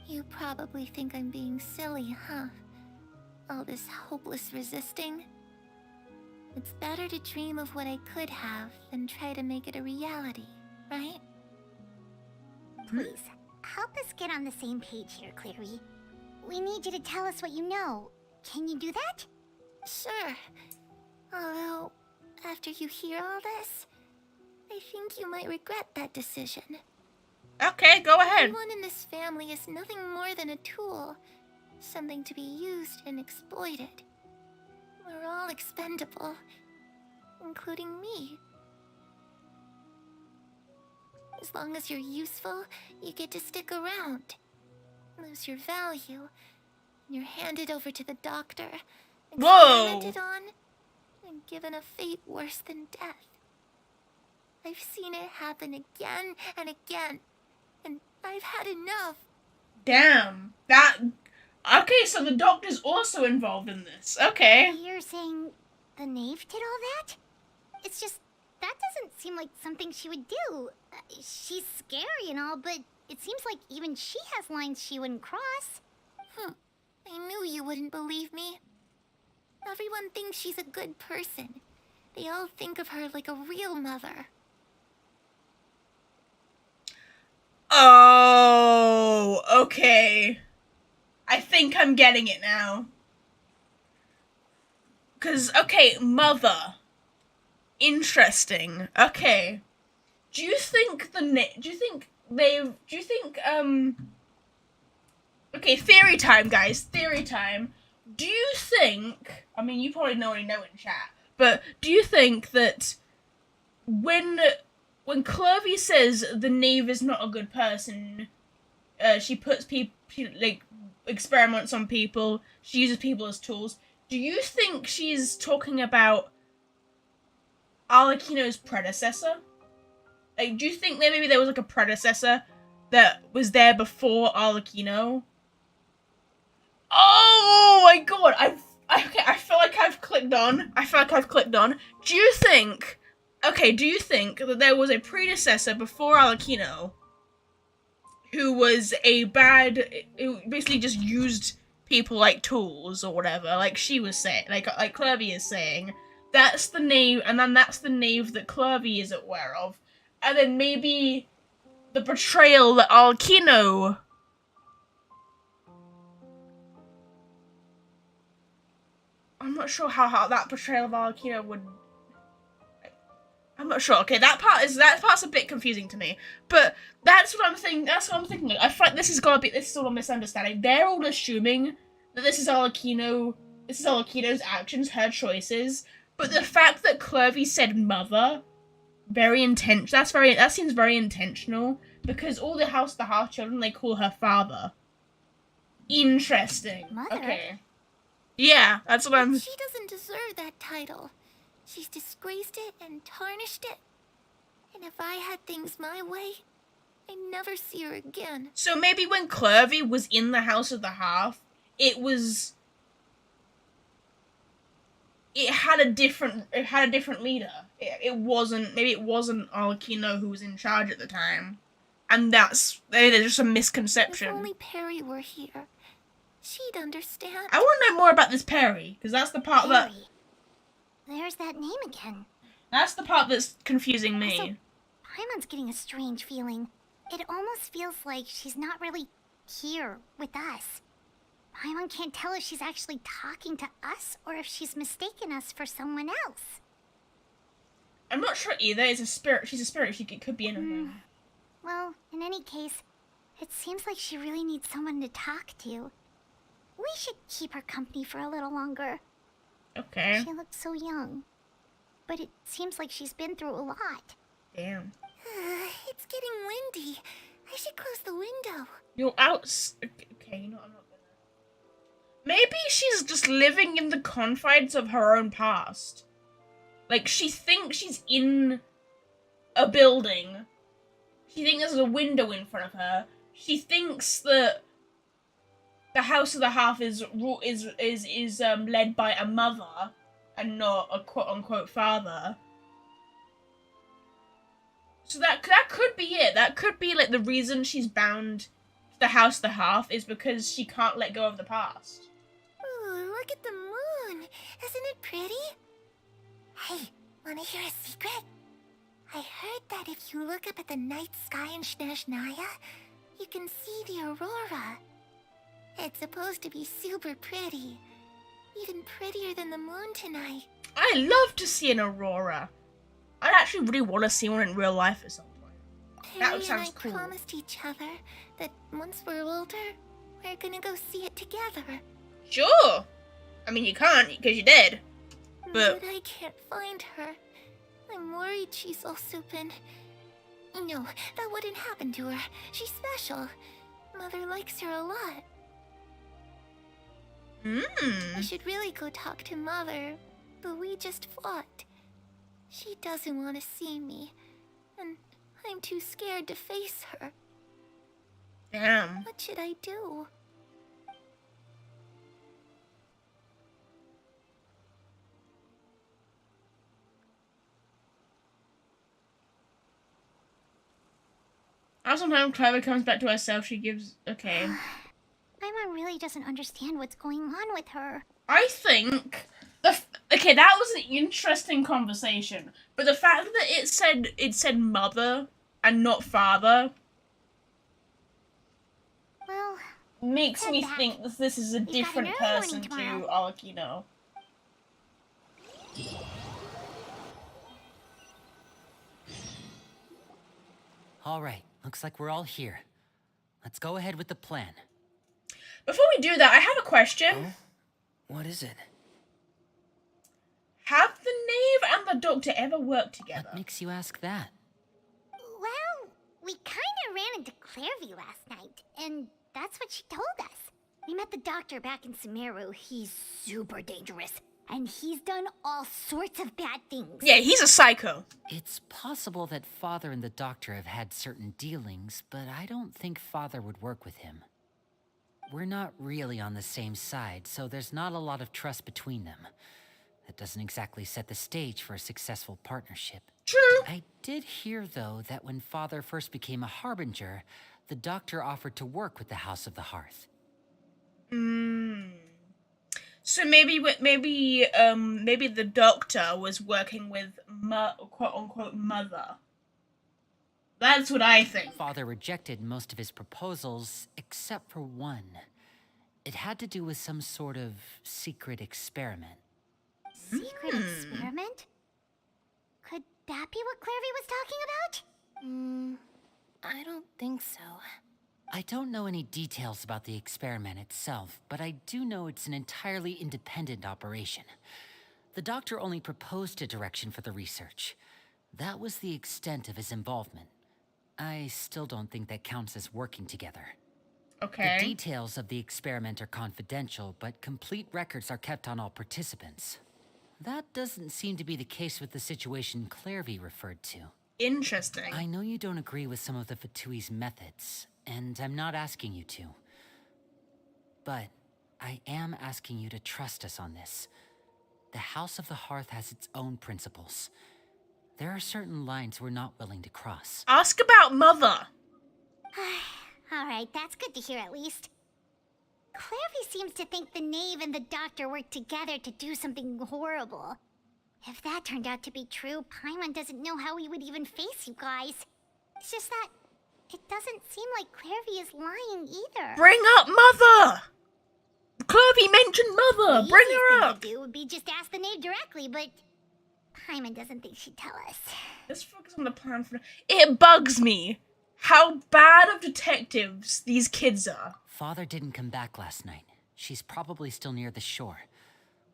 You probably think I'm being silly, huh? All this hopeless resisting. It's better to dream of what I could have than try to make it a reality, right? Please, help us get on the same page here, Clary. We need you to tell us what you know. Can you do that? Sure. Although, after you hear all this, I think you might regret that decision. Okay, go ahead. Everyone in this family is nothing more than a tool. Something to be used and exploited. We're all expendable. Including me. As long as you're useful, you get to stick around. Lose your value. And you're handed over to the doctor. Experimented on. And given a fate worse than death. I've seen it happen again and again. And I've had enough. Damn. Okay, so the doctor's also involved in this. Okay. You're saying the knave did all that? It's just, that doesn't seem like something she would do. She's scary and all, but it seems like even she has lines she wouldn't cross. I knew you wouldn't believe me. Everyone thinks she's a good person. They all think of her like a real mother. Oh, okay. I think I'm getting it now. 'Cause, okay, mother. Interesting. Okay. Do you think okay, theory time, guys. Theory time. Do you think, I mean, you probably already know in chat, but do you think that when Clervy says the knave is not a good person, she puts people, she, like, experiments on people, she uses people as tools, do you think she's talking about Arlecchino's predecessor? Like, do you think that maybe there was, like, a predecessor that was there before Arlecchino? Oh my god, I feel like I've clicked on. Do you think that there was a predecessor before Arlecchino who was who basically just used people like tools or whatever, like she was saying, like Clervy is saying, that's the knave, and then that's the knave that Clervy is aware of, and then maybe the betrayal that Arlecchino I'm not sure how that portrayal of Arlecchino would. I'm I'm not sure. Okay, that part's a bit confusing to me. But that's what I'm thinking. That's what I'm thinking. I find this is all a misunderstanding. They're all assuming that this is Arlecchino. This is Arlecchino's actions, her choices. But the fact that Clervy said mother, that seems very intentional. Because all the House of the Hearth children, they call her father. Interesting. Mother? Okay. Yeah, that's what I'm... She doesn't deserve that title. She's disgraced it and tarnished it. And if I had things my way, I'd never see her again. So maybe when Clervy was in the House of the Hearth, it had a different leader. It wasn't Arlecchino who was in charge at the time. And there's just a misconception. If only Perry were here, she'd understand. I want to know more about this Perry, because that's the part that... Perry. There's that name again. That's the part that's confusing me. Also, Paimon's getting a strange feeling. It almost feels like she's not really here with us. Paimon can't tell if she's actually talking to us or if she's mistaken us for someone else. I'm not sure either. She's a spirit. It could be anything. Well, in any case, it seems like she really needs someone to talk to. We should keep her company for a little longer. Okay. She looks so young. But it seems like she's been through a lot. Damn. It's getting windy. I should close the window. You're out... Okay, I'm not gonna... Maybe she's just living in the confines of her own past. Like, she thinks she's in a building. She thinks there's a window in front of her. She thinks that the House of the Hearth is led by a mother and not a quote-unquote father. So that could be it. That could be, like, the reason she's bound to the House of the Hearth is because she can't let go of the past. Ooh, look at the moon. Isn't it pretty? Hey, wanna hear a secret? I heard that if you look up at the night sky in Snezhnaya, you can see the aurora. It's supposed to be super pretty. Even prettier than the moon tonight. I love to see an aurora. I'd actually really want to see one in real life at some point. That Harry sounds and I cool. promised each other that once we're older, we're gonna go see it together. Sure. I mean, you can't because you're dead. But I can't find her. I'm worried she's all soup and... No, that wouldn't happen to her. She's special. Mother likes her a lot. I should really go talk to Mother, but we just fought. She doesn't want to see me, and I'm too scared to face her. Damn. What should I do? As sometimes Clever comes back to herself, she gives... Okay. Paimon really doesn't understand what's going on with her. I think... Okay, that was an interesting conversation. But the fact that it said mother and not father... Well... makes me back. think that this is a got an different early person morning to tomorrow. Arlecchino. All right, looks like we're all here. Let's go ahead with the plan. Before we do that, I have a question. Oh? What is it? Have the knave and the doctor ever worked together? What makes you ask that? Well, we kinda ran into Clervy last night, and that's what she told us. We met the doctor back in Sumeru. He's super dangerous, and he's done all sorts of bad things. Yeah, he's a psycho. It's possible that Father and the Doctor have had certain dealings, but I don't think Father would work with him. We're not really on the same side, so there's not a lot of trust between them. That doesn't exactly set the stage for a successful partnership. True. I did hear, though, that when Father first became a Harbinger, the Doctor offered to work with the House of the Hearth. So maybe the doctor was working with quote-unquote mother. That's what I think. Father rejected most of his proposals, except for one. It had to do with some sort of secret experiment. Secret experiment? Could that be what Clairvy was talking about? I don't think so. I don't know any details about the experiment itself, but I do know it's an entirely independent operation. The doctor only proposed a direction for the research. That was the extent of his involvement. I still don't think that counts as working together. Okay. The details of the experiment are confidential, but complete records are kept on all participants. That doesn't seem to be the case with the situation Clairvy referred to. Interesting. I know you don't agree with some of the Fatui's methods, and I'm not asking you to. But I am asking you to trust us on this. The House of the Hearth has its own principles. There are certain lines we're not willing to cross. Ask about Mother. Alright, that's good to hear at least. Clairvy seems to think the knave and the doctor worked together to do something horrible. If that turned out to be true, Paimon doesn't know how he would even face you guys. It's just that it doesn't seem like Clairvy is lying either. Bring up Mother! Clairvy mentioned Mother! The Bring easiest her thing up! to do would be just ask the knave directly, but Paimon doesn't think she'd tell us. Let's focus on the plan for... It bugs me how bad of detectives these kids are. Father didn't come back last night. She's probably still near the shore.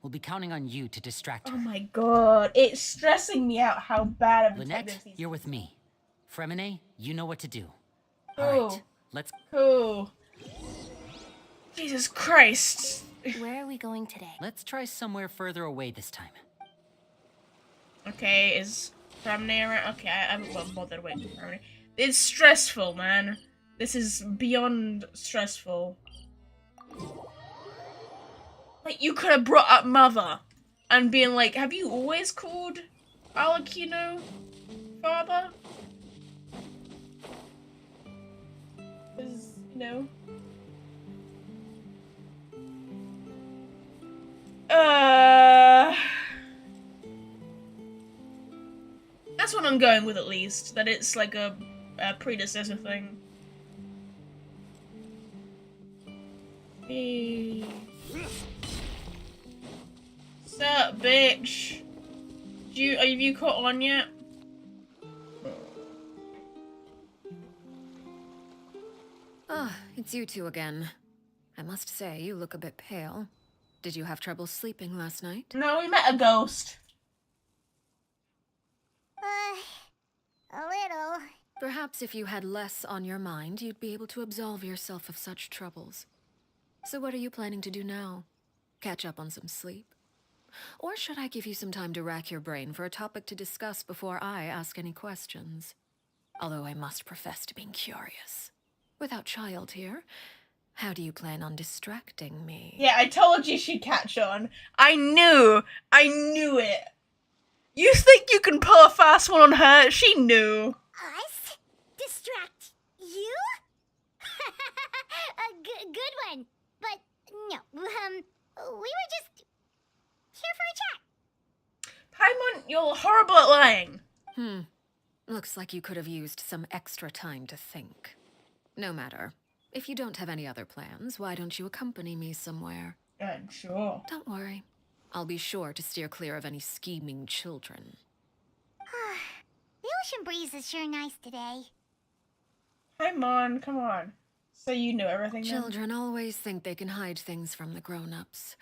We'll be counting on you to distract her. Oh my god, it's stressing me out how bad of Lynette, detectives these you're with me. Fremine, you know what to do. Cool. Alright, let's... Cool. Jesus Christ. Where are we going today? Let's try somewhere further away this time. Okay, is Fremine around? Okay, I haven't bothered waiting for Fremine. It's stressful, man. This is beyond stressful. Like, you could have brought up Mother and been like, have you always called Arlecchino father? Because, you know. That's what I'm going with, at least. That it's like a predecessor thing. Hey. Sup, bitch? Have you caught on yet? Ah, it's you two again. I must say, you look a bit pale. Did you have trouble sleeping last night? No, we met a ghost. A little. Perhaps if you had less on your mind, you'd be able to absolve yourself of such troubles. So what are you planning to do now? Catch up on some sleep? Or should I give you some time to rack your brain for a topic to discuss before I ask any questions? Although I must profess to being curious. Without Child here, how do you plan on distracting me? Yeah, I told you she'd catch on. I knew it. You think you can pull a fast one on her? She knew. Us? Distract you? A good one. But no, we were just here for a chat. Paimon, you're horrible at lying. Looks like you could have used some extra time to think. No matter. If you don't have any other plans, why don't you accompany me somewhere? Sure. Don't worry. I'll be sure to steer clear of any scheming children. The ocean breeze is sure nice today. Paimon, come on. So you know everything then? Children always think they can hide things from the grown-ups.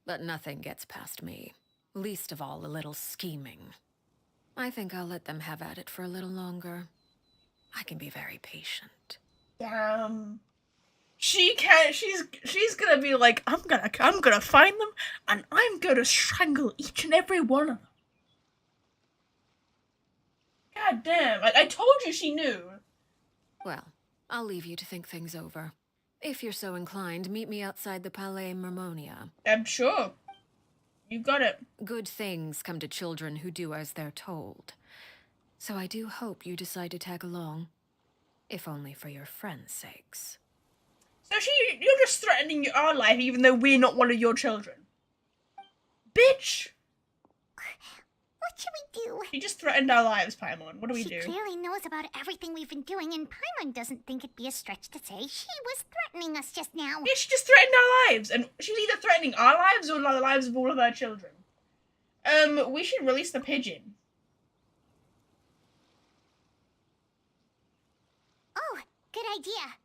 But nothing gets past me. Least of all a little scheming. I think I'll let them have at it for a little longer. I can be very patient. Damn. She can't. She's gonna be like, I'm gonna find them, and I'm gonna strangle each and every one of them. God damn! I told you she knew. Well, I'll leave you to think things over. If you're so inclined, meet me outside the Palais Mermonia. I'm sure. You got it. Good things come to children who do as they're told. So I do hope you decide to tag along. If only for your friends' sakes. So you're just threatening our life even though we're not one of your children. Bitch! What should we do? She just threatened our lives, Paimon. What do we She do? clearly knows about everything we've been doing, and Paimon doesn't think it'd be a stretch to say she was threatening us just now. Yeah, she just threatened our lives. And she's either threatening our lives or the lives of all of our children. We should release the pigeon. Good idea.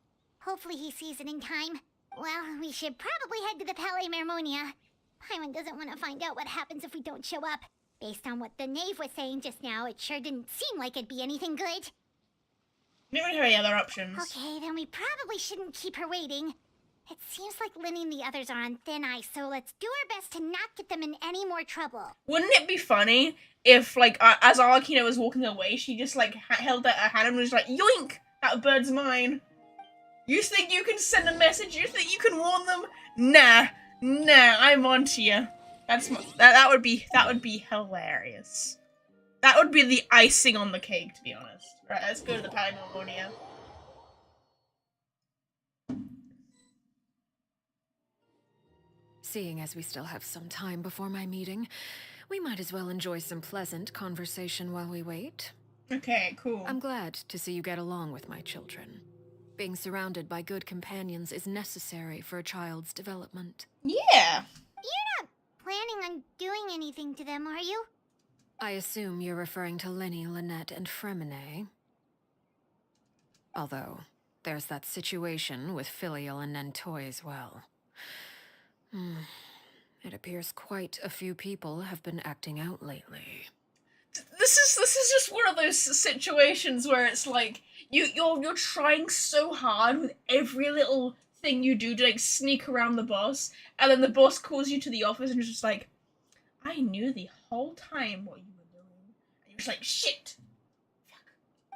Hopefully he sees it in time. Well, we should probably head to the Palais Mermonia. Paimon doesn't want to find out what happens if we don't show up. Based on what the knave was saying just now, it sure didn't seem like it'd be anything good. We don't really have any other options. Okay, then we probably shouldn't keep her waiting. It seems like Linny and the others are on thin ice, so let's do our best to not get them in any more trouble. Wouldn't it be funny if, like, as Arlecchino was walking away, she just, like, held out her hand and was like, yoink! That bird's mine. You think you can send a message? You think you can warn them? Nah, I'm on to you. That would be hilarious. That would be the icing on the cake, to be honest. Right, let's go to the Palais Mermonia. Seeing as we still have some time before my meeting, we might as well enjoy some pleasant conversation while we wait. Okay, cool. I'm glad to see you get along with my children. Being surrounded by good companions is necessary for a child's development. Yeah. You're not planning on doing anything to them, are you? I assume you're referring to Linny, Lynette, and Fremine. Although, there's that situation with Filial and Nentoy as well. It appears quite a few people have been acting out lately. This is just one of those situations where it's like you're trying so hard with every little thing you do to like sneak around the boss, and then the boss calls you to the office and you're just like, I knew the whole time what you were doing. And you're just like, shit.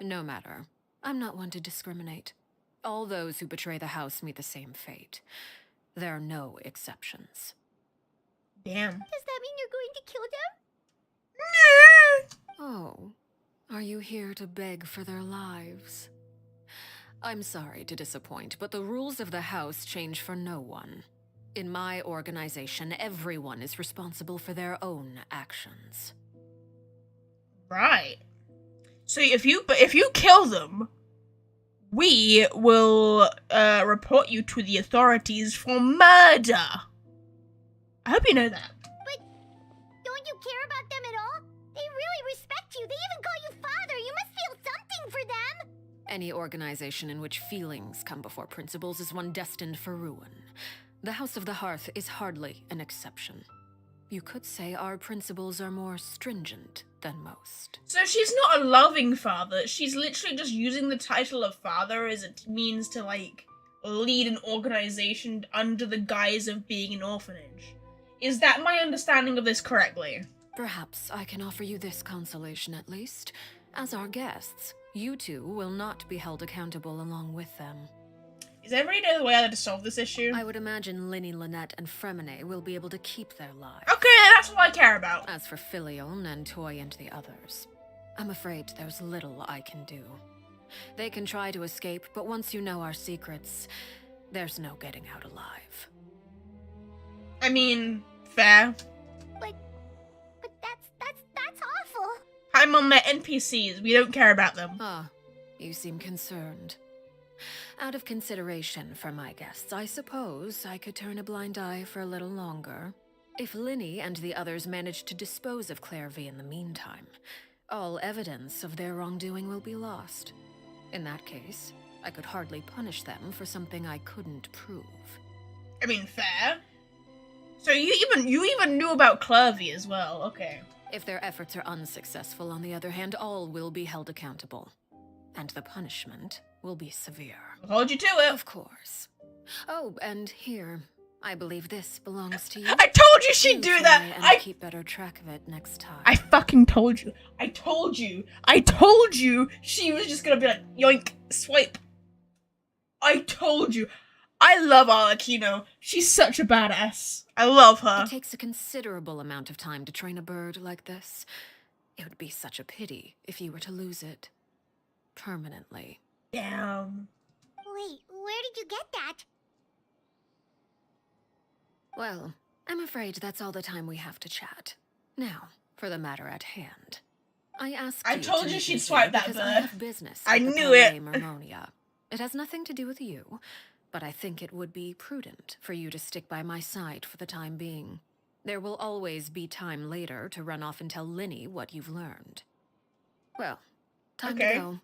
No matter. I'm not one to discriminate. All those who betray the house meet the same fate. There are no exceptions. Damn. Does that mean you're going to kill them? Oh, are you here to beg for their lives? I'm sorry to disappoint, but the rules of the house change for no one. In my organization, everyone is responsible for their own actions. Right. So if you kill them, we will report you to the authorities for murder. I hope you know that. But don't you care about them at all? They really respect you. They even call you father. You must feel something for them. Any organization in which feelings come before principles is one destined for ruin. The House of the Hearth is hardly an exception. You could say our principles are more stringent than most. So she's not a loving father. She's literally just using the title of father as a means to, like, lead an organization under the guise of being an orphanage. Is that my understanding of this correctly? Perhaps I can offer you this consolation at least. As our guests, you two will not be held accountable along with them. Is everybody know the way how to solve this issue? I would imagine Linny, Lynette, and Fremine will be able to keep their lives. Okay, that's what I care about. As for Filial, Nentoy, and the others, I'm afraid there's little I can do. They can try to escape, but once you know our secrets, there's no getting out alive. I mean, fair. But that's awful. I'm on their NPCs. We don't care about them. Ah, you seem concerned. Out of consideration for my guests, I suppose I could turn a blind eye for a little longer. If Linny and the others manage to dispose of Clairvy in the meantime, all evidence of their wrongdoing will be lost. In that case, I could hardly punish them for something I couldn't prove. I mean, fair. So you even knew about Clairvy as well, okay. If their efforts are unsuccessful, on the other hand, all will be held accountable. And the punishment will be severe. I'll hold you to it. Of course. Oh, and here, I believe this belongs to you. I told you she'd do that! And keep better track of it next time. I fucking told you. I told you she was just gonna be like, yoink, swipe. I told you. I love Arlecchino. She's such a badass. I love her. It takes a considerable amount of time to train a bird like this. It would be such a pity if you were to lose it. Permanently. Damn. Wait, where did you get that? Well, I'm afraid that's all the time we have to chat. Now, for the matter at hand. I told you she'd swipe that bird. I have business I at the knew it. Palais Mermonia. It has nothing to do with you, but I think it would be prudent for you to stick by my side for the time being. There will always be time later to run off and tell Linny what you've learned. Well, time to go.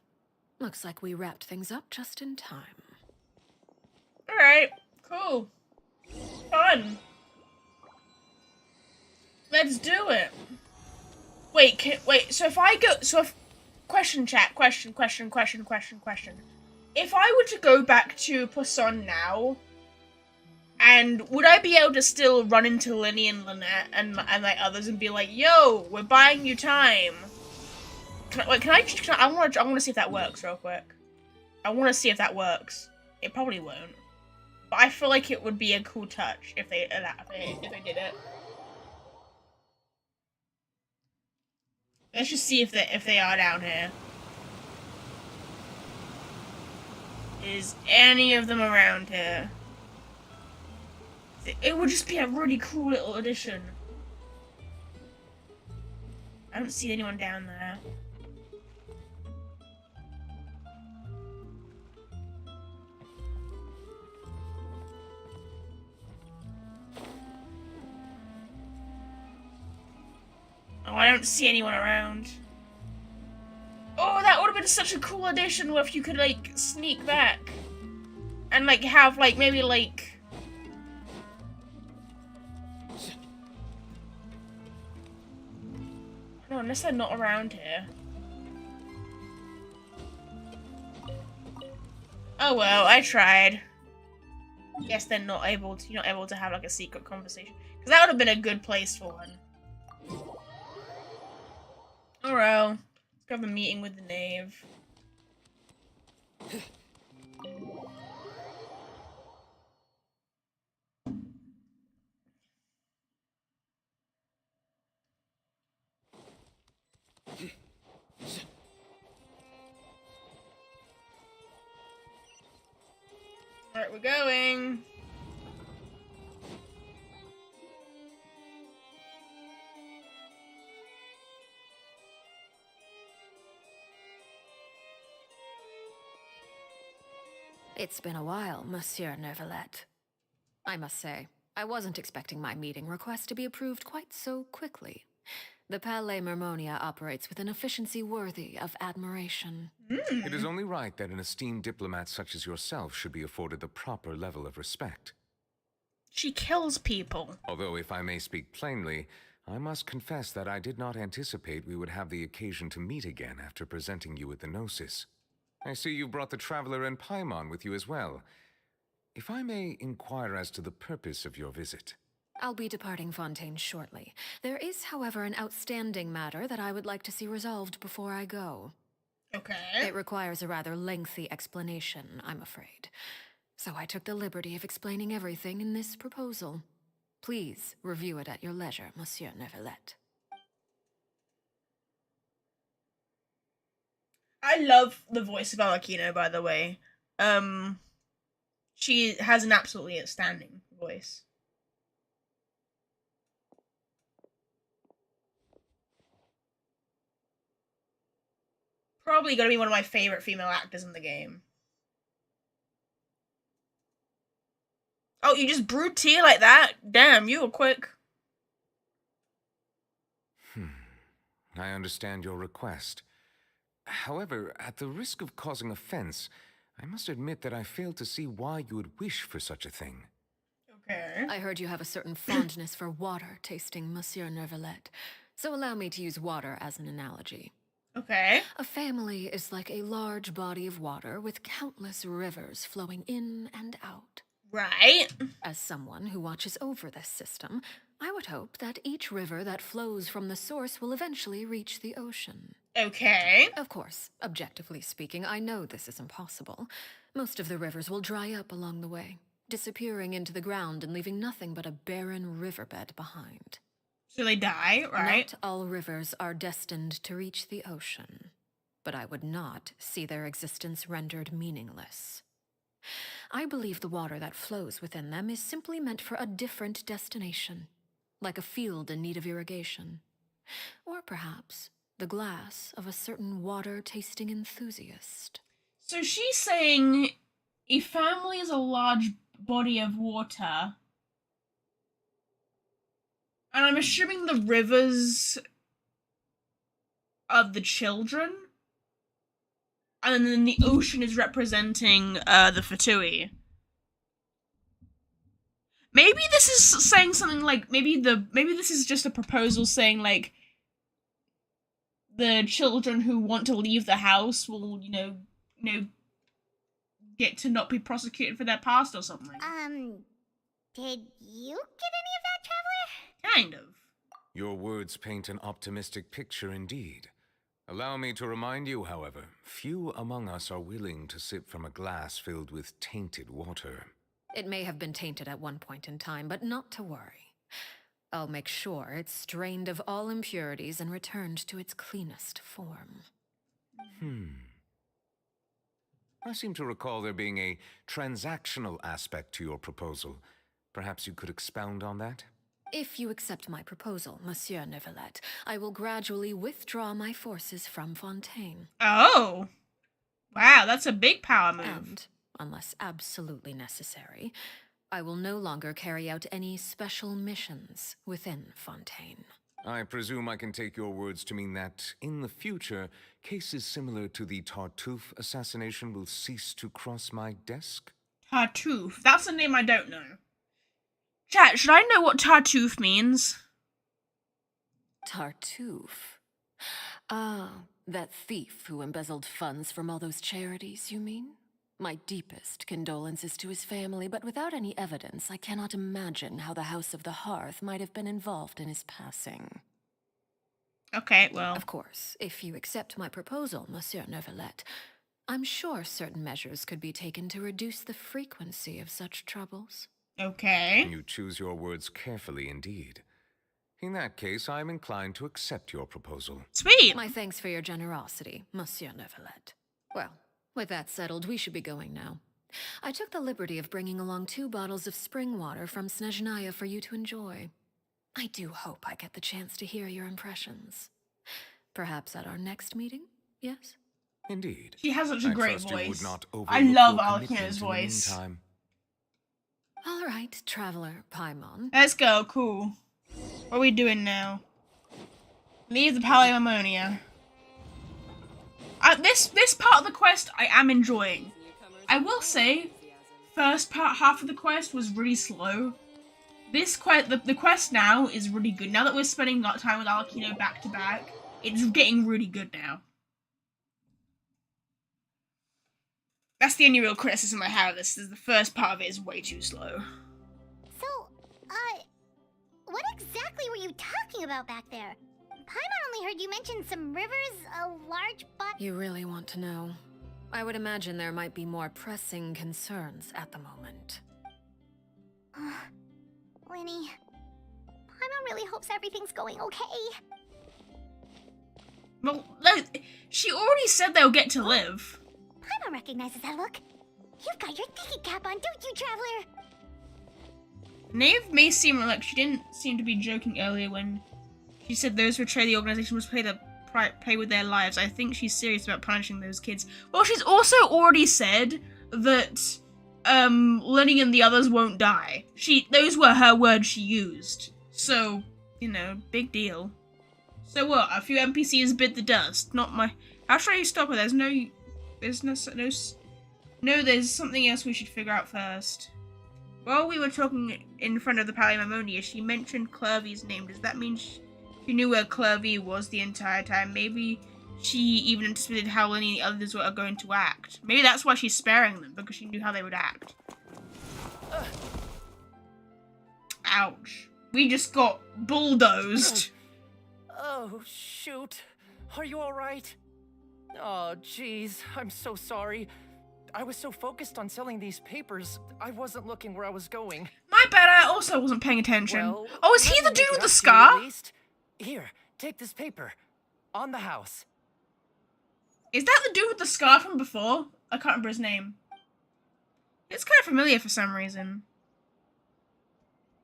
Looks like we wrapped things up just in time. Alright, cool. Fun. Let's do it. Wait, so if I go, question chat, question. If I were to go back to Poisson now, and would I be able to still run into Linny and Lynette and like others and be like, yo, we're buying you time? I want to see if that works real quick. I want to see if that works. It probably won't. But I feel like it would be a cool touch if they did it. Let's just see if they are down here. Is any of them around here? It would just be a really cool little addition. I don't see anyone down there. Oh, I don't see anyone around. Oh, that would have been such a cool addition if you could, like, sneak back. And, like, have, like, maybe, like... No, unless they're not around here. Oh well, I tried. Guess they're not able to, you're not able to have, like, a secret conversation. Because that would have been a good place for one. Oh well. Let's go have a meeting with the knave. Alright, we're going. It's been a while, Monsieur Neuvillette. I must say, I wasn't expecting my meeting request to be approved quite so quickly. The Palais Mermonia operates with an efficiency worthy of admiration. It is only right that an esteemed diplomat such as yourself should be afforded the proper level of respect. She kills people. Although, if I may speak plainly, I must confess that I did not anticipate we would have the occasion to meet again after presenting you with the Gnosis. I see you brought the Traveler and Paimon with you as well. If I may inquire as to the purpose of your visit. I'll be departing Fontaine shortly. There is, however, an outstanding matter that I would like to see resolved before I go. Okay. It requires a rather lengthy explanation, I'm afraid. So I took the liberty of explaining everything in this proposal. Please review it at your leisure, Monsieur Neuvillette. I love the voice of Arlecchino, by the way. She has an absolutely outstanding voice. Probably gonna be one of my favorite female actors in the game. Oh, you just brewed tea like that? Damn, you were quick. I understand your request. However, at the risk of causing offense, I must admit that I fail to see why you would wish for such a thing. Okay. I heard you have a certain fondness for water tasting, Monsieur Neuvillette, so allow me to use water as an analogy. Okay. A family is like a large body of water with countless rivers flowing in and out. Right. As someone who watches over this system, I would hope that each river that flows from the source will eventually reach the ocean. Okay. Of course, objectively speaking, I know this is impossible. Most of the rivers will dry up along the way, disappearing into the ground and leaving nothing but a barren riverbed behind. So they die, right? Not all rivers are destined to reach the ocean, but I would not see their existence rendered meaningless. I believe the water that flows within them is simply meant for a different destination, like a field in need of irrigation. Or perhaps the glass of a certain water-tasting enthusiast. So she's saying a family is a large body of water. And I'm assuming the rivers are the children? and then the ocean is representing the Fatui. Maybe this is saying something like maybe this is just a proposal saying like the children who want to leave the house will get to not be prosecuted for their past or something. Did you get any of that, Traveler? Kind of. Your words paint an optimistic picture indeed. Allow me to remind you, however, few among us are willing to sip from a glass filled with tainted water. It may have been tainted at one point in time, but not to worry. I'll make sure it's drained of all impurities and returned to its cleanest form. I seem to recall there being a transactional aspect to your proposal. Perhaps you could expound on that? If you accept my proposal, Monsieur Neuvillette, I will gradually withdraw my forces from Fontaine. Oh! Wow, that's a big power move. And, unless absolutely necessary, I will no longer carry out any special missions within Fontaine. I presume I can take your words to mean that, in the future, cases similar to the Tartuffe assassination will cease to cross my desk? Tartuffe. That's a name I don't know. Chat, should I know what Tartuffe means? Tartuffe? Ah, that thief who embezzled funds from all those charities, you mean? My deepest condolences to his family, but without any evidence, I cannot imagine how the House of the Hearth might have been involved in his passing. Okay, well... Of course, if you accept my proposal, Monsieur Neuvillette, I'm sure certain measures could be taken to reduce the frequency of such troubles. Okay. You choose your words carefully indeed. In that case, I am inclined to accept your proposal. Sweet! My thanks for your generosity, Monsieur Neuvillette. Well, with that settled, we should be going now. I took the liberty of bringing along 2 bottles of spring water from Snezhnaya for you to enjoy. I do hope I get the chance to hear your impressions. Perhaps at our next meeting, yes? Indeed. She has such a great trust you would voice. not I overlook love your Arlecchino's commitment in the voice. meantime. All right, Traveler Paimon. Let's go, cool. What are we doing now? Leave the Palimammonia. This part of the quest I am enjoying. I will say, first part, half of the quest was really slow. This quest, the quest now is really good. Now that we're spending a lot of time with Arlecchino back to back, it's getting really good now. That's the only real criticism I have of this, is the first part of it is way too slow. So, what exactly were you talking about back there? Paimon only heard you mention some rivers, a large You really want to know? I would imagine there might be more pressing concerns at the moment. Winnie, Paimon really hopes everything's going okay. Well, she already said they'll get to live. Paimon recognizes that look. You've got your thinking cap on, don't you, Traveler? Nave may seem like she didn't seem to be joking earlier when she said those who betray the organization must play with their lives. I think she's serious about punishing those kids. Well, she's also already said that Lenny and the others won't die. Those were her words she used. So, big deal. So what? A few NPCs bit the dust. Not my. How should I stop her? There's something else we should figure out first. While we were talking in front of the Palimammonia, she mentioned Clervy's name. Does that mean she knew where Clervy was the entire time? Maybe she even anticipated how Lenny and the others were going to act. Maybe that's why she's sparing them, because she knew how they would act. Ouch. We just got bulldozed. Oh, shoot. Are you alright? Oh, jeez. I'm so sorry. I was so focused on selling these papers, I wasn't looking where I was going. My bad, I also wasn't paying attention. Well, oh, is he the dude with the scar? Here, take this paper. On the house. Is that the dude with the scar from before? I can't remember his name. It's kind of familiar for some reason.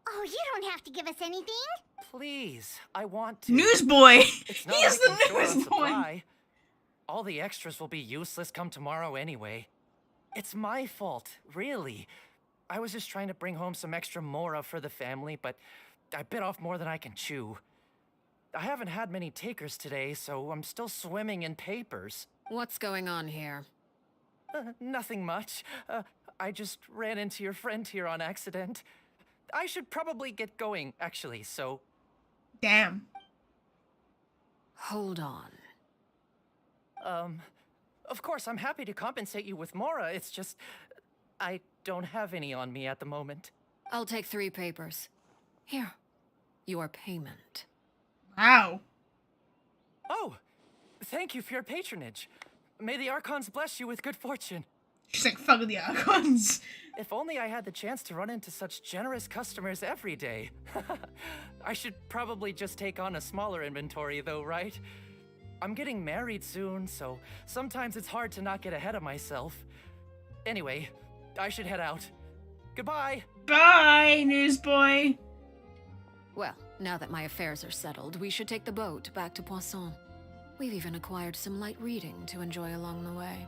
Oh, you don't have to give us anything. Please, I want to. Newsboy! It's He not is like the we're short on newsboy! supply. All the extras will be useless come tomorrow anyway. It's my fault, really. I was just trying to bring home some extra mora for the family, but I bit off more than I can chew. I haven't had many takers today, so I'm still swimming in papers. What's going on here? Nothing much. I just ran into your friend here on accident. I should probably get going, actually, so... Damn. Hold on. Of course, I'm happy to compensate you with Mora. It's just... I don't have any on me at the moment. I'll take 3 papers. Here. Your payment. Wow. Oh! Thank you for your patronage. May the Archons bless you with good fortune. She's like, fuck the Archons. If only I had the chance to run into such generous customers every day. I should probably just take on a smaller inventory though, right? I'm getting married soon, so sometimes it's hard to not get ahead of myself. Anyway, I should head out. Goodbye! Bye, newsboy. Well, now that my affairs are settled, we should take the boat back to Poisson. We've even acquired some light reading to enjoy along the way.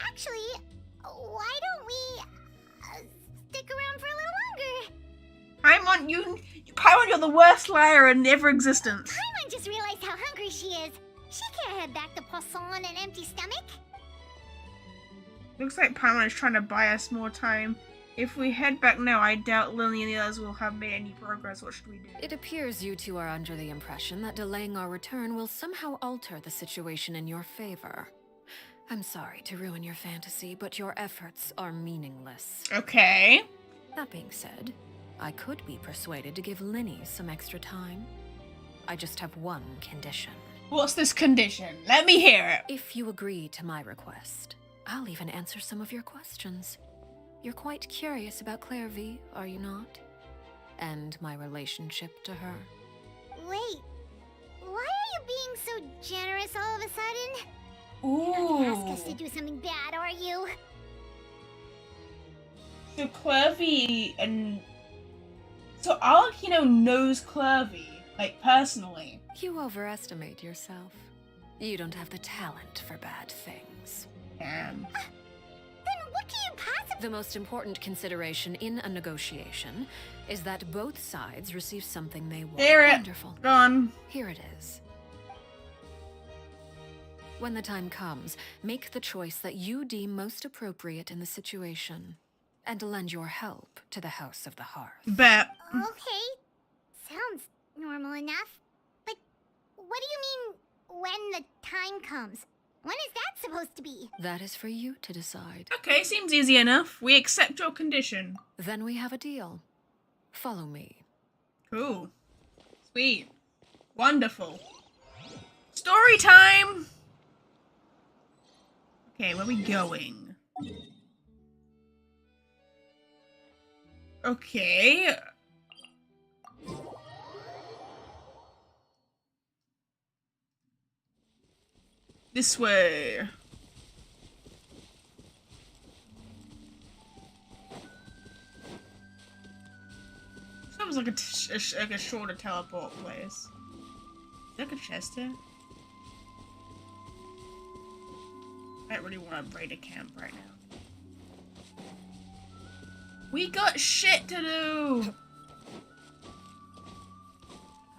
Actually, why don't we stick around for a little longer? Paimon, you're the worst liar in ever existence. Paimon just realized how hungry she is. She can't head back to Poisson on an empty stomach. Looks like Paimon is trying to buy us more time. If we head back now, I doubt Lily and the others will have made any progress. What should we do? It appears you two are under the impression that delaying our return will somehow alter the situation in your favor. I'm sorry to ruin your fantasy, but your efforts are meaningless. Okay. That being said, I could be persuaded to give Linny some extra time. I just have one condition. What's this condition? Let me hear it. If you agree to my request, I'll even answer some of your questions. You're quite curious about Clairvy, are you not? And my relationship to her. Wait, why are you being so generous all of a sudden? Ooh. Ask us to do something bad, are you? So Clairvy and... So Arlecchino knows Clairvy, like, personally. You overestimate yourself. You don't have the talent for bad things. Damn. Then what can you possibly... The most important consideration in a negotiation is that both sides receive something they want. Hear it. Wonderful. Gone. Here it is. When the time comes, make the choice that you deem most appropriate in the situation, and lend your help to the House of the Hearth. Bet. Okay, sounds normal enough. But what do you mean, when the time comes? When is that supposed to be? That is for you to decide. Okay, seems easy enough. We accept your condition. Then we have a deal. Follow me. Cool. Sweet. Wonderful. Story time! Okay, where are we going? Okay. This way. Sounds like a shorter teleport place. Is there like a chest here? I don't really want to raid a camp right now. We got shit to do!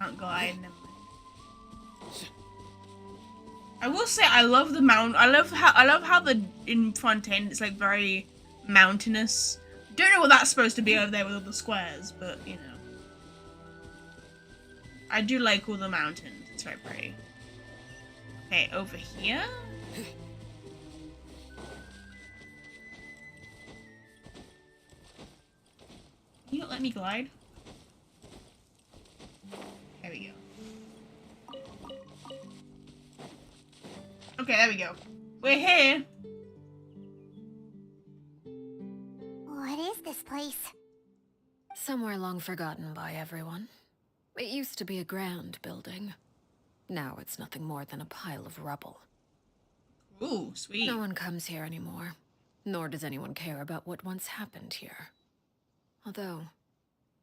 Can't glide, never mind. I will say I love the I love how the in Fontaine it's like very mountainous. Don't know what that's supposed to be over there with all the squares, but you know. I do like all the mountains. It's very pretty. Okay, over here? Can you not let me glide? There we go. Okay, there we go. We're here! What is this place? Somewhere long forgotten by everyone. It used to be a grand building. Now it's nothing more than a pile of rubble. Ooh, sweet. No one comes here anymore, nor does anyone care about what once happened here. Although,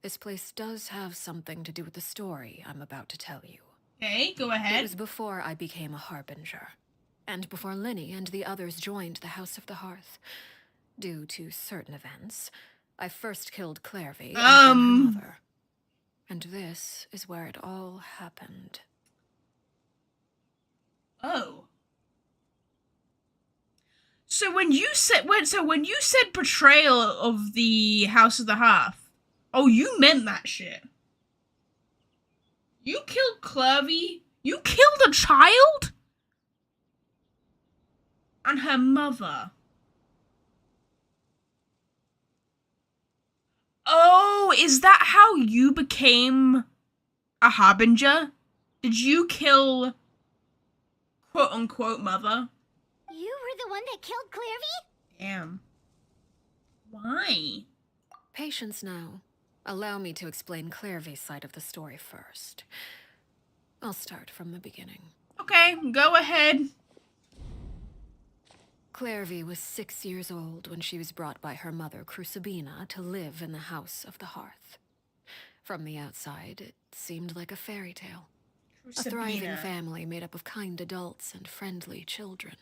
this place does have something to do with the story I'm about to tell you. Okay, go ahead. It was before I became a Harbinger, and before Linny and the others joined the House of the Hearth. Due to certain events, I first killed Clairvy and then her mother. And this is where it all happened. Oh. So when you said betrayal of the House of the Hearth, oh, you meant that shit. You killed Clervy? You killed a child? And her mother. Oh, is that how you became a harbinger? Did you kill quote-unquote mother? You were the one that killed Clervy? Damn. Why? Patience now. Allow me to explain Clairvy's side of the story first. I'll start from the beginning. Okay, go ahead. Clairvy was 6 years old when she was brought by her mother, Crucibina, to live in the House of the Hearth. From the outside, it seemed like a fairy tale. A thriving family made up of kind adults and friendly children.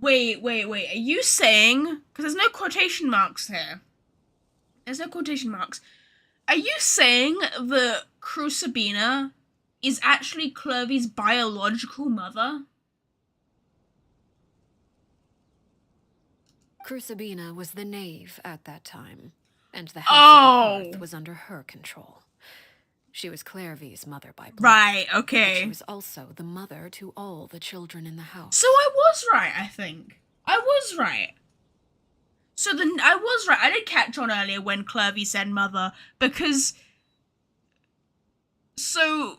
Wait. Are you saying... Because there's no quotation marks here. There's no quotation marks. Are you saying that Crucibina is actually Clervy's biological mother? Crucibina was the knave at that time, and the House of the Hearth was under her control. She was Clairvy's mother by blood. Right, okay. But she was also the mother to all the children in the house. So I was right, I think. I was right. So then I was right. I did catch on earlier when Clervy said mother, because... So...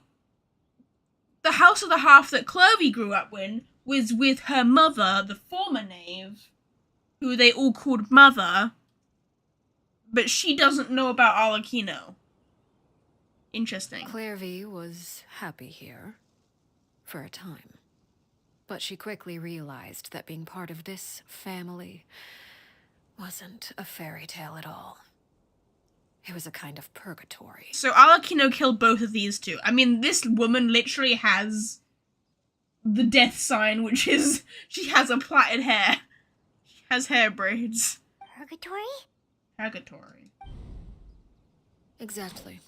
The House of the Hearth that Clervy grew up in was with her mother, the former knave, who they all called Mother, but she doesn't know about Arlecchino. Interesting. Clairvy was happy here, for a time. But she quickly realized that being part of this family wasn't a fairy tale at all. It was a kind of purgatory. So Arlecchino killed both of these two. I mean, this woman literally has the death sign, which is she has a plaited hair. She has hair braids. Purgatory? Purgatory. Exactly.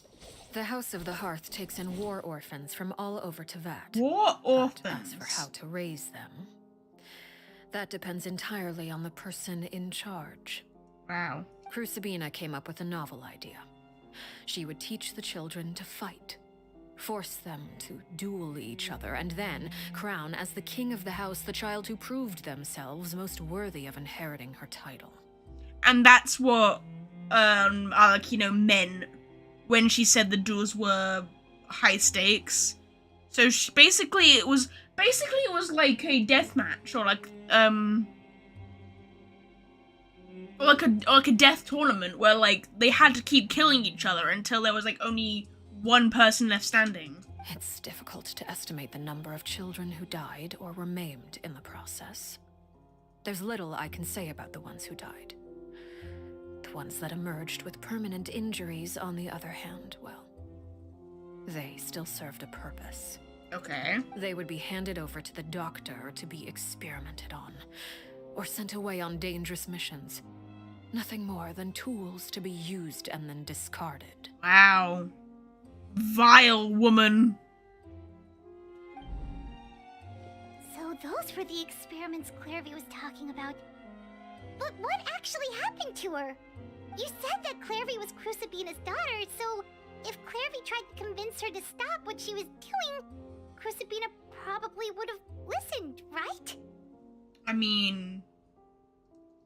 The House of the Hearth takes in war orphans from all over Teyvat. War orphans? But as for how to raise them, that depends entirely on the person in charge. Wow. Crucibina came up with a novel idea. She would teach the children to fight, force them to duel each other, and then crown as the king of the house the child who proved themselves most worthy of inheriting her title. And that's what Arlecchino meant when she said the duels were high stakes. So it was like a death match, or like a death tournament where like they had to keep killing each other until there was like only one person left standing. It's difficult to estimate the number of children who died or were maimed in the process. There's little I can say about the ones who died. The ones that emerged with permanent injuries, on the other hand, well, they still served a purpose. Okay. They would be handed over to the doctor to be experimented on, or sent away on dangerous missions. Nothing more than tools to be used and then discarded. Wow. Vile woman. So those were the experiments Clairvy was talking about. But what actually happened to her? You said that Clairvy was Crucibina's daughter, so if Clairvy tried to convince her to stop what she was doing, Crucibina probably would have listened, right? I mean...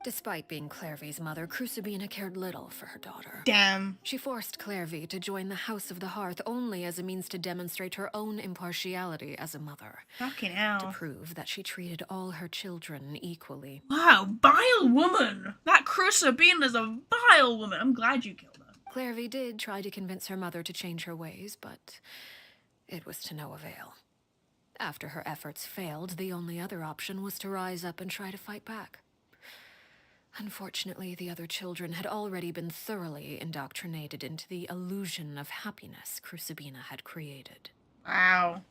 Despite being Clairvy's mother, Crucibina cared little for her daughter. Damn. She forced Clairvy to join the House of the Hearth only as a means to demonstrate her own impartiality as a mother. Fucking hell. To prove that she treated all her children equally. Wow, vile woman. That Crucibina's a vile woman. I'm glad you killed her. Clairvy did try to convince her mother to change her ways, but it was to no avail. After her efforts failed, the only other option was to rise up and try to fight back. Unfortunately, the other children had already been thoroughly indoctrinated into the illusion of happiness Crucibina had created. Wow.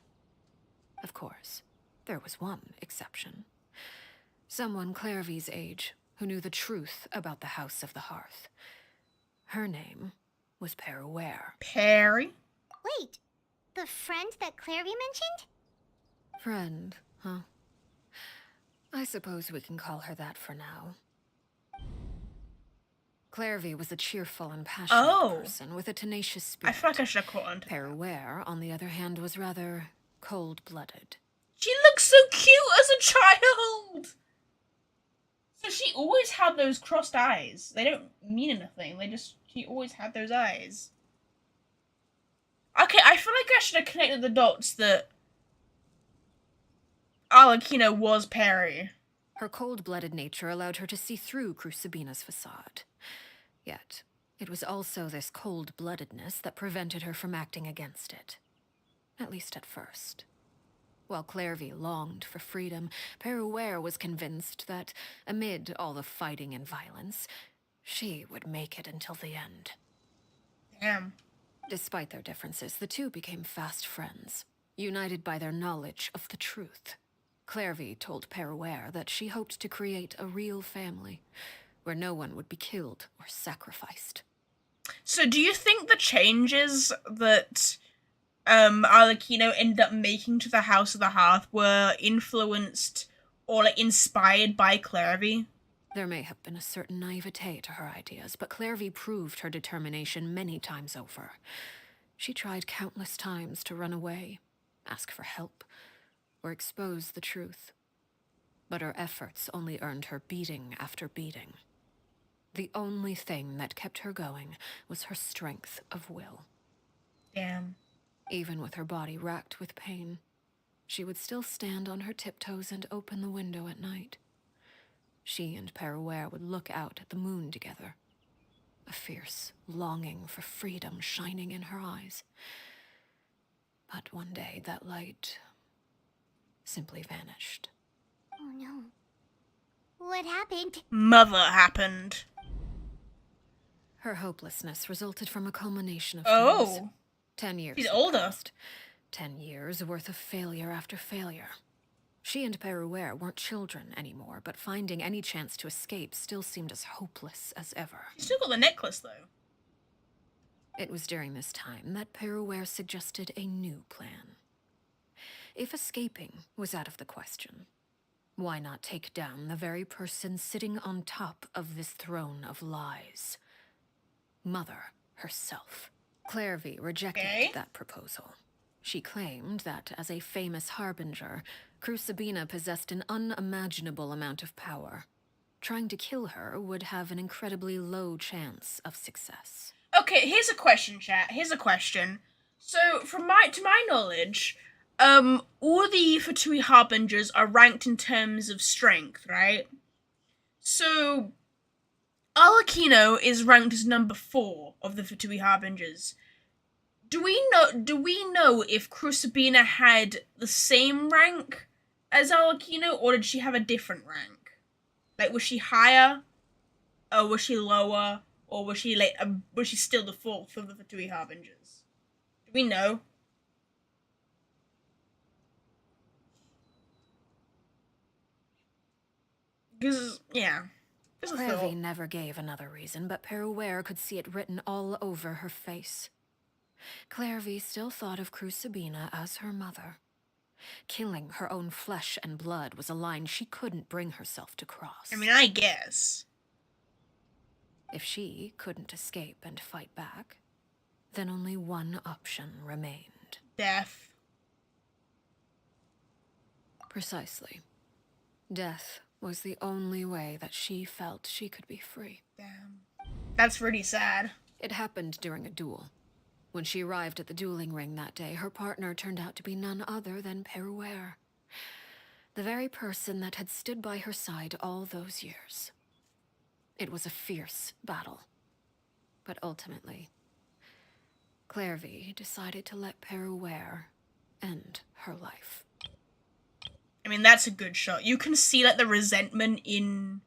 Of course, there was one exception. Someone Clairvy's age who knew the truth about the House of the Hearth. Her name was Peruware. Perry? Wait, the friend that Clairvy mentioned? Friend, huh? I suppose we can call her that for now. Clairvy was a cheerful and passionate person with a tenacious spirit. I feel like I should have caught on to that. Peruware, on the other hand, was rather cold-blooded. She looks so cute as a child! So she always had those crossed eyes. They don't mean anything. She always had those eyes. Okay, I feel like I should have connected the dots that Arlecchino was Perry. Her cold-blooded nature allowed her to see through Crucibina's facade. Yet, it was also this cold-bloodedness that prevented her from acting against it. At least at first. While Clairvy longed for freedom, Peruware was convinced that, amid all the fighting and violence, she would make it until the end. Damn. Despite their differences, the two became fast friends, united by their knowledge of the truth. Clairvy told Peruware that she hoped to create a real family, where no one would be killed or sacrificed. So do you think the changes that Arlecchino ended up making to the House of the Hearth were influenced or inspired by Clairvy? There may have been a certain naivete to her ideas, but Clairvy proved her determination many times over. She tried countless times to run away, ask for help, or expose the truth. But her efforts only earned her beating after beating. The only thing that kept her going was her strength of will. Damn. Even with her body racked with pain, she would still stand on her tiptoes and open the window at night. She and Peruware would look out at the moon together, a fierce longing for freedom shining in her eyes. But one day that light simply vanished. Oh no. What happened? Mother happened. Her hopelessness resulted from a culmination of things. 10 years She's had older. passed. 10 years worth of failure after failure. She and Peruware weren't children anymore, but finding any chance to escape still seemed as hopeless as ever. She's still got the necklace, though. It was during this time that Peruware suggested a new plan. If escaping was out of the question, why not take down the very person sitting on top of this throne of lies? Mother herself. Clairvy rejected that proposal. She claimed that, as a famous harbinger, Crucibina possessed an unimaginable amount of power. Trying to kill her would have an incredibly low chance of success. Okay, here's a question, chat. Here's a question. So, to my knowledge, all the Fatui Harbingers are ranked in terms of strength, right? So, Arlecchino is ranked as number 4 of the Fatui Harbingers. Do we know if Crucibina had the same rank as Arlecchino, or did she have a different rank? Like, was she higher, or was she lower, or was she still the 4th of the Fatui Harbingers? Do we know? Because, yeah. Clairvy never gave another reason, but Peruware could see it written all over her face. Clairvy still thought of Crucibina as her mother. Killing her own flesh and blood was a line she couldn't bring herself to cross. I mean, I guess. If she couldn't escape and fight back, then only one option remained. Death. Precisely. Death was the only way that she felt she could be free. Damn. That's really sad. It happened during a duel. When she arrived at the dueling ring that day, her partner turned out to be none other than Peruware. The very person that had stood by her side all those years. It was a fierce battle. But ultimately, Clairvy decided to let Peruware end her life. I mean, that's a good shot. You can see, like, the resentment in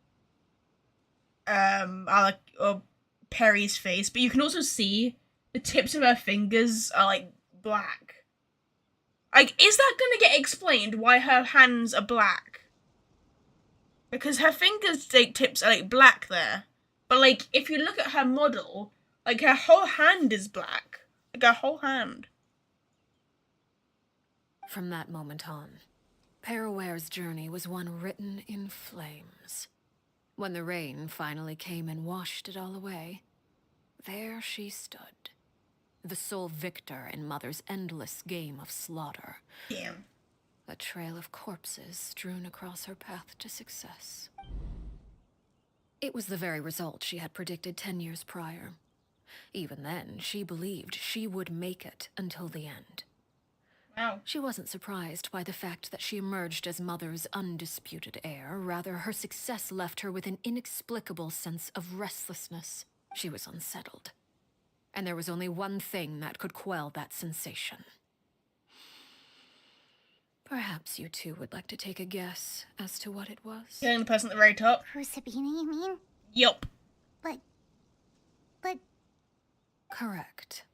Perry's face, but you can also see the tips of her fingers are, like, black. Like, is that gonna get explained why her hands are black? Because her fingers, like, tips are, like, black there. But, like, if you look at her model, Like, her whole hand is black. Like, her whole hand. From that moment on, Paraware's journey was one written in flames. When the rain finally came and washed it all away, there she stood, the sole victor in Mother's endless game of slaughter. Damn. A trail of corpses strewn across her path to success. It was the very result she had predicted 10 years prior. Even then, she believed she would make it until the end. Wow. She wasn't surprised by the fact that she emerged as Mother's undisputed heir. Rather, her success left her with an inexplicable sense of restlessness. She was unsettled. And there was only one thing that could quell that sensation. Perhaps you two would like to take a guess as to what it was? Killing the person at the very top? Crucibina, you mean? Yup. But... Correct.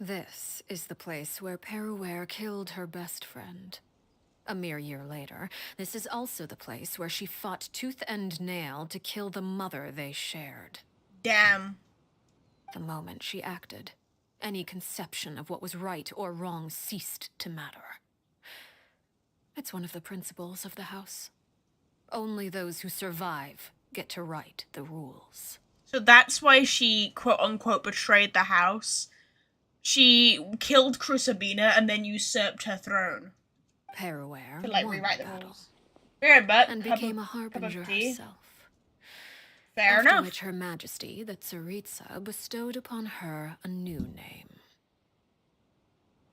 This is the place where Peruware killed her best friend. A mere year later, this is also the place where she fought tooth and nail to kill the mother they shared. Damn. The moment she acted, any conception of what was right or wrong ceased to matter. It's one of the principles of the house. Only those who survive get to write the rules. So that's why she, quote-unquote, betrayed the house. She killed Crucibina and then usurped her throne. Peruware To, like, won rewrite the battle rules. Fair, but and became a harbinger herself. Fair After enough. which Her Majesty, the Tsaritsa, bestowed upon her a new name.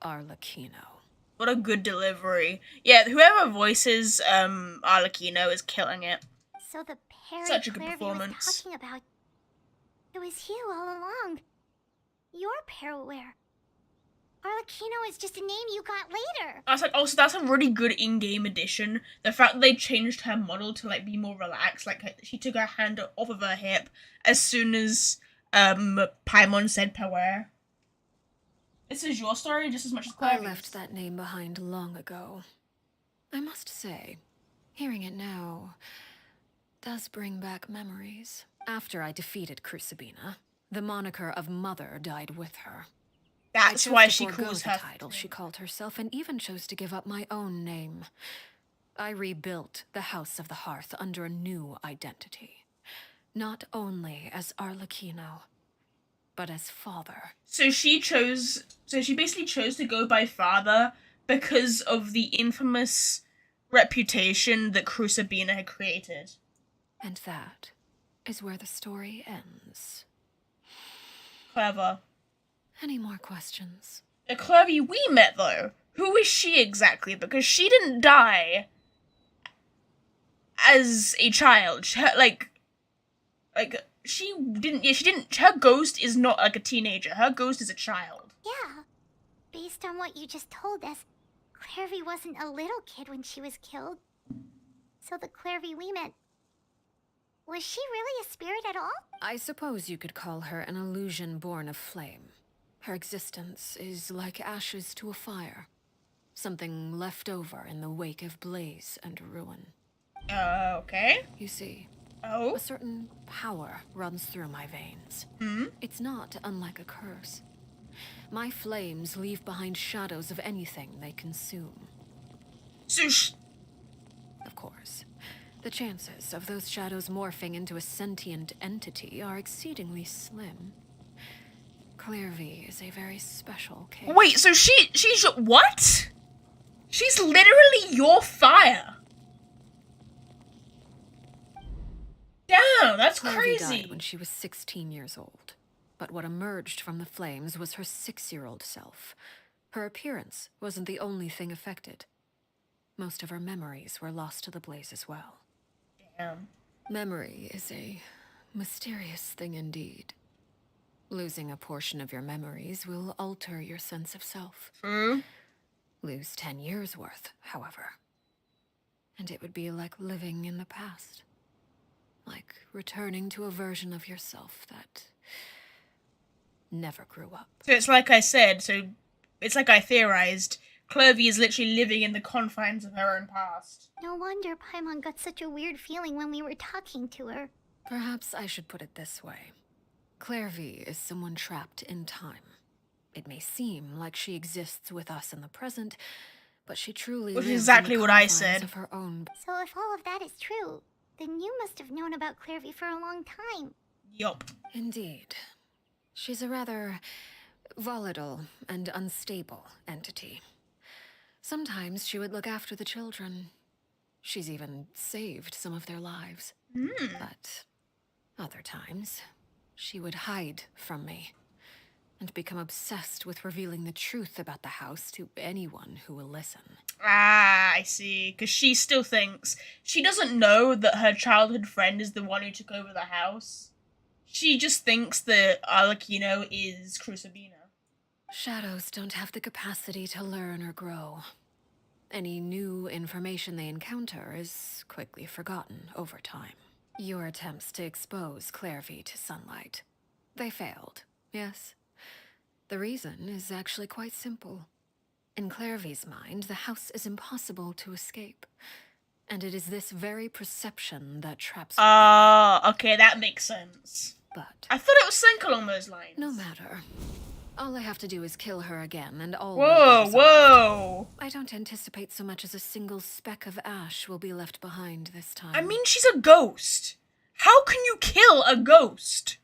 Arlecchino. What a good delivery. Yeah, whoever voices Arlecchino is killing it. So the Perry Such a good Clairvy was performance. talking about... It was you all along. You're Peruware. Arlecchino is just a name you got later. I was like, also, that's a really good in-game addition. The fact that they changed her model to, like, be more relaxed. Like, she took her hand off of her hip as soon as, Paimon said Peruware. This is your story just as much as I Clairvy's. left that name behind long ago. I must say, hearing it now does bring back memories. After I defeated Crucibina, the moniker of Mother died with her. That's I chose why to she forego calls the her title she called herself, and even chose to give up my own name. I rebuilt the House of the Hearth under a new identity, not only as Arlecchino, but as father. So she basically chose to go by father because of the infamous reputation that Crucibina had created. And that is where the story ends. Clever. Any more questions? The Clairvy we met, though, who is she exactly? Because she didn't die as a child. She didn't, her ghost is not like a teenager. Her ghost is a child. Yeah. Based on what you just told us, Clairvy wasn't a little kid when she was killed. So the Clairvy we met... Was she really a spirit at all? I suppose you could call her an illusion born of flame. Her existence is like ashes to a fire. Something left over in the wake of blaze and ruin. Okay. You see, Oh? a certain power runs through my veins. It's not unlike a curse. My flames leave behind shadows of anything they consume. So Of course, the chances of those shadows morphing into a sentient entity are exceedingly slim. Clairvy is a very special case. Wait, so she's your... What? She's literally your fire. Damn, that's Clairvy crazy. died when she was 16 years old. But what emerged from the flames was her 6-year-old self. Her appearance wasn't the only thing affected. Most of her memories were lost to the blaze as well. Damn. Memory is a mysterious thing indeed. Losing a portion of your memories will alter your sense of self. True. Lose 10 years' worth, however. And it would be like living in the past. Like returning to a version of yourself that never grew up. So it's like I said, it's like I theorized. Clairvy is literally living in the confines of her own past. No wonder Paimon got such a weird feeling when we were talking to her. Perhaps I should put it this way. Clairvy is someone trapped in time. It may seem like she exists with us in the present, but she truly Which is lives exactly in the what I confines said. of her own. So if all of that is true, then you must have known about Clairvy for a long time. Yup. Indeed. She's a rather volatile and unstable entity. Sometimes she would look after the children. She's even saved some of their lives. But other times, she would hide from me and become obsessed with revealing the truth about the house to anyone who will listen. Ah, I see. Because she still thinks... She doesn't know that her childhood friend is the one who took over the house. She just thinks that Arlecchino is Crucibina. Shadows don't have the capacity to learn or grow. Any new information they encounter is quickly forgotten over time. Your attempts to expose Clairvy to sunlight. They failed, yes? The reason is actually quite simple. In Clairvy's mind, the house is impossible to escape. And it is this very perception that traps her. Ah, okay, that makes sense. But I thought it was something along those lines. no matter. All I have to do is kill her again, and all will Whoa, be resolved. whoa. I don't anticipate so much as a single speck of ash will be left behind this time. I mean, she's a ghost. How can you kill a ghost?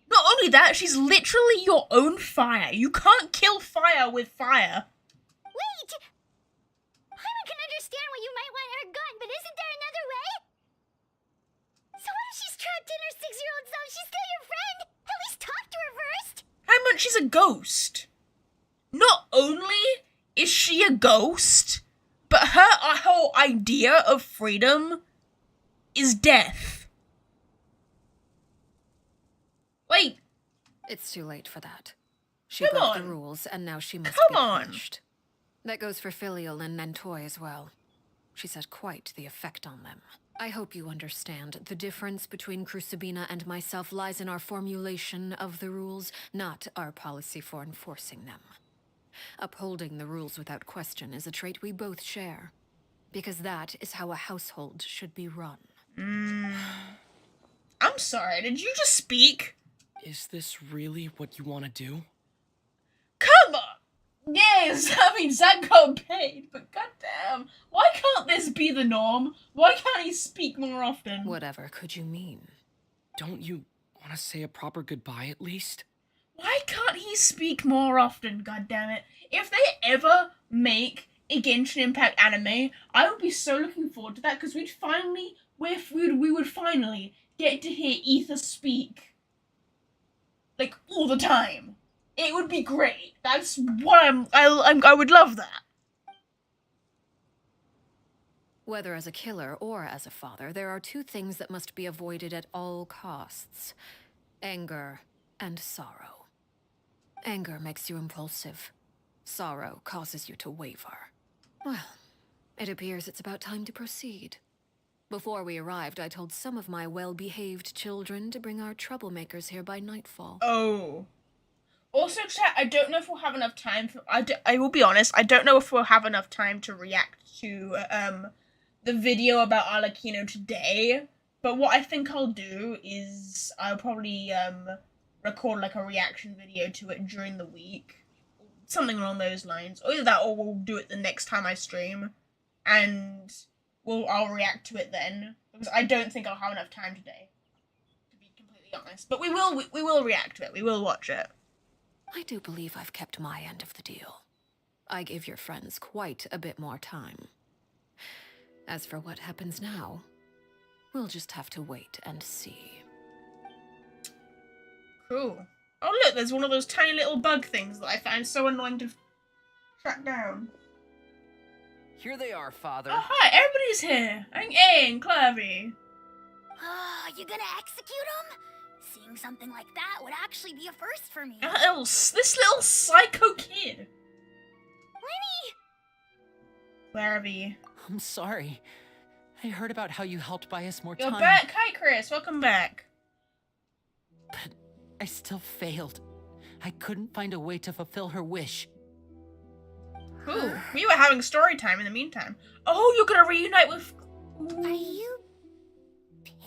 Not only that, she's literally your own fire. You can't kill fire with fire. Wait! Paimon can understand why you might want her gone, but isn't there another way? So what if she's trapped in her 6-year-old self? She's still your friend! At least talk to her first! Paimon, she's a ghost. Not only is she a ghost, but her whole idea of freedom is death. Like, It's too late for that. She Come broke on. the rules, and now she must Come be on. punished. That goes for Filial and Nantoy as well. She's had quite the effect on them. I hope you understand. The difference between Crucibina and myself lies in our formulation of the rules, not our policy for enforcing them. Upholding the rules without question is a trait we both share, because that is how a household should be run. I'm sorry, did you just speak? Is this really what you want to do? Come on! Yes, I mean, Zach got paid, but goddamn, why can't this be the norm? Why can't he speak more often? Whatever could you mean? Don't you want to say a proper goodbye at least? Why can't he speak more often, goddammit? If they ever make a Genshin Impact anime, I would be so looking forward to that, because we would finally get to hear Ether speak. Like, all the time. It would be great. That's what I would love that. Whether as a killer or as a father, there are two things that must be avoided at all costs: anger and sorrow. Anger makes you impulsive. Sorrow causes you to waver. Well, it appears it's about time to proceed. Before we arrived, I told some of my well-behaved children to bring our troublemakers here by nightfall. Oh. Also, chat, I don't know if we'll have enough time for... I will be honest, I don't know if we'll have enough time to react to, the video about Arlecchino today. But what I think I'll do is I'll probably, record, like, a reaction video to it during the week. Something along those lines. Or either that, or we'll do it the next time I stream. And I'll react to it then. Because I don't think I'll have enough time today, to be completely honest. But we will react to it. We will watch it. I do believe I've kept my end of the deal. I gave your friends quite a bit more time. As for what happens now, we'll just have to wait and see. Cool. Oh look, there's one of those tiny little bug things that I find so annoying to track down. Here they are, Father. Oh hi, everybody's here. And Aang, Clairvy. You gonna execute him? Seeing something like that would actually be a first for me. This little psycho kid. Lenny! Clairvy. I'm sorry. I heard about how you helped buy us more You're time. back. Hi, Chris. Welcome back. But I still failed. I couldn't find a way to fulfill her wish. Cool. We were having story time in the meantime. Oh, you're gonna reunite with... Are you...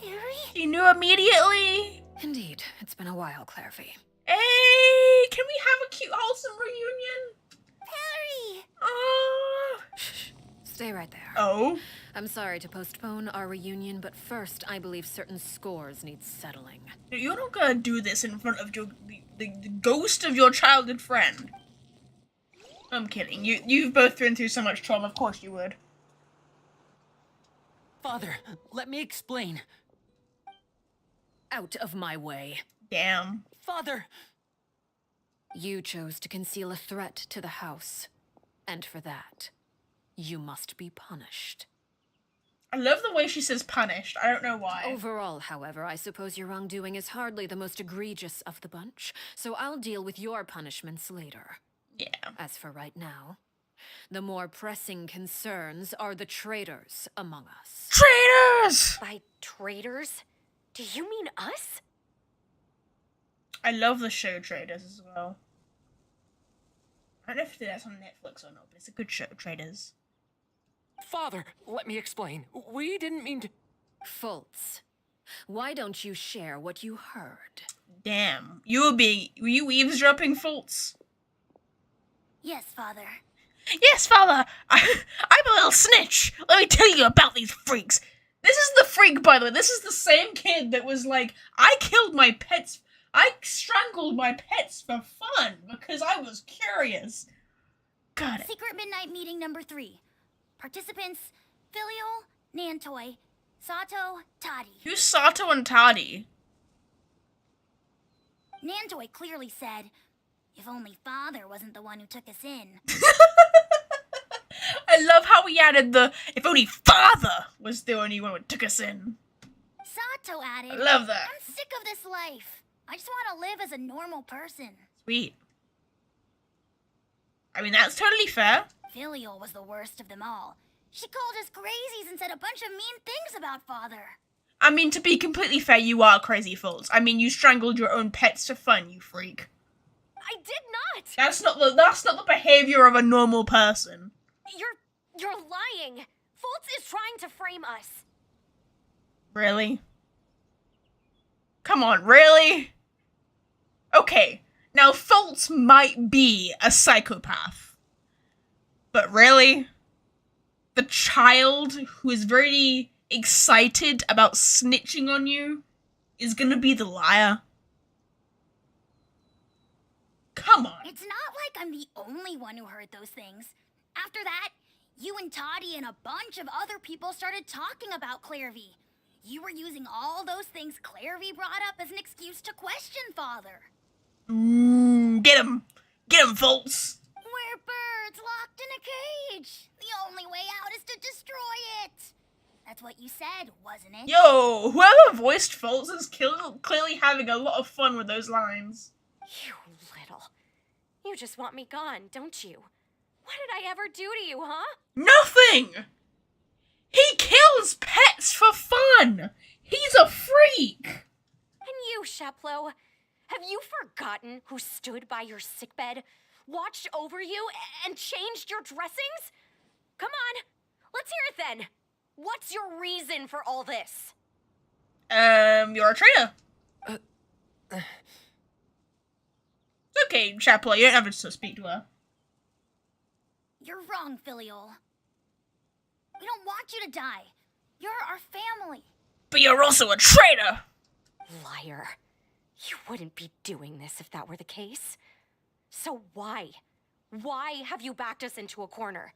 Perry? You knew immediately? Indeed, it's been a while, Clairvy. Hey, can we have a cute, wholesome reunion? Harry! Oh. Shh. Stay right there. Oh? I'm sorry to postpone our reunion, but first, I believe certain scores need settling. You're not gonna do this in front of the ghost of your childhood friend. I'm kidding. You've both been through so much trauma, of course you would. Father, let me explain. Out of my way. Damn. Father! You chose to conceal a threat to the house. And for that, you must be punished. I love the way she says punished. I don't know why. Overall, however, I suppose your wrongdoing is hardly the most egregious of the bunch, so I'll deal with your punishments later. Yeah. As for right now, the more pressing concerns are the traitors among us. Traitors! By traitors? Do you mean us? I love the show Traitors as well. I don't know if that's on Netflix or not, but it's a good show, Traitors. Father, let me explain. We didn't mean to... Fultz, why don't you share what you heard? Damn. Were you eavesdropping, Fultz? Yes, Father. Yes, Father! I'm a little snitch! Let me tell you about these freaks! This is the freak, by the way. This is the same kid that was like, I killed my pets. I strangled my pets for fun because I was curious. Got it. Secret midnight meeting number 3. Participants: Filial, Nantoi, Sato, Toddy. Who's Sato and Toddy? Nantoi clearly said, "If only Father wasn't the one who took us in." I love how we added the, if only Father was the only one who took us in. Sato added, I love that. "I'm sick of this life. I just want to live as a normal person." Sweet. I mean, that's totally fair. Filial was the worst of them all. She called us crazies and said a bunch of mean things about Father. I mean, to be completely fair, you are crazy, Fultz. I mean, you strangled your own pets for fun, you freak. I did not! That's not the behavior of a normal person. You're lying! Fultz is trying to frame us. Really? Come on, really? Okay, now Fultz might be a psychopath. But really? The child who is very excited about snitching on you is gonna be the liar? Come on. It's not like I'm the only one who heard those things. After that, you and Toddy and a bunch of other people started talking about Clairvy. You were using all those things Clairvy brought up as an excuse to question Father. Get him! Get him, Fultz! We're birds locked in a cage. The only way out is to destroy it. That's what you said, wasn't it? Yo, whoever voiced Fultz is clearly having a lot of fun with those lines. You little. You just want me gone, don't you? What did I ever do to you, huh? Nothing! He kills pets for fun! He's a freak! And you, Sheplo, have you forgotten who stood by your sickbed, watched over you, and changed your dressings? Come on, let's hear it then. What's your reason for all this? You're a traitor. It's okay, Chapel, you don't have to speak to her. You're wrong, Filial. We don't want you to die. You're our family. But you're also a traitor! Liar. You wouldn't be doing this if that were the case. So why? Why have you backed us into a corner?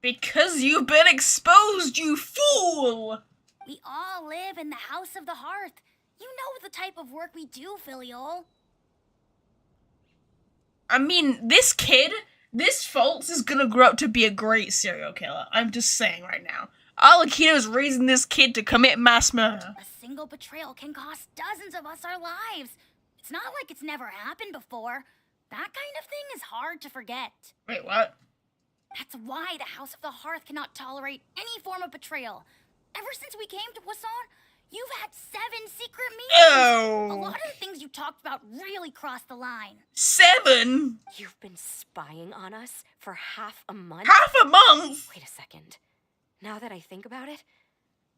Because you've been exposed, you fool! We all live in the House of the Hearth. You know the type of work we do, Filial. I mean, this Fultz is gonna grow up to be a great serial killer. I'm just saying right now. Arlecchino's raising this kid to commit mass murder. A single betrayal can cost dozens of us our lives. It's not like it's never happened before. That kind of thing is hard to forget. Wait, what? That's why the House of the Hearth cannot tolerate any form of betrayal. Ever since we came to Poisson, you've had 7 secret meetings. Oh. A lot of the things you talked about really crossed the line. 7? You've been spying on us for half a month? Half a month? Wait a second. Now that I think about it,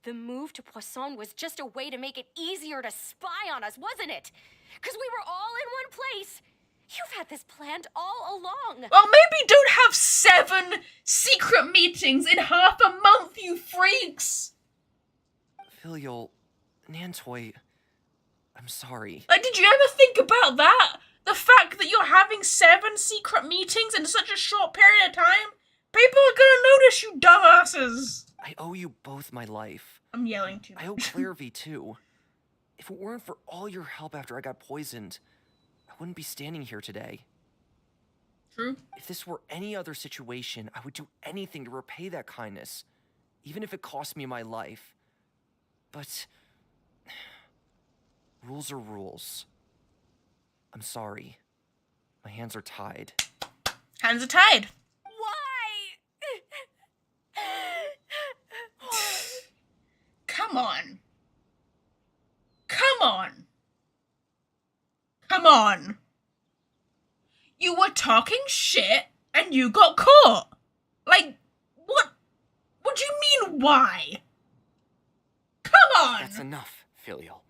The move to Poisson was just a way to make it easier to spy on us, wasn't it? Because we were all in one place. You've had this planned all along. Well, maybe don't have 7 secret meetings in half a month, you freaks! Filial, Nantoy, I'm sorry. Like, did you ever think about that? The fact that you're having 7 secret meetings in such a short period of time? People are gonna notice, you dumbasses! I owe you both my life. I'm yelling too much. I owe Clairvy too. If it weren't for all your help after I got poisoned, I wouldn't be standing here today. True. If this were any other situation, I would do anything to repay that kindness, even if it cost me my life. But rules are rules. I'm sorry. My hands are tied. Hands are tied. Why? Come on. Come on. Come on. You were talking shit and you got caught. Like, what? What do you mean, why? Come on. That's enough, Filial.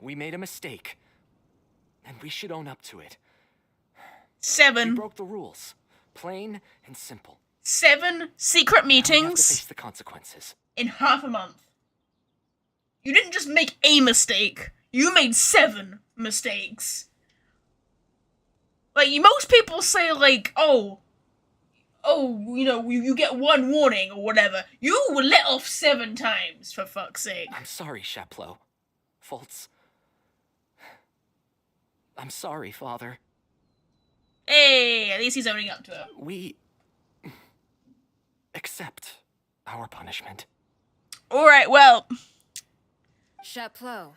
We made a mistake, and we should own up to it. 7. We broke the rules, plain and simple. 7 secret Now we have to meetings face the consequences. in half a month. You didn't just make a mistake. You made 7 mistakes. Like, most people say, like, oh, you know, you get 1 warning or whatever. You were let off 7 times, for fuck's sake. I'm sorry, Chaplot. Fultz. I'm sorry, Father. Hey, at least he's owning up to it. We accept our punishment. Alright, well, Chaplot,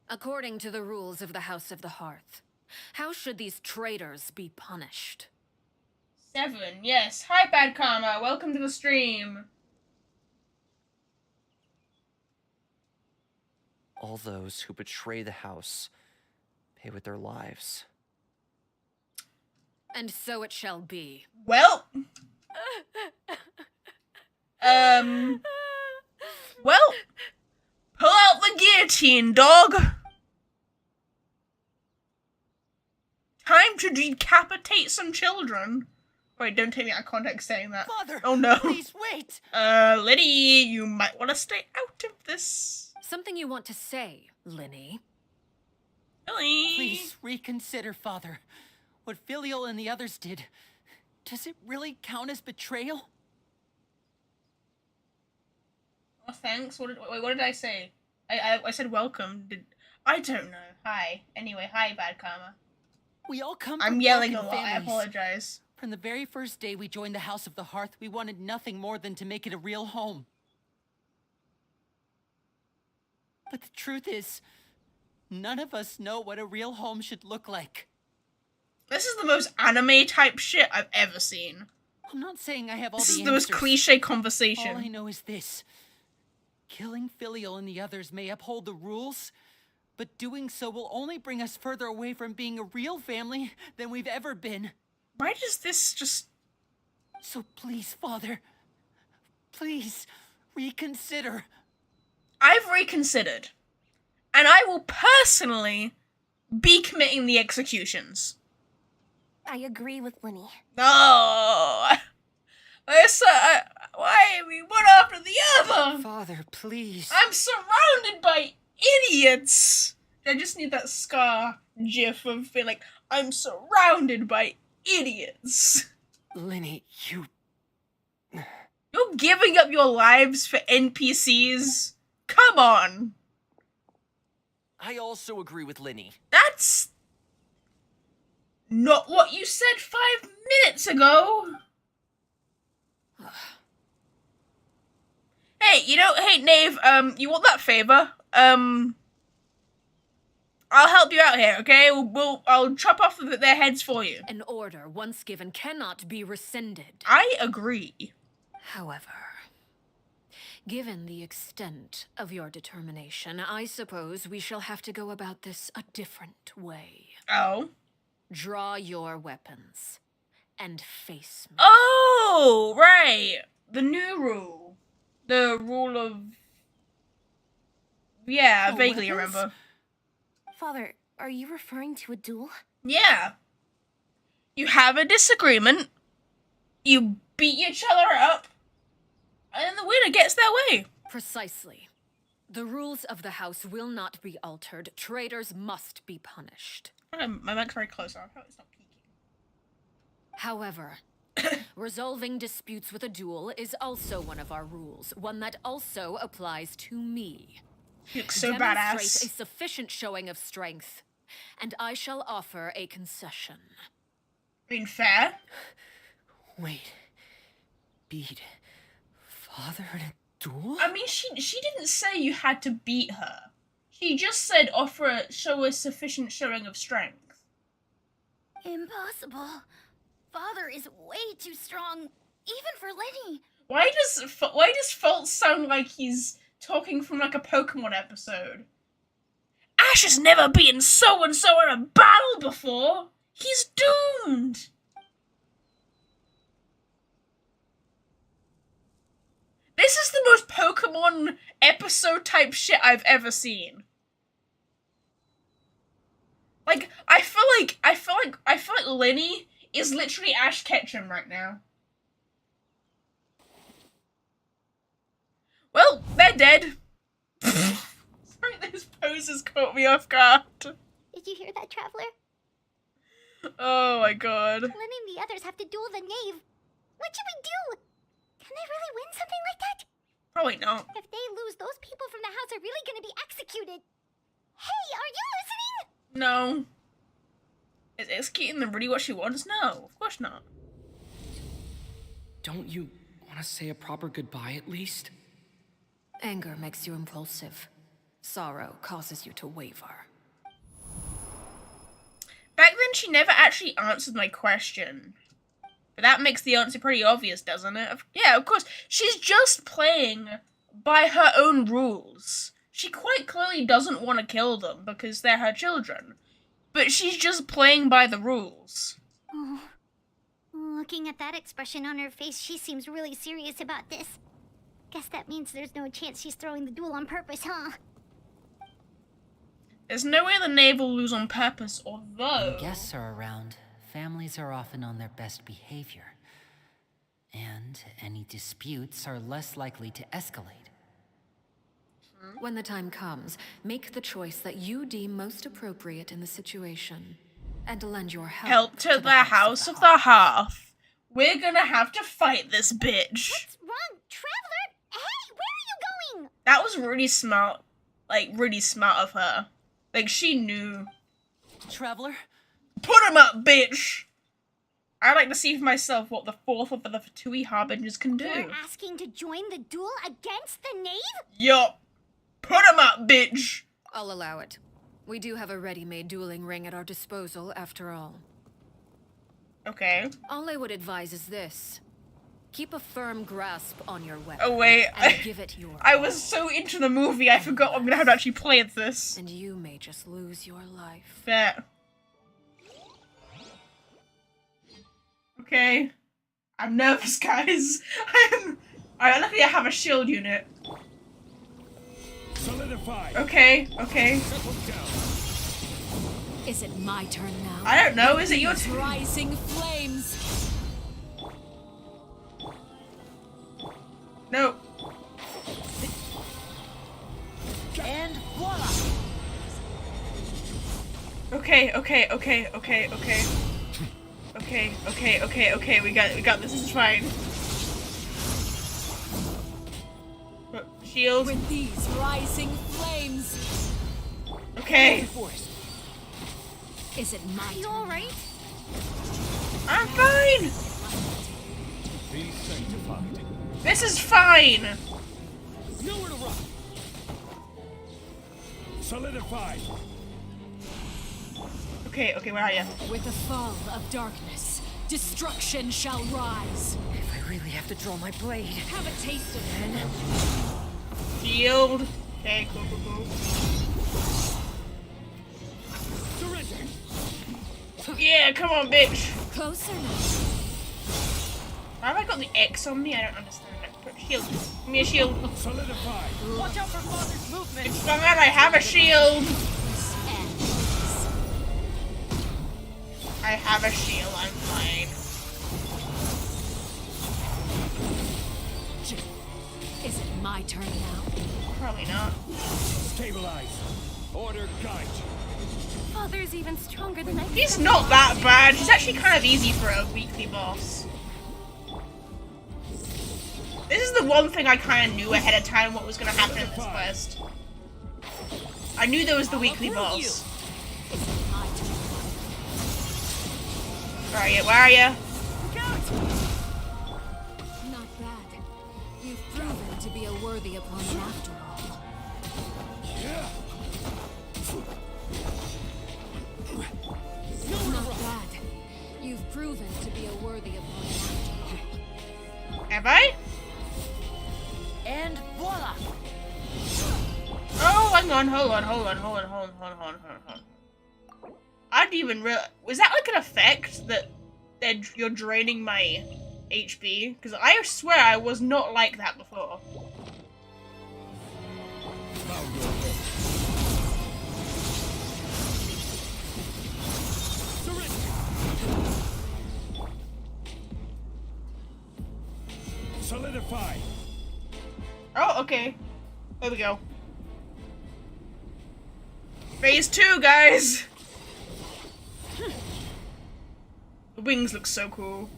according to the rules of the House of the Hearth, how should these traitors be punished? 7, yes. Hi, Bad Karma, welcome to the stream. All those who betray the house pay with their lives. And so it shall be. Well, well, pull out the guillotine, dog. Time to decapitate some children. Wait, don't take me out of context saying that. Father! Oh no. Please wait! Liddy, you might want to stay out of this. Something you want to say, Linny? Really? Please reconsider, Father. What Filial and the others did, does it really count as betrayal? Oh, thanks. What did I say? I said welcome. I don't know. Hi. Anyway, hi, Bad Karma. We all come I'm from yelling a broken lot. I families. apologize. From the very first day we joined the House of the Hearth, we wanted nothing more than to make it a real home. But the truth is, none of us know what a real home should look like. This is the most anime type shit I've ever seen. I'm not saying I have all This the is answers. the most cliche All I conversation. know is this. Killing Filial and the others may uphold the rules, but doing so will only bring us further away from being a real family than we've ever been. Why does this just... So please, Father, please reconsider. I've reconsidered. And I will personally be committing the executions. I agree with Linny. No! Why are we one after the other? Father, please. I'm surrounded by idiots! I just need that Scar gif of being like, I'm surrounded by idiots. Linny, you... You're giving up your lives for NPCs? Come on. I also agree with Linny. That's not what you said 5 minutes ago. Hey, hey, Knave, you want that favor? I'll help you out here, okay? I'll chop off their heads for you. An order once given cannot be rescinded. I agree. However, given the extent of your determination, I suppose we shall have to go about this a different way. Oh? Draw your weapons and face me. Oh, right. The new rule. The rule of Yeah, I Oh, vaguely weapons? remember. Father, are you referring to a duel? Yeah. You have a disagreement, you beat each other up, and then the winner gets their way. Precisely. The rules of the house will not be altered. Traitors must be punished. My mic's very close. I hope it's not peeking. However, resolving disputes with a duel is also one of our rules, one that also applies to me. You look so Demonstrate badass. a sufficient showing of strength, and I shall offer a concession. I mean, fair. Wait. Beat father in a duel? I mean, she didn't say you had to beat her. She just said show a sufficient showing of strength. Impossible. Father is way too strong, even for Lenny. Why does Fultz sound like he's talking from like a Pokemon episode? Ash has never beaten so and so in a battle before. He's doomed. This is the most Pokemon episode type shit I've ever seen. Like, I feel like Lenny is literally Ash Ketchum right now. Well, they're dead. Sorry, those poses caught me off guard. Did you hear that, Traveler? Oh my god. Lenny and the others have to duel the knave. What should we do? Can they really win something like that? Probably not. If they lose, those people from the house are really gonna be executed. Hey, are you listening? No. Is executing them really what she wants? No, of course not. Don't you want to say a proper goodbye at least? Anger makes you impulsive. Sorrow causes you to waver. Back then, she never actually answered my question. But that makes the answer pretty obvious, doesn't it? Yeah, of course. She's just playing by her own rules. She quite clearly doesn't want to kill them because they're her children. But she's just playing by the rules. Oh, looking at that expression on her face, she seems really serious about this. Guess that means there's no chance she's throwing the duel on purpose, huh? There's no way the knave will lose on purpose, although... When guests are around, families are often on their best behavior. And any disputes are less likely to escalate. When the time comes, make the choice that you deem most appropriate in the situation, and lend your help to the House of the Hearth. We're gonna have to fight this bitch. What's wrong, Traveler? Hey, where are you going? That was really smart. Like, really smart of her. Like, she knew. Traveler? Put him up, bitch! I'd like to see for myself what the fourth of the Fatui Harbingers can do. You're asking to join the duel against the knave? Yup. Put him up, bitch! I'll allow it. We do have a ready-made dueling ring at our disposal, after all. Okay. All I would advise is this. Keep a firm grasp on your weapon. Oh, wait. And give it your I was so into the movie, I forgot I'm gonna have to actually play this. And you may just lose your life. Bet. Okay. I'm nervous, guys. Luckily I have a shield unit. Solidify. Okay. Is it my turn now? I don't know, is it your turn? Rising flames! No. And voila! Okay, we got this, is fine. Shield. With these rising flames! Okay. Is it my turn? You alright? I'm fine! Be sanctified. This is fine! Nowhere to run. Solidify. Okay, where are you? With the fall of darkness, destruction shall rise. If I really have to draw my blade. Have a taste of it. Shield. Okay, cool. Surrender. Yeah, come on, bitch. Closer now. Why have I got the X on me? I don't understand that. Put Shield. Give me a shield. Solidified. Watch out for Father's movement! It's fine, I have a shield. I have a shield, I'm fine. Is it my turn now? Probably not. Stabilize. Order guide. Father's even stronger than I He's not that bad. He's actually kind of easy for a weekly boss. This is the one thing I kind of knew ahead of time what was going to happen in this quest. I knew there was the weekly boss. Where are you? Where are you? Not bad. You've proven to be a worthy opponent after all. Not bad. You've proven to be a worthy opponent after all. Have I? And voila! Oh, hang on. Hold on. I didn't even realize. Was that like an effect that you're draining my HP? Because I swear I was not like that before. Solidify. Oh, okay. There we go. Phase 2, guys! The wings look so cool.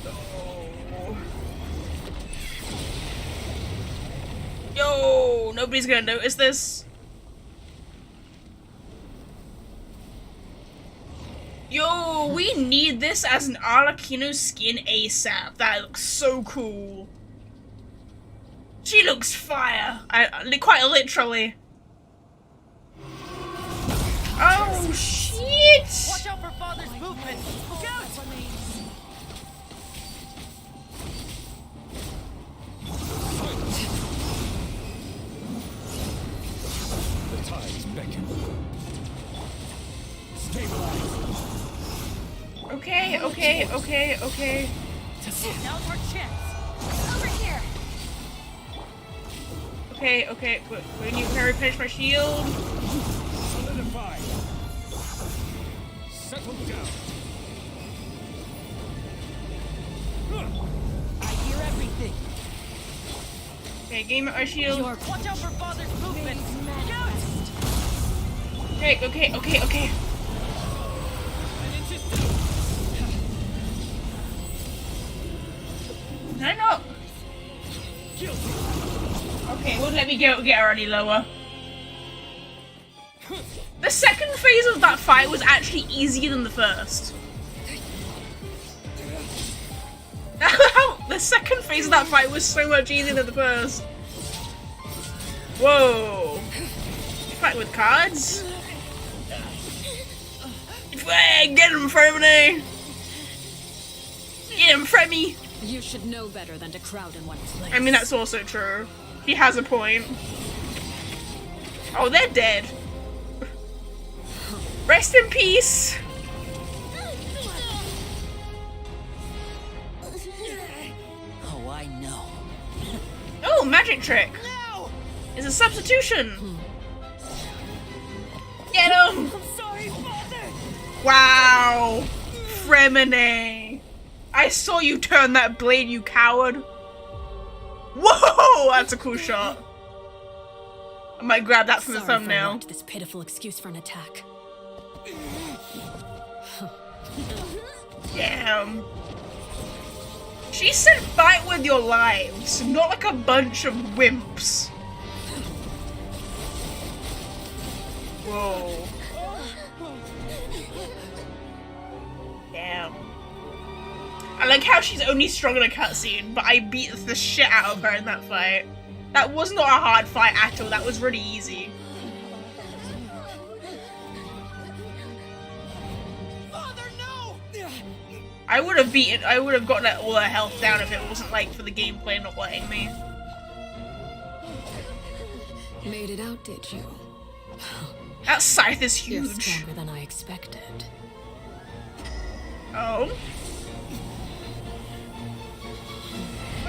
Oh. Yo, nobody's gonna notice this. Yo, we need this as an Arlecchino skin ASAP. That looks so cool. She looks fire. Quite literally. Oh shit! Watch out for Father's movement! Look out! The tides beckon. Stabilize. Okay. Now's our chance! Over here. Okay. When you can replenish my shield. Solidify. Settle down. I hear everything! Okay, game my shield. Watch out for Father's movement! Look out! Okay. Can I not? Okay, wouldn't let me get her any lower. The second phase of that fight was actually easier than the first. The second phase of that fight was so much easier than the first. Whoa. Fight with cards? Get him, Fremini! Get him, Fremy! You should know better than to crowd in one place. I mean, that's also true. He has a point. Oh, they're dead. Rest in peace! Oh, I know. Oh, magic trick! It's a substitution! Get him! I'm sorry, Father! Wow! Fremine! I saw you turn that blade, you coward! Whoa! That's a cool shot. I might grab that from the Sorry thumbnail. for this pitiful excuse for an attack. Damn. She said fight with your lives, not like a bunch of wimps. Whoa. Damn. I like how she's only strong in a cutscene, but I beat the shit out of her in that fight. That was not a hard fight at all, that was really easy. Father, no! I would have gotten all her health down if it wasn't like for the gameplay not letting me. Made it out, did you? That scythe is You're huge. stronger than I expected. Oh.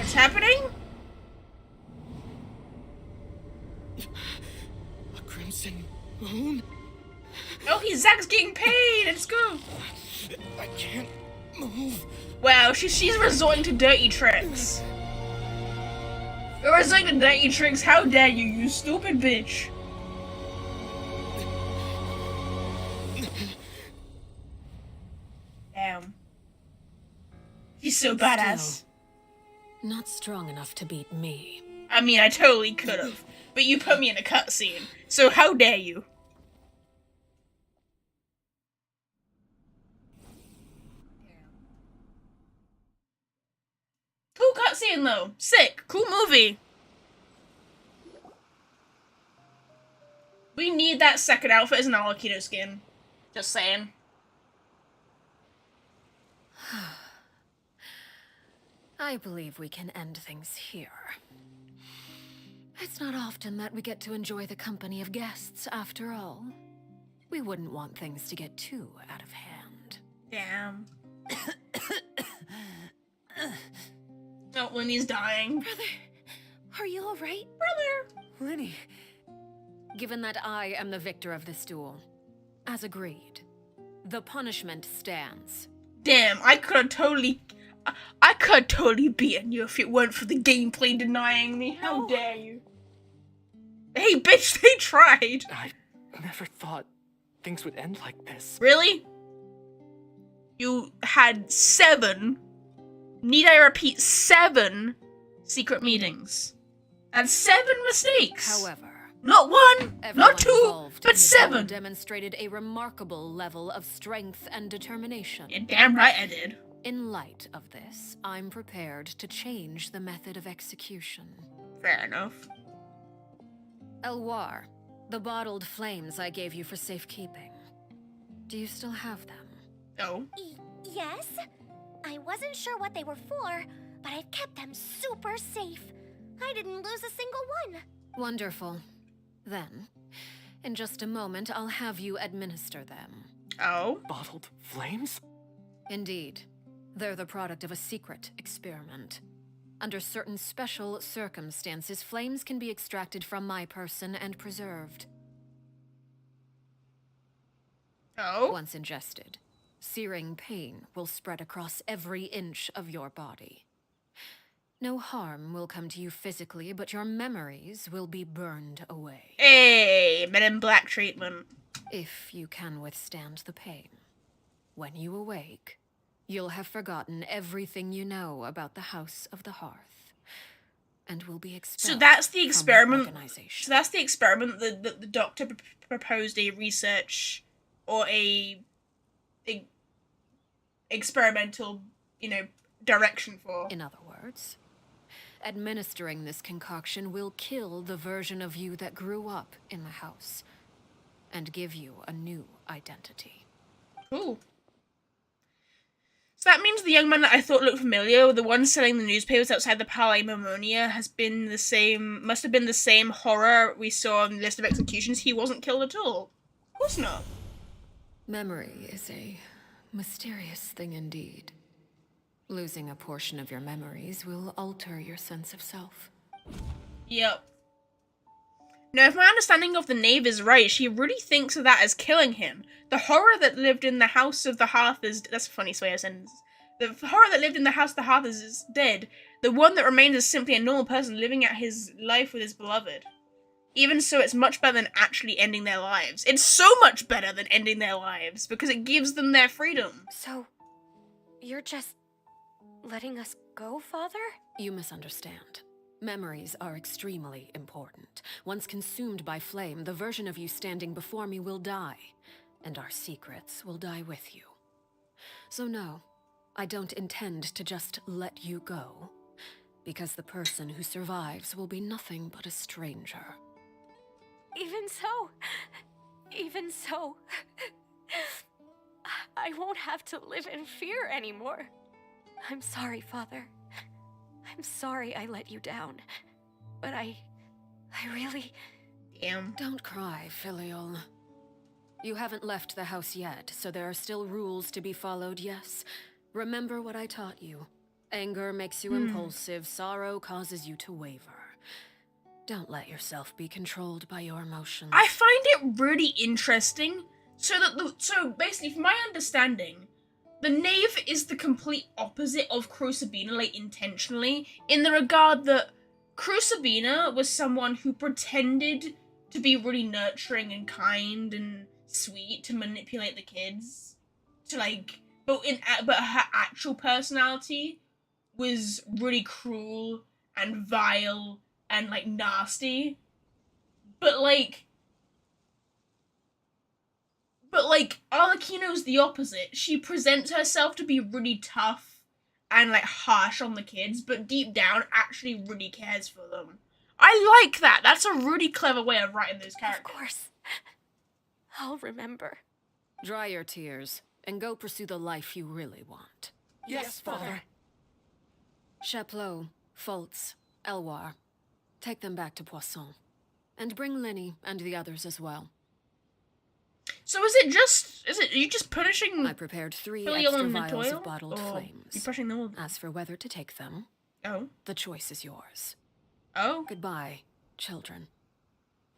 What's happening? A crimson moon? Oh, Zach's getting paid. Let's go. I can't move. Wow, she's resorting to dirty tricks. You're resorting to dirty tricks. How dare you, you stupid bitch. Damn. She's so badass. Still, not strong enough to beat me. I mean, I totally could've. But you put me in a cutscene. So how dare you? Cool cutscene though. Sick. Cool movie. We need that second outfit as an Arlecchino skin. Just saying. I believe we can end things here. It's not often that we get to enjoy the company of guests, after all. We wouldn't want things to get too out of hand. Damn. Oh, Linny's dying. Brother, are you alright? Brother! Linny, given that I am the victor of this duel, as agreed, the punishment stands. Damn, I could totally beaten you if it weren't for the gameplay denying me. How dare you? Hey, bitch, they tried. I never thought things would end like this. Really? You had 7, need I repeat, 7 secret meetings. And 7 mistakes. However, not 1, everyone not 2, involved in but the 7. duel demonstrated a remarkable level of strength and determination. You're damn right I did. In light of this, I'm prepared to change the method of execution. Fair enough. Elwar, the bottled flames I gave you for safekeeping. Do you still have them? No. Yes? I wasn't sure what they were for, but I've kept them super safe. I didn't lose a single one. Wonderful. Then, in just a moment, I'll have you administer them. Oh? Bottled flames? Indeed. They're the product of a secret experiment. Under certain special circumstances, flames can be extracted from my person and preserved. Oh? Once ingested, searing pain will spread across every inch of your body. No harm will come to you physically, but your memories will be burned away. Hey, Men in Black treatment. If you can withstand the pain. When you awake, you'll have forgotten everything you know about the House of the Hearth, and will be expelled. So that's the from experiment. organization. So that's the experiment that the doctor proposed a research or a experimental, direction for. In other words, administering this concoction will kill the version of you that grew up in the house, and give you a new identity. Cool. So that means the young man that I thought looked familiar, the one selling the newspapers outside the Palais Mammonia, must have been the same horror we saw on the list of executions. He wasn't killed at all. Of course not. Memory is a mysterious thing indeed. Losing a portion of your memories will alter your sense of self. Yep. Now, if my understanding of the knave is right, she really thinks of that as killing him. The horror that lived in the House of the Hearth is... That's a funny way of saying this. The horror that lived in the House of the Hearth is dead. The one that remains is simply a normal person living out his life with his beloved. Even so, it's much better than actually ending their lives. It's so much better than ending their lives, because it gives them their freedom. So, you're just letting us go, Father? You misunderstand. Memories are extremely important. Once consumed by flame, the version of you standing before me will die, and our secrets will die with you. So no, I don't intend to just let you go, because the person who survives will be nothing but a stranger. Even so, I won't have to live in fear anymore. I'm sorry, Father. I'm sorry I let you down. But I really... Damn. Don't cry, Filial. You haven't left the house yet, so there are still rules to be followed, yes? Remember what I taught you, Anger makes you impulsive, sorrow causes you to waver. Don't let yourself be controlled by your emotions. I find it really interesting. So basically, from my understanding, the knave is the complete opposite of Crucibina, like intentionally, in the regard that Crucibina was someone who pretended to be really nurturing and kind and sweet to manipulate the kids, but her actual personality was really cruel and vile and like nasty. But Arlecchino's the opposite. She presents herself to be really tough and like harsh on the kids, but deep down actually really cares for them. I like that. That's a really clever way of writing those characters. Of course. I'll remember. Dry your tears and go pursue the life you really want. Yes, Father. Chaplot, Foltz, Elwar, take them back to Poisson. And bring Lenny and the others as well. So are you just punishing I prepared 3 Filial extra and vials Natoil? of bottled Or flames. you pushing them all? As for whether to take them, the choice is yours. Oh? Goodbye, children.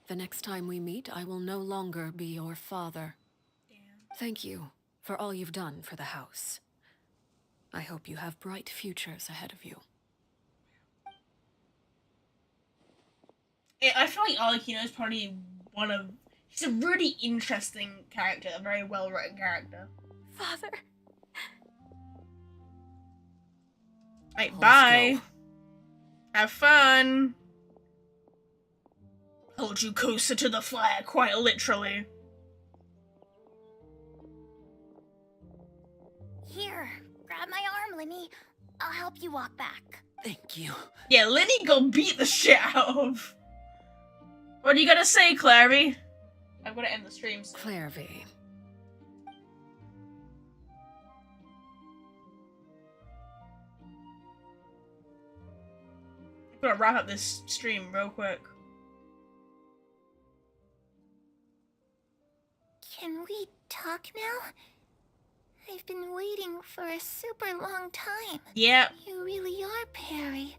The next time we meet, I will no longer be your father. Damn. Thank you for all you've done for the house. I hope you have bright futures ahead of you. I feel like Arlecchino is probably he's a really interesting character, a very well written character. Father. Right, Let's bye. go. Have fun. Hold you closer to the fire, quite literally. Here, grab my arm, Lenny. I'll help you walk back. Thank you. Yeah, Lenny go beat the shit out of. What are you gonna say, Clary? I'm gonna end the stream soon. Clairvy. I'm gonna wrap up this stream real quick. Can we talk now? I've been waiting for a super long time. Yep. You really are Perry,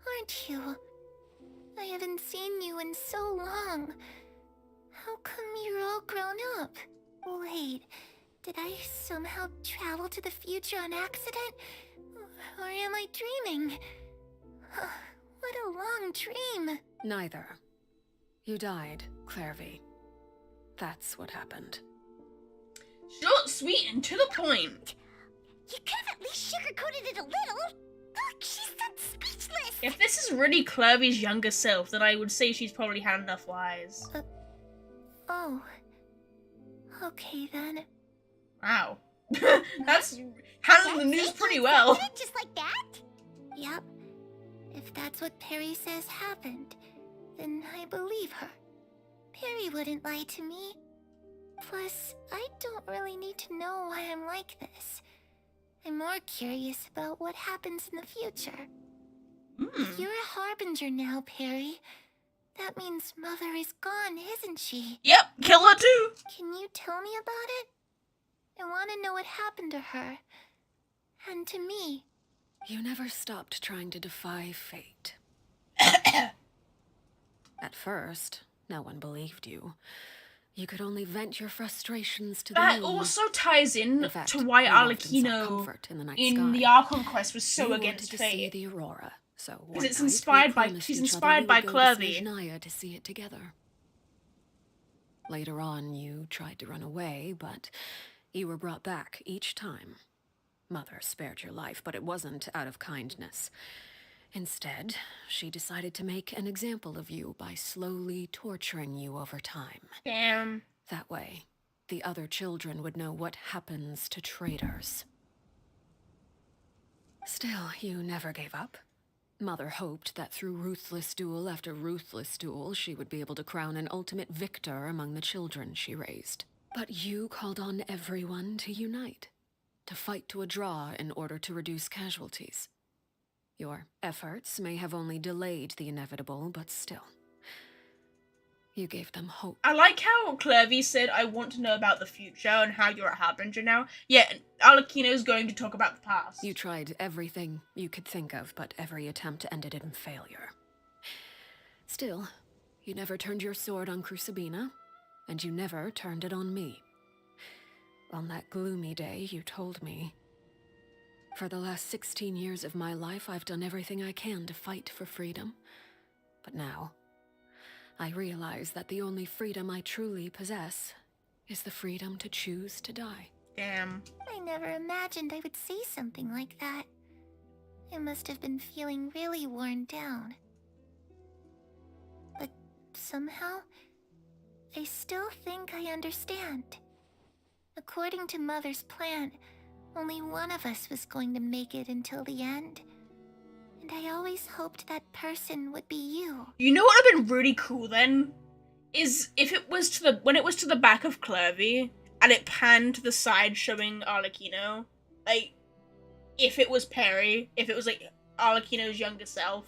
aren't you? I haven't seen you in so long. How come you're all grown up? Wait, did I somehow travel to the future on accident? Or am I dreaming? What a long dream. Neither. You died, Clairvy. That's what happened. Short, sweet, and to the point. You could have at least sugarcoated it a little. Look, she's done speechless. If this is really Clary's younger self, then I would say she's probably had enough lies. Oh. Okay then. Wow. That's handling the news pretty well. Just like that? Yep. If that's what Perry says happened, then I believe her. Perry wouldn't lie to me. Plus, I don't really need to know why I'm like this. I'm more curious about what happens in the future. If you're a harbinger now, Perry, that means Mother is gone, isn't she? Yep, kill her too. Can you tell me about it? I want to know what happened to her. And to me. You never stopped trying to defy fate. At first, no one believed you. You could only vent your frustrations to the That moon. also ties in fact, to why you often sought Arlecchino comfort in the night in sky. the Archon Quest was so You against wanted to see fate. the aurora, so Because it's inspired by she's inspired by Clervy. Snezhnaya to see it together. Later on, you tried to run away, but you were brought back each time. Mother spared your life, but it wasn't out of kindness. Instead, she decided to make an example of you by slowly torturing you over time. Damn. That way, the other children would know what happens to traitors. Still, you never gave up. Mother hoped that through ruthless duel after ruthless duel, she would be able to crown an ultimate victor among the children she raised. But you called on everyone to unite, to fight to a draw in order to reduce casualties. Your efforts may have only delayed the inevitable, but still. You gave them hope. I like how Clervy said, I want to know about the future and how you're a harbinger now. Yeah, Arlecchino's going to talk about the past. You tried everything you could think of, but every attempt ended in failure. Still, you never turned your sword on Crucibina, and you never turned it on me. On that gloomy day, you told me, for the last 16 years of my life, I've done everything I can to fight for freedom. But now, I realize that the only freedom I truly possess is the freedom to choose to die. Damn. I never imagined I would say something like that. I must have been feeling really worn down. But somehow, I still think I understand. According to Mother's plan, only one of us was going to make it until the end. And I always hoped that person would be you. You know what would have been really cool then? Is if it was when it was to the back of Clervy and it panned to the side showing Arlecchino. Like, if it was Perry, if it was like Arlecchino's younger self,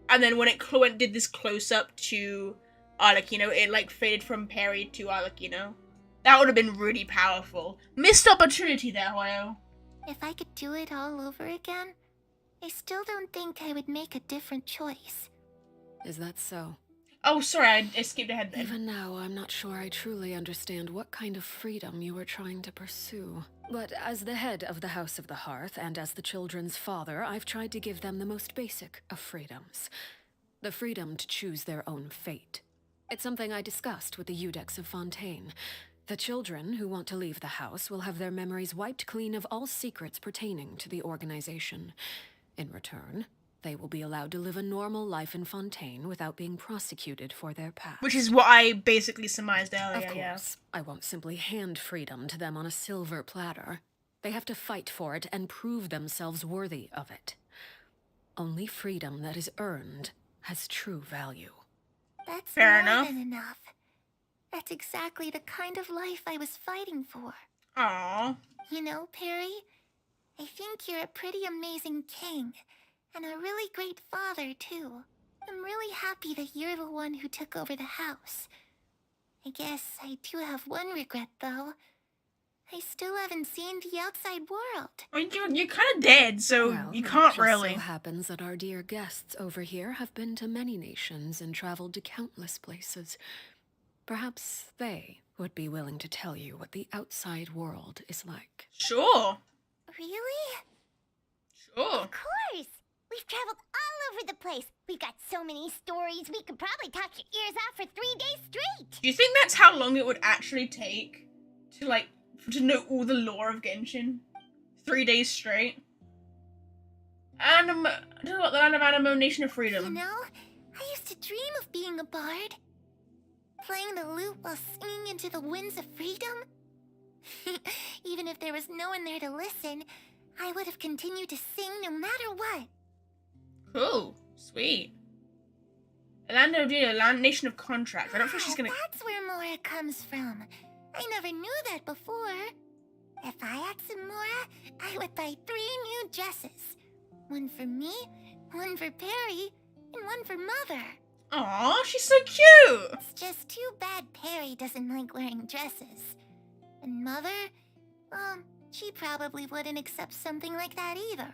and then when it did this close up to Arlecchino, it like faded from Perry to Arlecchino. That would have been really powerful. Missed opportunity there, Hoyo. If I could do it all over again, I still don't think I would make a different choice. Is that so? Oh, sorry, I skipped ahead then. Even now, I'm not sure I truly understand what kind of freedom you were trying to pursue. But as the head of the House of the Hearth, and as the children's father, I've tried to give them the most basic of freedoms. The freedom to choose their own fate. It's something I discussed with the Eudex of Fontaine. The children who want to leave the house will have their memories wiped clean of all secrets pertaining to the organization. In return, they will be allowed to live a normal life in Fontaine without being prosecuted for their past. Which is what I basically surmised earlier, Of course, yeah. I won't simply hand freedom to them on a silver platter. They have to fight for it and prove themselves worthy of it. Only freedom that is earned has true value. That's Fair more enough. than enough. That's exactly the kind of life I was fighting for. Aww. You know, Perry, I think you're a pretty amazing king, and a really great father, too. I'm really happy that you're the one who took over the house. I guess I do have one regret, though. I still haven't seen the outside world. I mean, you're kind of dead, so Well, you can't it really. just so happens that our dear guests over here have been to many nations and traveled to countless places. Perhaps they would be willing to tell you what the outside world is like. Sure. Really? Sure. Of course! We've traveled all over the place. We've got so many stories, we could probably talk your ears off for 3 days straight. Do you think that's how long it would actually take to, like, to know all the lore of Genshin? 3 days straight? I don't know what the land of Animo, Nation of Freedom. You know, I used to dream of being a bard. Playing the lute while singing into the winds of freedom. Even if there was no one there to listen, I would have continued to sing no matter what. Cool. Sweet. Land of Land Nation of Contract. I don't think she's gonna... That's where Mora comes from. I never knew that before. If I had some Mora, I would buy 3 new dresses. One for me, one for Perry, and one for Mother. Aw, she's so cute! It's just too bad Perry doesn't like wearing dresses. And Mother, well, she probably wouldn't accept something like that either.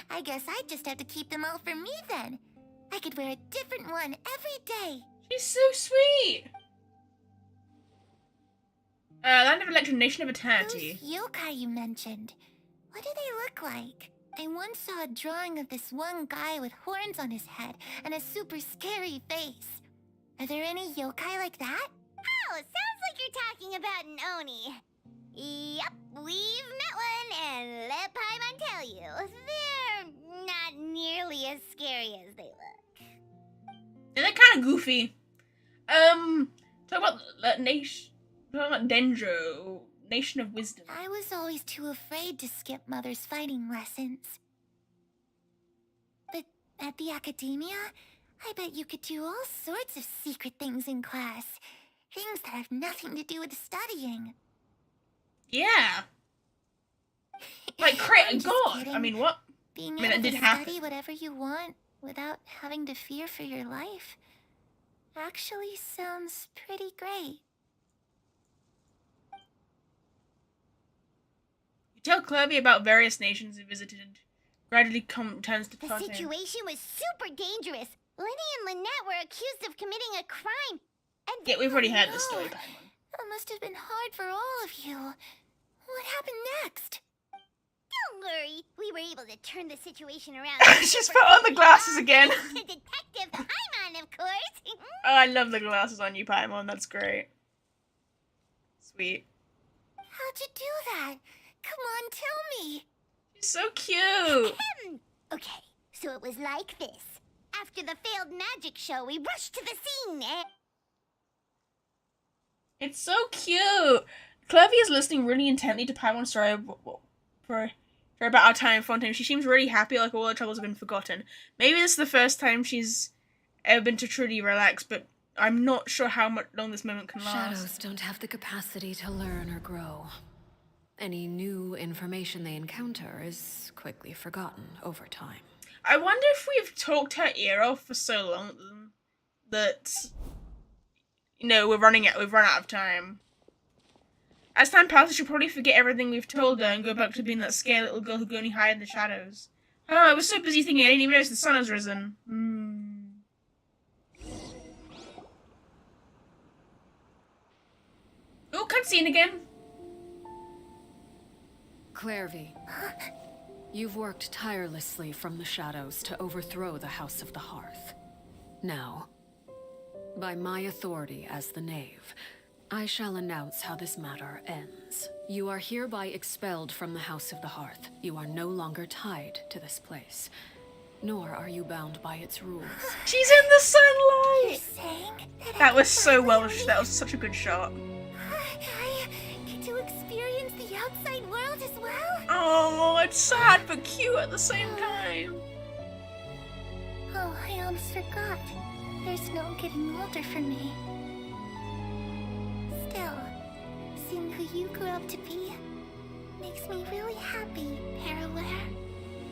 I guess I'd just have to keep them all for me then. I could wear a different one every day. She's so sweet! Land of Electrum, Nation of Eternity. Those yokai you mentioned, what do they look like? I once saw a drawing of this one guy with horns on his head and a super scary face. Are there any yokai like that? Oh, sounds like you're talking about an Oni. Yep, we've met one, and let Paimon tell you, they're not nearly as scary as they look. They're kind of goofy. Talk about Dendro, Nation of Wisdom. I was always too afraid to skip Mother's fighting lessons. But at the academia, I bet you could do all sorts of secret things in class. Things that have nothing to do with studying. Yeah. Like, I'm just God. kidding. I mean, what? Being I mean, able that did to happen. study whatever you want without having to fear for your life. actually sounds pretty great. You tell Clevy about various nations he visited and gradually turns to The Fontaine. situation was super dangerous. Lenny and Lynette were accused of committing a crime. And Yeah, we've already heard this story, no. Paimon. That must have been hard for all of you. What happened next? don't worry, we were able to turn the situation around. She's put on the glasses again. To Detective Paimon, of course. Oh, I love the glasses on you, Paimon. That's great. Sweet. How'd you do that? Come on, tell me. She's so cute. Okay, so it was like this. After the failed magic show, we rushed to the scene. It's so cute. Clevy is listening really intently to Paimon's story for about our time in Fontaine. She seems really happy, like all her troubles have been forgotten. Maybe this is the first time she's ever been to truly relax, but I'm not sure how much long this moment can last. Shadows don't have the capacity to learn or grow. Any new information they encounter is quickly forgotten over time. I wonder if we've talked her ear off for so long that, you know, we've run out of time. As time passes, she'll probably forget everything we've told her and go back to being that scared little girl who could only hide in the shadows. Oh, I was so busy thinking I didn't even notice the sun has risen. Oh, cutscene again. Clairvy, you've worked tirelessly from the shadows to overthrow the House of the Hearth. Now, by my authority as the Knave, I shall announce how this matter ends. You are hereby expelled from the House of the Hearth. You are no longer tied to this place, nor are you bound by its rules. She's in the sunlight! You're saying That was so well, that was such a good shot. I get to experience the outside world as well? Oh, it's sad but cute at the same time. Oh, I almost forgot. There's no getting older for me. Still, seeing who you grew up to be makes me really happy, Parallel.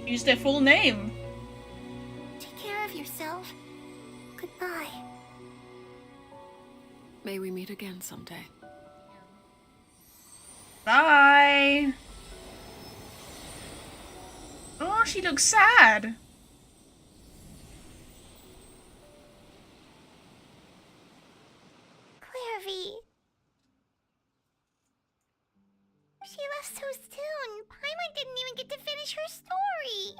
Use their full name. Take care of yourself. Goodbye. May we meet again someday. Bye. Oh, she looks sad. Clairvy. She left so soon. Paimon didn't even get to finish her story.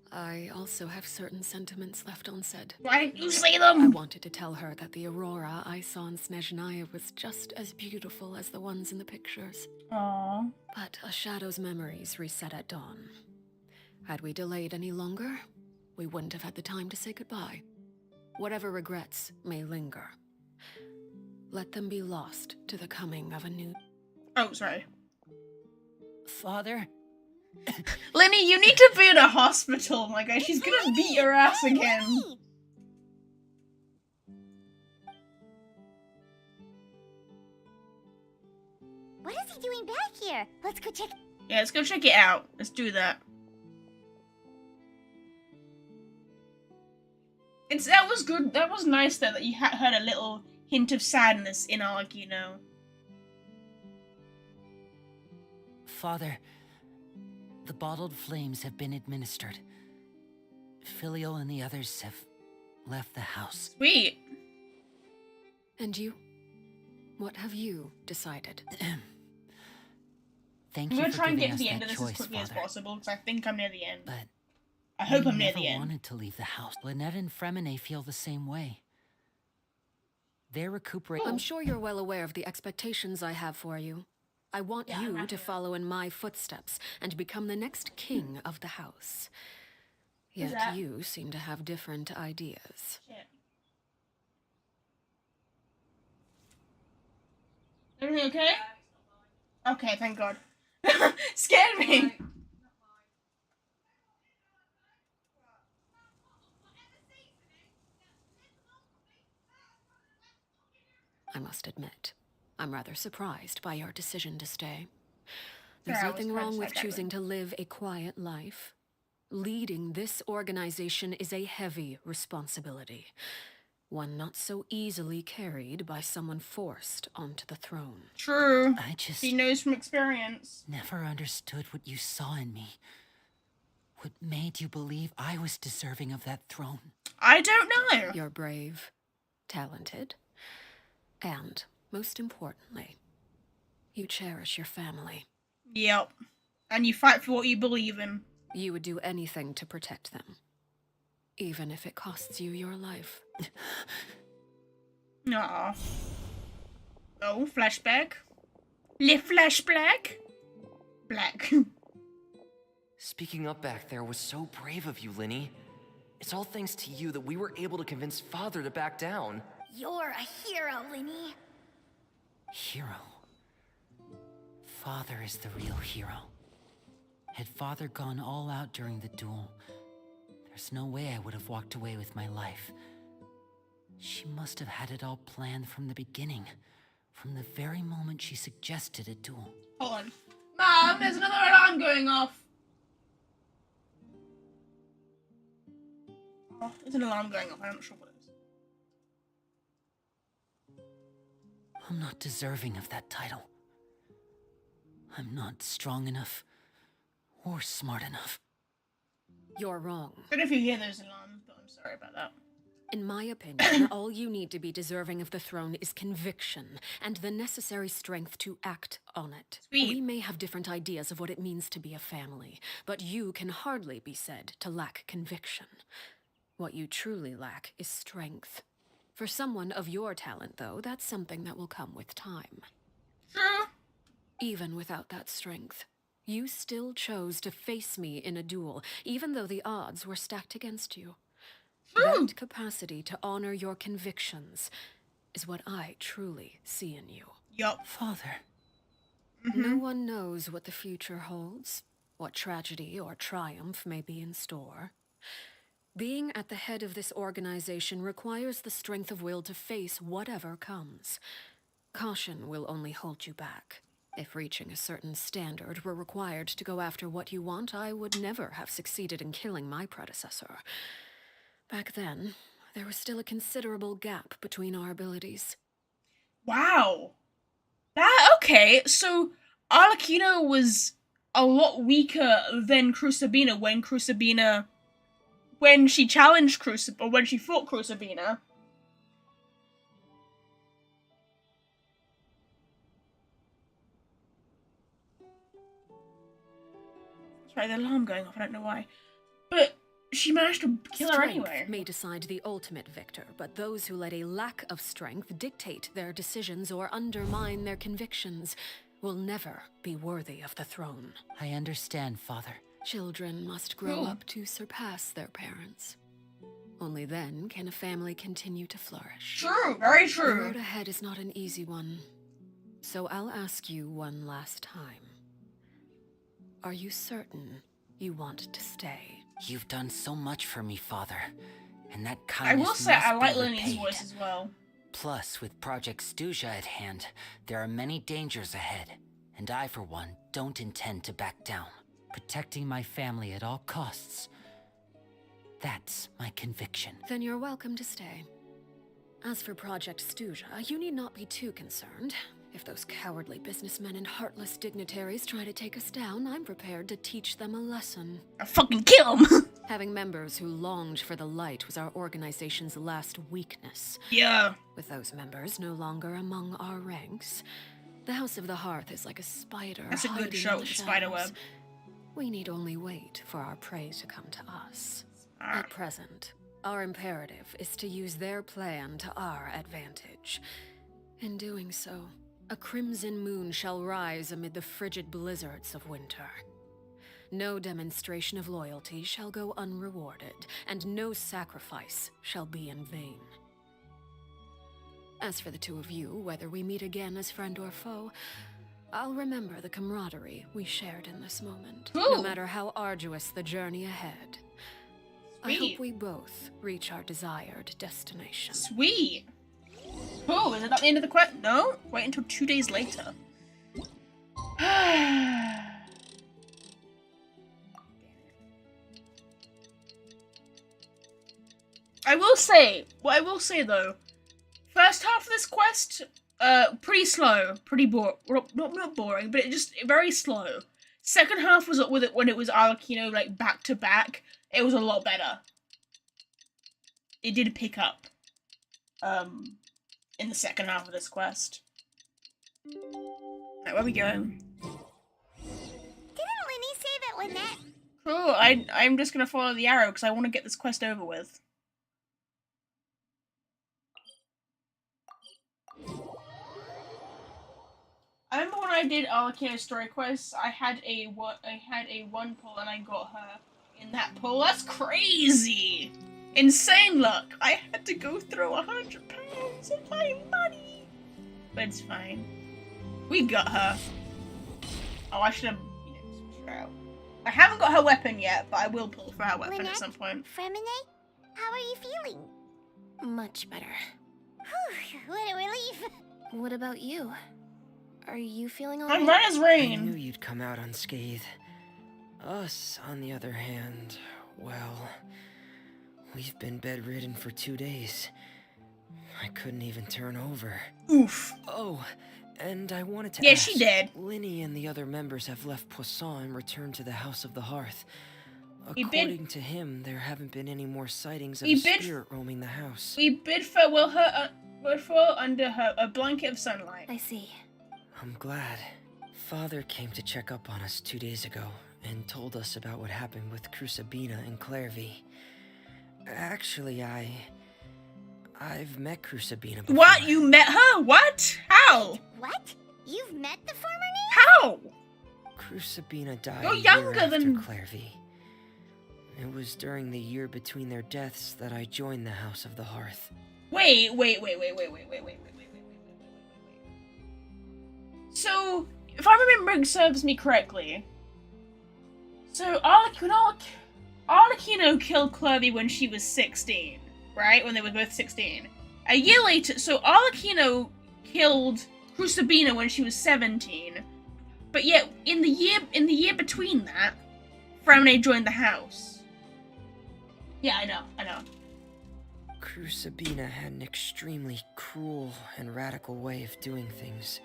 I also have certain sentiments left unsaid. Why didn't you say I them? wanted to tell her that the aurora I saw in Snezhnaya was just as beautiful as the ones in the pictures. Aww. But a shadow's memories reset at dawn. Had we delayed any longer, we wouldn't have had the time to say goodbye. Whatever regrets may linger, let them be lost to the coming of a new... Oh, sorry. Father? Lenny, you need to be in a hospital. Oh my god, she's gonna beat your ass again. What is he doing back here? Let's go check. Yeah, let's go check it out. Let's do that. That was good. That was nice though that you heard a little hint of sadness in Arlecchino. Father, the bottled flames have been administered. Filial and the others have left the house. Sweet. And you? What have you decided? Thank I'm you gonna for try and giving get to us the end that of this choice, as quickly as Father. possible because I think I'm near the end. But I hope we I'm near never the end. wanted to leave the house. Lynette and Fremine feel the same way. They're recuperating. I'm sure you're well aware of the expectations I have for you. I want Yeah, you I'm to follow in my footsteps and become the next king of the house. Yet that? you seem to have different ideas. Shit. Everything okay? Okay, thank God. Scared me. I must admit, I'm rather surprised by your decision to stay. There's Sorry, I was nothing trying to wrong with side that choosing to live a quiet life. Leading this organization is a heavy responsibility. One not so easily carried by someone forced onto the throne. True. I just He knows from experience. never understood what you saw in me. What made you believe I was deserving of that throne? I don't know. You're brave, talented, and, most importantly, you cherish your family. Yep. And you fight for what you believe in. You would do anything to protect them, even if it costs you your life. Aw. Oh, flashback. Le flashback. Black. Speaking up back there was so brave of you, Linny. It's all thanks to you that we were able to convince Father to back down. You're a hero, Linny. Hero. Father is the real hero. Had Father gone all out during the duel, there's no way I would have walked away with my life. She must have had it all planned from the beginning, from the very moment she suggested a duel. Hold on. Mom, there's another alarm going off. Oh, there's an alarm going off. I'm not sure what it is. I'm not deserving of that title. I'm not strong enough or smart enough. You're wrong. I don't know if you hear those alarms, but I'm sorry about that. In my opinion, all you need to be deserving of the throne is conviction and the necessary strength to act on it. Sweet. We may have different ideas of what it means to be a family, but you can hardly be said to lack conviction. What you truly lack is strength. For someone of your talent, though, that's something that will come with time. True. Even without that strength, you still chose to face me in a duel, even though the odds were stacked against you. That capacity to honor your convictions is what I truly see in you. Yup. Father. No one knows what the future holds, what tragedy or triumph may be in store. Being at the head of this organization requires the strength of will to face whatever comes. Caution will only hold you back. If reaching a certain standard were required to go after what you want, I would never have succeeded in killing my predecessor. Back then, there was still a considerable gap between our abilities. Wow. Okay, so Arlecchino was a lot weaker than Crucibina when she challenged or when she fought Crucibina. Sorry, the alarm going off, I don't know why. But she managed to kill her anyway. Strength may decide the ultimate victor, but those who let a lack of strength dictate their decisions or undermine their convictions will never be worthy of the throne. I understand, Father. Children must grow up to surpass their parents. Only then can a family continue to flourish. True, very The true. road ahead is not an easy one, so I'll ask you one last time. Are you certain you want to stay? You've done so much for me, Father. And that I kindness will say I must like be Lenny's repaid. voice as well. Plus, with Project Stuja at hand, there are many dangers ahead. And I, for one, don't intend to back down. Protecting my family at all costs. That's my conviction. Then you're welcome to stay. As for Project Stuja, you need not be too concerned. If those cowardly businessmen and heartless dignitaries try to take us down, I'm prepared to teach them a lesson. I fucking kill him. Having members who longed for the light was our organization's last weakness. Yeah. With those members no longer among our ranks, the House of the Hearth is like a spider. That's a good hiding show in with the shadows. spiderweb. We need only wait for our prey to come to us. At present, our imperative is to use their plan to our advantage. In doing so, a crimson moon shall rise amid the frigid blizzards of winter. No demonstration of loyalty shall go unrewarded, and no sacrifice shall be in vain. As for the two of you, whether we meet again as friend or foe, I'll remember the camaraderie we shared in this moment, no matter how arduous the journey ahead. I hope we both reach our desired destination. Sweet. Oh, is it at the end of the quest? No? Wait until 2 days later. I will say, though, first half of this quest, pretty slow, pretty not boring, but it just very slow. Second half was with it when it was Arlecchino like back to back. It was a lot better. It did pick up, in the second half of this quest. Right, where are we going? Didn't Lenny say that Lynette... Cool, I'm just gonna follow the arrow because I want to get this quest over with. I remember when I did Arlecchino story quests, I had a one pull and I got her in that pull. That's crazy! Insane luck! I had to go through £100 of my money! But it's fine. We got her. Oh, I should have, switched her out. I haven't got her weapon yet, but I will pull for her weapon Lynette? at some point. Fremine? How are you feeling? Much better. Whew, what a relief. What about you? Are you feeling I'm alright? right as I rain. knew you'd come out unscathed. Us, on the other hand, well, we've been bedridden for 2 days. I couldn't even turn over. Oof. Oh, and I wanted to Yeah, ask, she did. Linny and the other members have left Poisson and returned to the House of the Hearth. We bid- According to him, there haven't been any more sightings of We a bid- spirit roaming the house. We bid farewell under a blanket of sunlight. I see. I'm glad. Father came to check up on us 2 days ago and told us about what happened with Crucibina and Clairvy. Actually, I've met Crucibina before. What? You met her? What? How? What? You've met the former name? How? Crucibina died You're a year younger after than- Clairvy. It was during the year between their deaths that I joined the House of the Hearth. Wait. So, if my remembering serves me correctly, so Arlecchino killed Clairvy when she was 16, right? When they were both 16. A year later, so Arlecchino killed Crucibina when she was 17, but yet in the year between that, Fremine joined the house. Yeah, I know. Crucibina had an extremely cruel and radical way of doing things.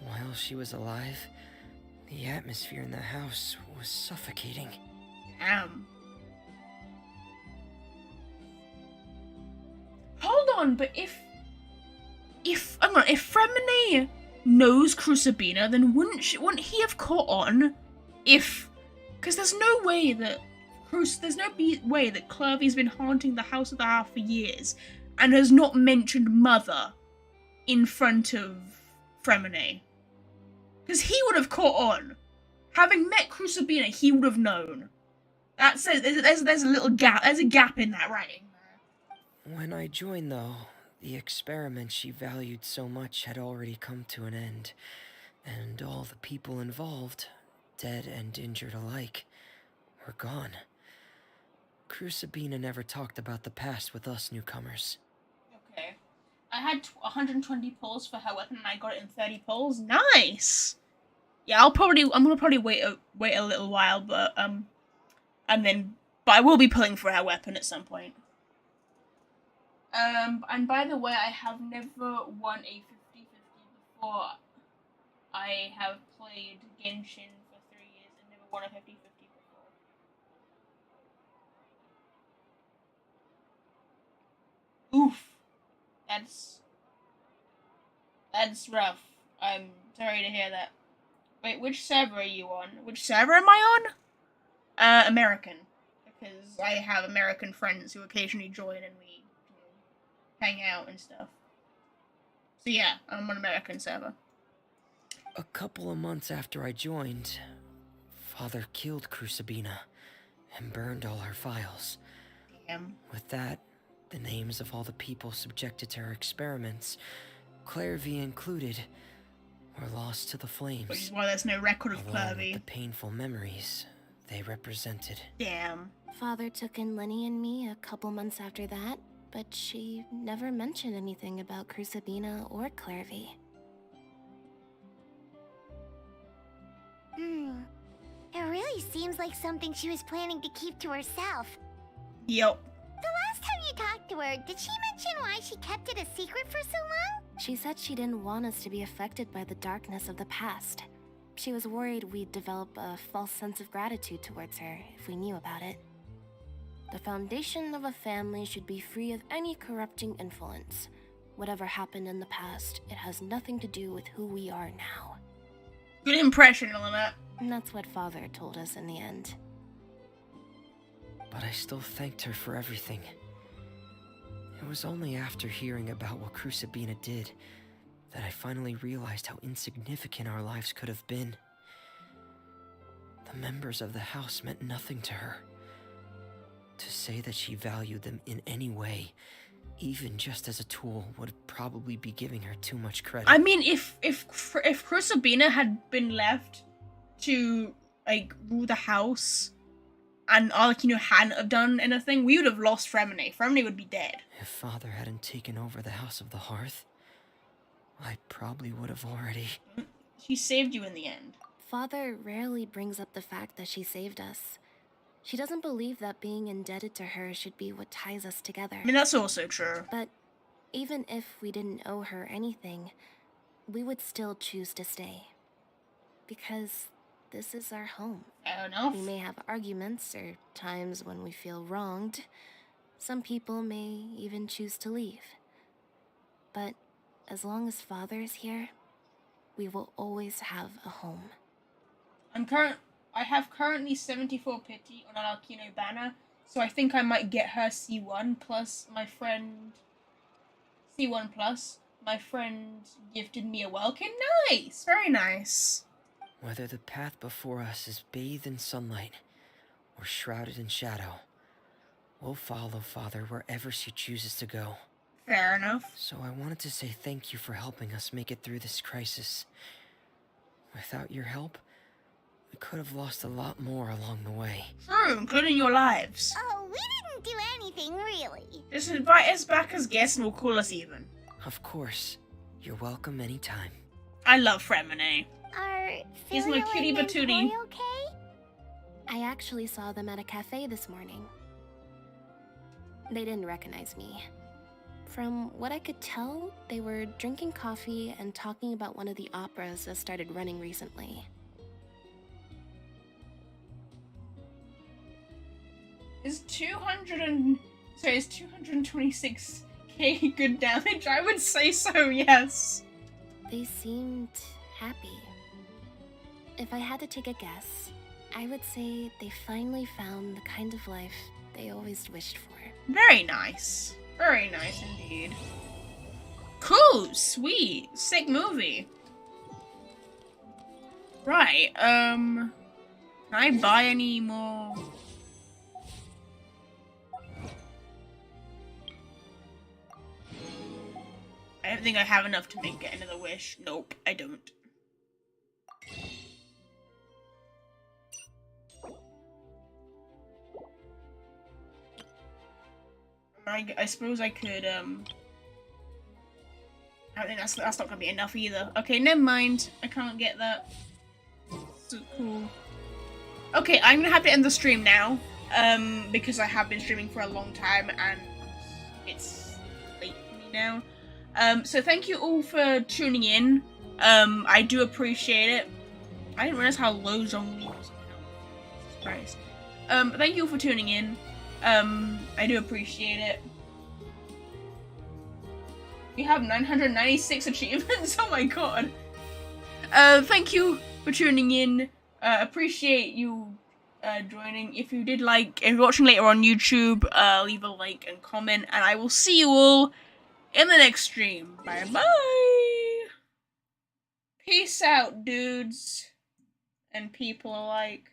While she was alive, the atmosphere in the house was suffocating. Damn. Hold on, but if Fremine knows Crucibina, then wouldn't he have caught on? Because there's no way that Clairvy's been haunting the House of the Hearth for years and has not mentioned Mother in front of Fremine. Because he would have caught on. Having met Crucibina, he would have known. That says there's a little gap. There's a gap in that writing there. When I joined, though, the experiment she valued so much had already come to an end, and all the people involved, dead and injured alike, were gone. Crucibina never talked about the past with us newcomers. Okay. I had 120 pulls for her weapon and I got it in 30 pulls. Nice! Yeah, I'm gonna probably wait a little while, but I will be pulling for her weapon at some point. And by the way, I have never won a 50-50 before. I have played Genshin for 3 years and never won a 50-50 before. Oof. That's rough. I'm sorry to hear that. Wait, which server are you on? Which server am I on? American. Because I have American friends who occasionally join and we hang out and stuff. So yeah, I'm on American server. A couple of months after I joined, Father killed Crucibina and burned all her files. Damn. With that, the names of all the people subjected to her experiments, Clairvy included, were lost to the flames. Which is why there's no record of along with Clairvy. the painful memories they represented. Damn. Father took in Lenny and me a couple months after that, but she never mentioned anything about Crucibina or Clairvy. It really seems like something she was planning to keep to herself. Yup. The last time you to her, did she mention why she kept it a secret for so long? She said she didn't want us to be affected by the darkness of the past. She was worried we'd develop a false sense of gratitude towards her if we knew about it. The foundation of a family should be free of any corrupting influence. Whatever happened in the past, it has nothing to do with who we are now. Good impression, Lynette. And that's what Father told us in the end. But I still thanked her for everything. It was only after hearing about what Crucibina did that I finally realized how insignificant our lives could have been. The members of the house meant nothing to her. To say that she valued them in any way, even just as a tool, would probably be giving her too much credit. I mean, if Crucibina had been left to like rule the house, and Arlecchino hadn't have done anything, we would have lost Fremine. Fremine would be dead. If Father hadn't taken over the House of the Hearth, I probably would have already... She saved you in the end. Father rarely brings up the fact that she saved us. She doesn't believe that being indebted to her should be what ties us together. I mean, that's also true. But even if we didn't owe her anything, we would still choose to stay. Because this is our home. Fair enough. We may have arguments or times when we feel wronged. Some people may even choose to leave. But as long as Father is here, we will always have a home. I have currently 74 pity on Arlecchino banner, so I think I might get her C1 plus my friend... C1 plus. My friend gifted me a welkin. Nice! Very nice. Whether the path before us is bathed in sunlight or shrouded in shadow, we'll follow Father wherever she chooses to go. Fair enough. So I wanted to say thank you for helping us make it through this crisis. Without your help, we could have lost a lot more along the way. True, including your lives. Oh, we didn't do anything, really. Just invite us back as guests and we'll call us even. Of course. You're welcome anytime. I love Fremine. Are He's my Filial cutie and patootie. Tori okay? I actually saw them at a cafe this morning. They didn't recognize me. From what I could tell, they were drinking coffee and talking about one of the operas that started running recently. Is 226k good damage? I would say so, yes. They seemed happy. If I had to take a guess, I would say they finally found the kind of life they always wished for. Very nice. Very nice indeed. Cool, sweet, sick movie. Right, can I buy any more? I don't think I have enough to make another wish. Nope, I don't. I suppose I could, I don't think that's not gonna be enough either. Okay, never mind. I can't get that. So cool. Okay, I'm gonna have to end the stream now, because I have been streaming for a long time and it's late for me now. So thank you all for tuning in. I do appreciate it. I didn't realize how low zombie was. Jesus Christ. Thank you all for tuning in. I do appreciate it. We have 996 achievements. Oh my god. Thank you for tuning in. Appreciate you joining. If you did like, if you're watching later on YouTube, leave a like and comment, and I will see you all in the next stream. Bye bye. Peace out, dudes and people alike.